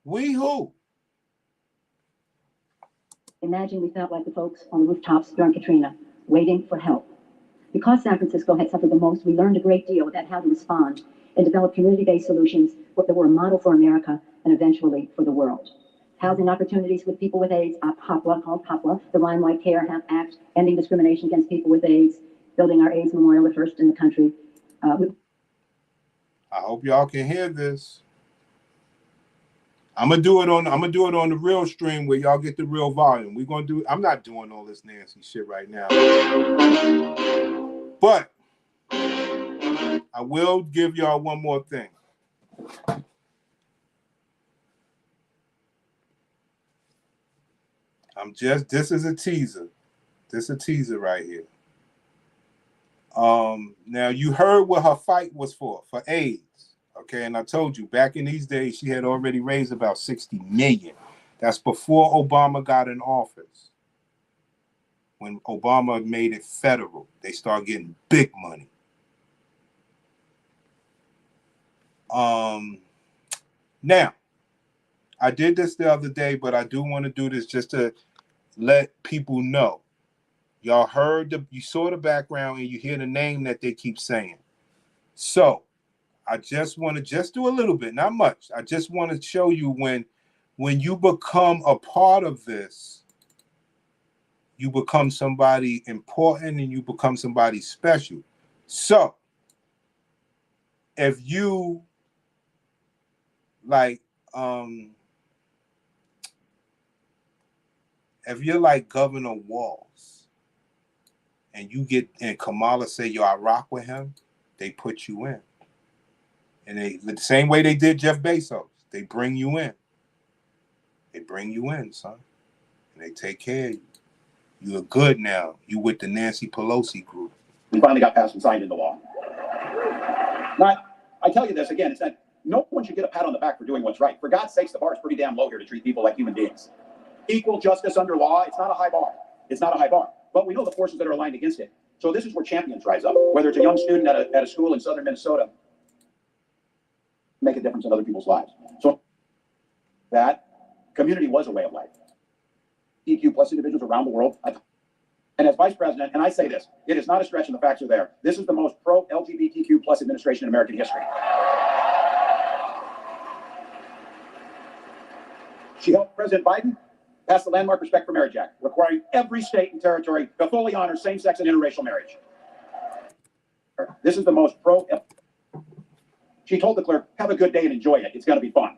We who? Imagine we felt like the folks on the rooftops during Katrina, waiting for help. Because San Francisco had suffered the most, we learned a great deal about how to respond and develop community-based solutions that were a model for America and eventually for the world. Housing opportunities with people with AIDS, HOPWA, called HOPWA, the Ryan White Care Act, ending discrimination against people with AIDS, building our AIDS memorial, the first in the country. I hope y'all can hear this. I'm gonna do it on the real stream where y'all get the real volume. We're gonna do. I'm not doing all this nasty shit right now, but I will give y'all one more thing. This is a teaser. This is a teaser right here. Now you heard what her fight was for AIDS. Okay, and I told you back in these days she had already raised about 60 million. That's before Obama got in office. When Obama made it federal, they started getting big money. Now, I did this the other day, but I do want to do this just to let people know. Y'all you saw the background and you hear the name that they keep saying. So I just want to do a little bit, not much. I just want to show you when you become a part of this, you become somebody important and you become somebody special. So if you like, if you're like Governor Walz and Kamala say, yo, I rock with him, they put you in. And the same way they did Jeff Bezos, they bring you in. They bring you in, son. And they take care of you. You're good now. You with the Nancy Pelosi group. We finally got passed and signed into law. Now, I tell you this again, it's that no one should get a pat on the back for doing what's right. For God's sakes, the bar is pretty damn low here to treat people like human beings. Equal justice under law, it's not a high bar. It's not a high bar. But we know the forces that are aligned against it. So this is where champions rise up. Whether it's a young student at a school in southern Minnesota, make a difference in other people's lives. So that community was a way of life. EQ plus individuals around the world. And as vice president, and I say this, it is not a stretch and the facts are there. This is the most pro-LGBTQ plus administration in American history. She helped President Biden pass the landmark Respect for Marriage Act, requiring every state and territory to fully honor same-sex and interracial marriage. This is the most pro. She told the clerk, have a good day and enjoy it. It's going to be fun.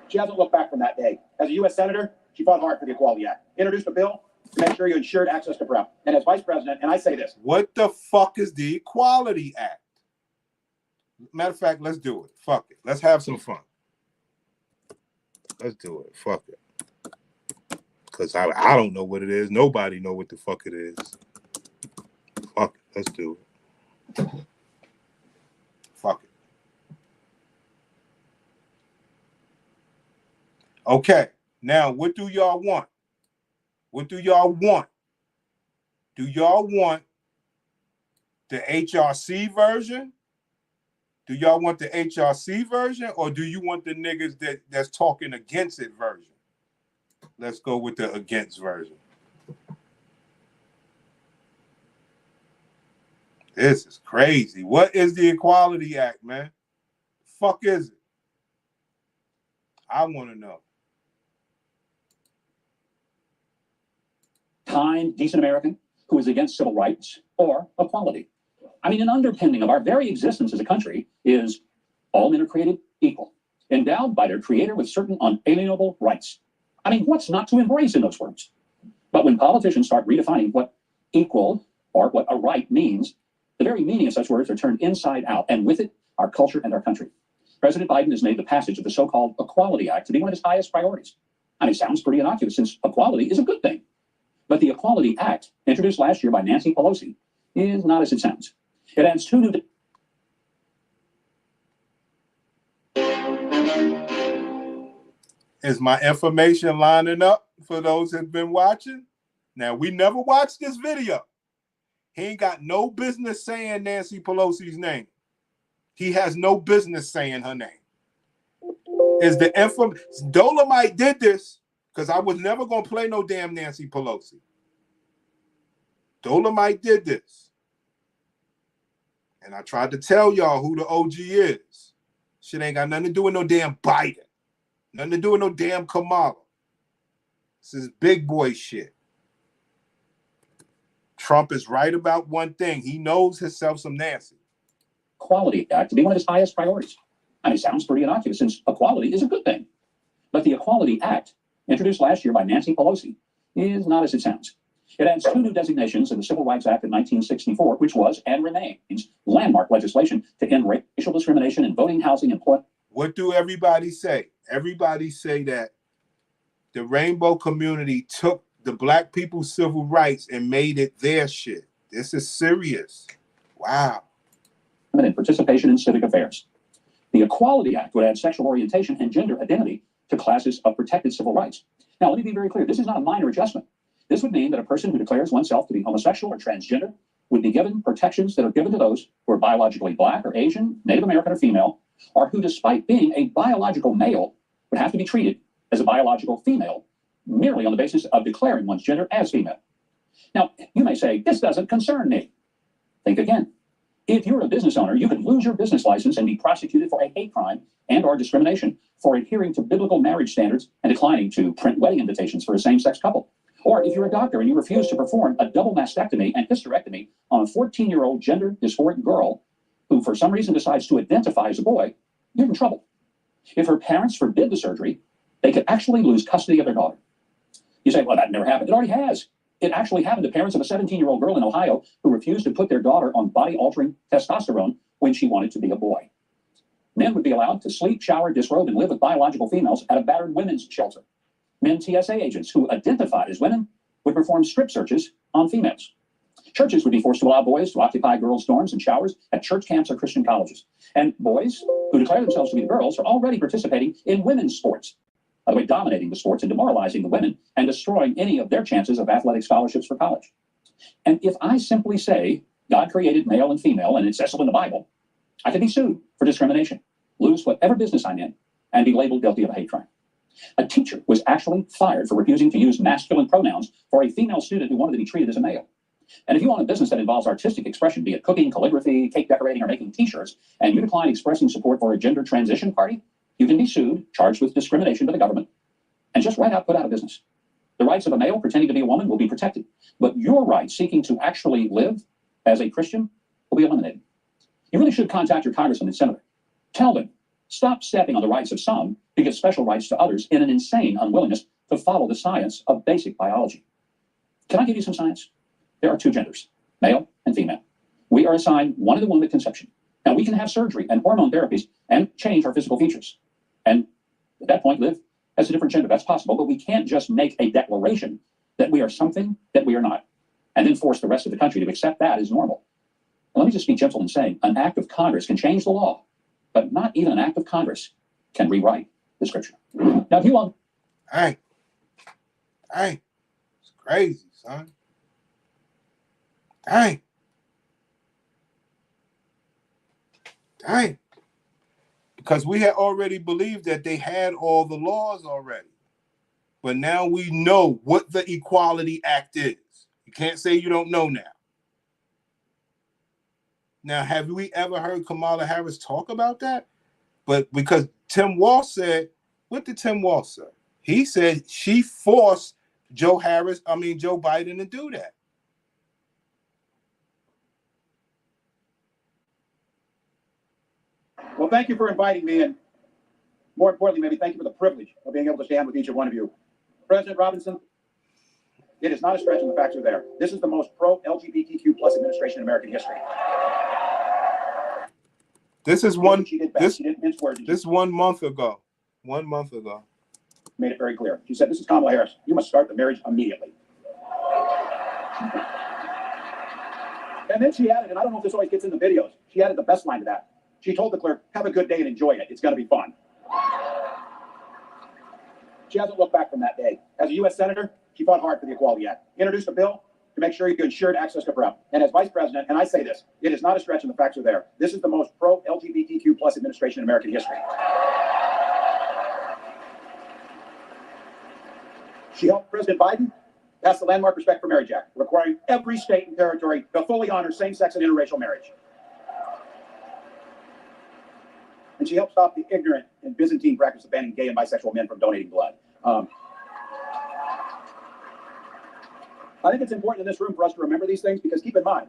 She hasn't looked back from that day. As a U.S. Senator, she fought hard for the Equality Act. Introduced a bill to make sure you ensured access to PrEP. And as vice president, and I say this. What the fuck is the Equality Act? Matter of fact, let's do it. Fuck it. Let's have some fun. Let's do it. Fuck it. Because I don't know what it is. Nobody know what the fuck it is. Fuck it. Let's do it. Fuck it. Okay. Now, what do y'all want? What do y'all want? Do y'all want the HRC version? Do y'all want the HRC version, or do you want the niggas that's talking against it version? Let's go with the against version. This is crazy. What is the Equality Act, man? Fuck is it? I want to know. Kind, decent American who is against civil rights or equality. I mean, an underpinning of our very existence as a country is all men are created equal, endowed by their creator with certain unalienable rights. I mean, what's not to embrace in those words? But when politicians start redefining what equal or what a right means, the very meaning of such words are turned inside out, and with it, our culture and our country. President Biden has made the passage of the so-called Equality Act to be one of his highest priorities. I mean, it sounds pretty innocuous since equality is a good thing. But the Equality Act, introduced last year by Nancy Pelosi, is not as it sounds. It adds two new... Is my information lining up for those who've been watching? Now, we never watched this video. He ain't got no business saying Nancy Pelosi's name. He has no business saying her name. Is the Dolomite did this because I was never going to play no damn Nancy Pelosi. Dolomite did this. And I tried to tell y'all who the OG is. Shit ain't got nothing to do with no damn Biden. Nothing to do with no damn Kamala. This is big boy shit. Trump is right about one thing. He knows himself some Nancy. Equality Act to be one of his highest priorities. I mean, it sounds pretty innocuous since equality is a good thing. But the Equality Act, introduced last year by Nancy Pelosi, is not as it sounds. It adds 2 new designations in the Civil Rights Act of 1964, which was and remains landmark legislation to end racial discrimination in voting, housing, employment. What do everybody say? Everybody say that the rainbow community took the black people's civil rights and made it their shit. This is serious. Wow. And participation in civic affairs. The Equality Act would add sexual orientation and gender identity to classes of protected civil rights. Now, let me be very clear. This is not a minor adjustment. This would mean that a person who declares oneself to be homosexual or transgender would be given protections that are given to those who are biologically black or Asian, Native American or female, or who, despite being a biological male, would have to be treated as a biological female merely on the basis of declaring one's gender as female. Now, you may say, this doesn't concern me. Think again. If you're a business owner, you could lose your business license and be prosecuted for a hate crime and or discrimination for adhering to biblical marriage standards and declining to print wedding invitations for a same-sex couple. Or if you're a doctor and you refuse to perform a double mastectomy and hysterectomy on a 14-year-old gender dysphoric girl who for some reason decides to identify as a boy, you're in trouble. If her parents forbid the surgery, they could actually lose custody of their daughter. You say, well, that never happened. It already has. It actually happened to parents of a 17-year-old girl in Ohio who refused to put their daughter on body-altering testosterone when she wanted to be a boy. Men would be allowed to sleep, shower, disrobe, and live with biological females at a battered women's shelter. Men TSA agents who identified as women would perform strip searches on females. Churches would be forced to allow boys to occupy girls' dorms and showers at church camps or Christian colleges. And boys who declare themselves to be girls are already participating in women's sports. By the way, dominating the sports and demoralizing the women and destroying any of their chances of athletic scholarships for college. And if I simply say God created male and female and it says so in the Bible, I can be sued for discrimination, lose whatever business I'm in, and be labeled guilty of a hate crime. A teacher was actually fired for refusing to use masculine pronouns for a female student who wanted to be treated as a male. And if you own a business that involves artistic expression, be it cooking, calligraphy, cake decorating, or making t-shirts, and you decline expressing support for a gender transition party, you can be sued, charged with discrimination by the government, and just right out put out of business. The rights of a male pretending to be a woman will be protected, but your rights seeking to actually live as a Christian will be eliminated. You really should contact your congressman and senator. Tell them, stop stepping on the rights of some to give special rights to others in an insane unwillingness to follow the science of basic biology. Can I give you some science? There are 2 genders, male and female. We are assigned one in the womb at conception. Now, we can have surgery and hormone therapies and change our physical features. And at that point, live as a different gender. That's possible, but we can't just make a declaration that we are something that we are not, and then force the rest of the country to accept that as normal. And let me just be gentle in saying, an act of Congress can change the law, but not even an act of Congress can rewrite the scripture. Now, if you want... Hey, it's crazy, son. Dang. Because we had already believed that they had all the laws already. But now we know what the Equality Act is. You can't say you don't know now. Now, have we ever heard Kamala Harris talk about that? But because Tim Walsh said, what did Tim Walsh say? He said she forced Joe Biden to do that. Well, thank you for inviting me, and more importantly, maybe thank you for the privilege of being able to stand with each and one of you. President Robinson, it is not a stretch and the facts are there. This is the most pro-LGBTQ plus administration in American history. This is one. She did best. She didn't mince words. This 1 month ago. 1 month ago. Made it very clear. She said, "This is Kamala Harris. You must start the marriage immediately." And then she added, and I don't know if this always gets in the videos, she added the best line to that. She told the clerk, "Have a good day and enjoy it. It's going to be fun." She hasn't looked back from that day. As a U.S. Senator, she fought hard for the Equality Act, introduced a bill to make sure you can ensure access to PrEP. And as Vice President, and I say this, it is not a stretch and the facts are there. This is the most pro-LGBTQ plus administration in American history. She helped President Biden pass the landmark Respect for Marriage Act, requiring every state and territory to fully honor same-sex and interracial marriage. And she helped stop the ignorant and Byzantine practice of banning gay and bisexual men from donating blood. I think it's important in this room for us to remember these things because keep in mind,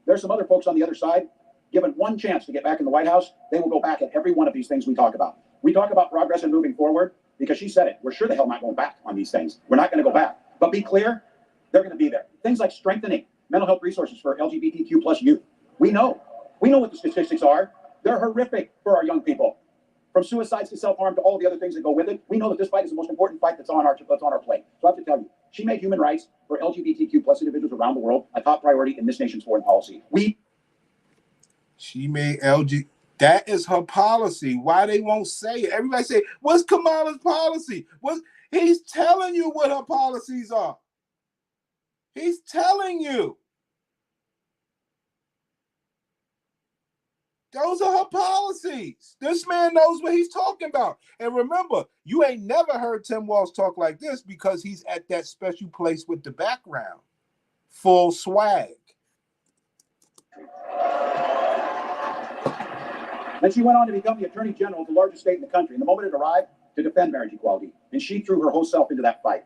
there's some other folks on the other side given one chance to get back in the White House, they will go back at every one of these things we talk about. We talk about progress and moving forward because she said it. We're sure the hell not going back on these things. We're not going to go back. But be clear, they're going to be there. Things like strengthening mental health resources for LGBTQ plus youth. We know what the statistics are. They're horrific for our young people. From suicides to self-harm to all of the other things that go with it, we know that this fight is the most important fight that's on our plate. So I have to tell you, she made human rights for LGBTQ plus individuals around the world a top priority in this nation's foreign policy. She made that is her policy. Why they won't say it? Everybody say, what's Kamala's policy? He's telling you what her policies are. He's telling you. Those are her policies. This man knows what he's talking about. And remember, you ain't never heard Tim Walz talk like this because he's at that special place with the background. Full swag. And she went on to become the Attorney General of the largest state in the country. And the moment it arrived to defend marriage equality. And she threw her whole self into that fight.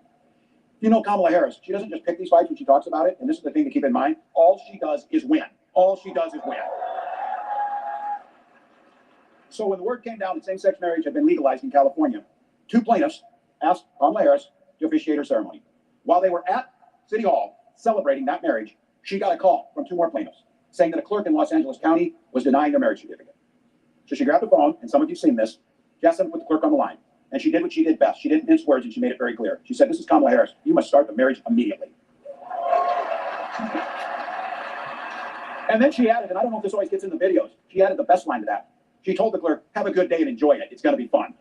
You know Kamala Harris, she doesn't just pick these fights when she talks about it. And this is the thing to keep in mind. All she does is win. All she does is win. So when the word came down that same-sex marriage had been legalized in California, 2 plaintiffs asked Kamala Harris to officiate her ceremony. While they were at City Hall celebrating that marriage, she got a call from 2 more plaintiffs saying that a clerk in Los Angeles County was denying their marriage certificate. So she grabbed the phone, and some of you have seen this. She asked them to put the clerk on the line. And she did what she did best. She didn't mince words, and she made it very clear. She said, "This is Kamala Harris. You must start the marriage immediately." And then she added, and I don't know if this always gets in the videos, she added the best line to that. She told the clerk, "Have a good day and enjoy it. It's going to be fun."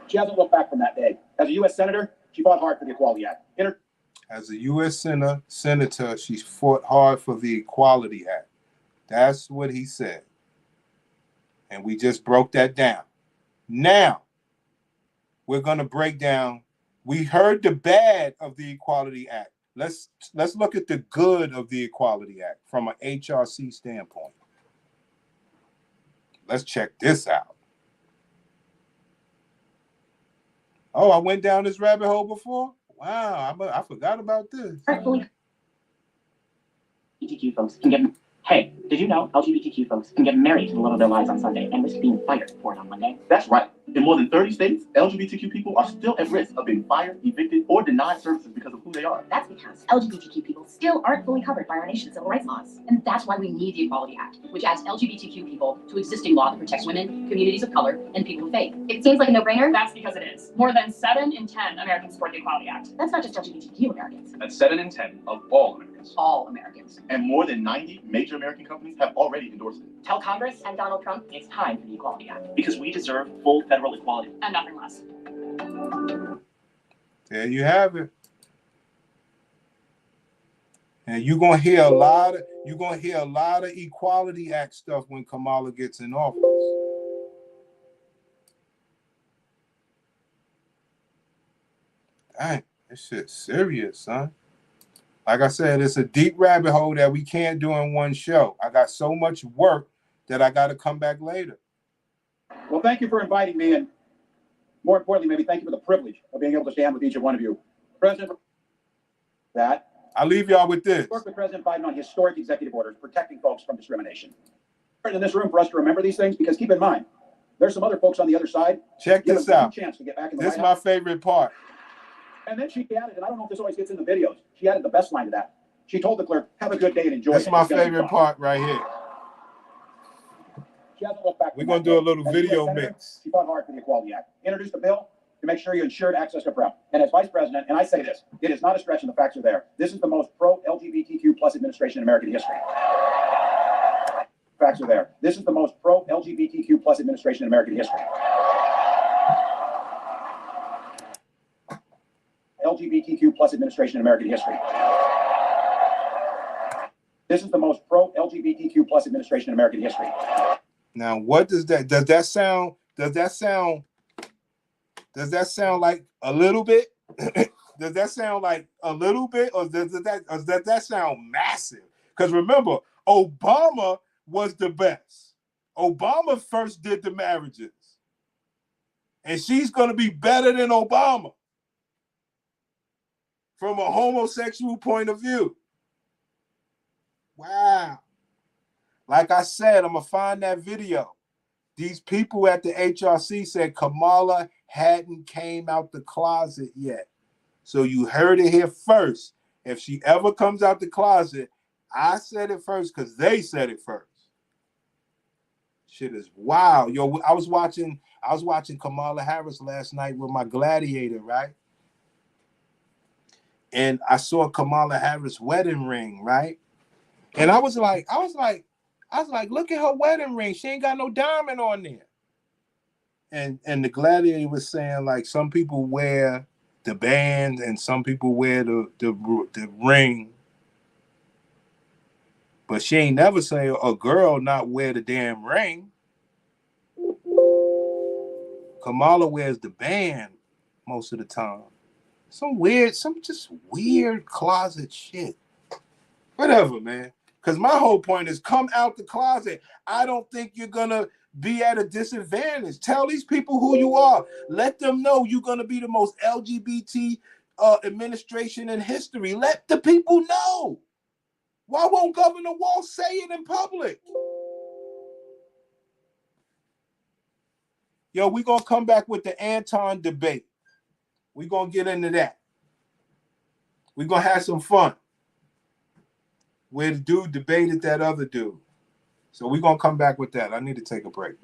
She hasn't looked back from that day. As a U.S. Senator, she fought hard for the Equality Act. As a U.S. Senator, she fought hard for the Equality Act. That's what he said. And we just broke that down. Now, we're going to break down. We heard the bad of the Equality Act. Let's look at the good of the Equality Act from an HRC standpoint. Let's check this out. Oh, I went down this rabbit hole before? Wow, I forgot about this. LGBTQ folks can get... Hey, did you know LGBTQ folks can get married to the love of their lives on Sunday and risk being fired for it on Monday? That's right. In more than 30 states, LGBTQ people are still at risk of being fired, evicted, or denied services because of who they are. That's because LGBTQ people still aren't fully covered by our nation's civil rights laws. And that's why we need the Equality Act, which adds LGBTQ people to existing law that protects women, communities of color, and people of faith. It seems like a no-brainer. That's because it is. More than 7 in 10 Americans support the Equality Act. That's not just LGBTQ Americans. That's 7 in 10 of all Americans. All Americans. And more than 90 major American companies have already endorsed it. Tell Congress and Donald Trump it's time for the Equality Act. Because we deserve full federal equality. And nothing less. There you have it. And you're gonna hear a lot of Equality Act stuff when Kamala gets in office. Dang, this shit's serious, son. Like I said, it's a deep rabbit hole that we can't do in one show. I got so much work that I got to come back later. Well, thank you for inviting me, and more importantly, maybe thank you for the privilege of being able to stand with each and one of you. President, I'll leave y'all with this. Work with President Biden on historic executive orders protecting folks from discrimination. In this room for us to remember these things, because keep in mind, there's some other folks on the other side. Check this out. Chance to get back in the This is White my House. favorite part. And then she added, and I don't know if this always gets in the videos, she added the best line to that. She told the clerk, "Have a good day and enjoy it." That's my It's gonna be favorite fun." part right here. She hasn't looked back. We're going to do a little As video US Senator, mix. She fought hard for the Equality Act. Introduced a bill to make sure you ensured access to PrEP. And as Vice President, and I say this, it is not a stretch and the facts are there. This is the most pro-LGBTQ plus administration in American history. Facts are there. This is the most pro-LGBTQ plus administration in American history. LGBTQ plus administration in American history. This is the most pro-LGBTQ plus administration in American history. Now, what does that sound like a little bit? Does that sound like a little bit, or does that sound massive? Because remember, Obama was the best. Obama first did the marriages. And she's going to be better than Obama from a homosexual point of view. Wow. Like I said, I'm gonna find that video. These people at the HRC said Kamala hadn't came out the closet yet. So you heard it here first. If she ever comes out the closet, I said it first because they said it first. Shit is wild. Yo, I was watching Kamala Harris last night with my gladiator, right? And I saw Kamala Harris' wedding ring, right? And I was like, look at her wedding ring. She ain't got no diamond on there. And the gladiator was saying, like, some people wear the band and some people wear the ring. But she ain't never say a girl not wear the damn ring. Kamala wears the band most of the time. Some just weird closet shit. Whatever, man. Because my whole point is come out the closet. I don't think you're going to be at a disadvantage. Tell these people who you are. Let them know you're going to be the most LGBT administration in history. Let the people know. Why won't Governor Walz say it in public? Yo, we're going to come back with the Anton debate. We're going to get into that. We're going to have some fun. Where the dude debated that other dude. So we're going to come back with that. I need to take a break.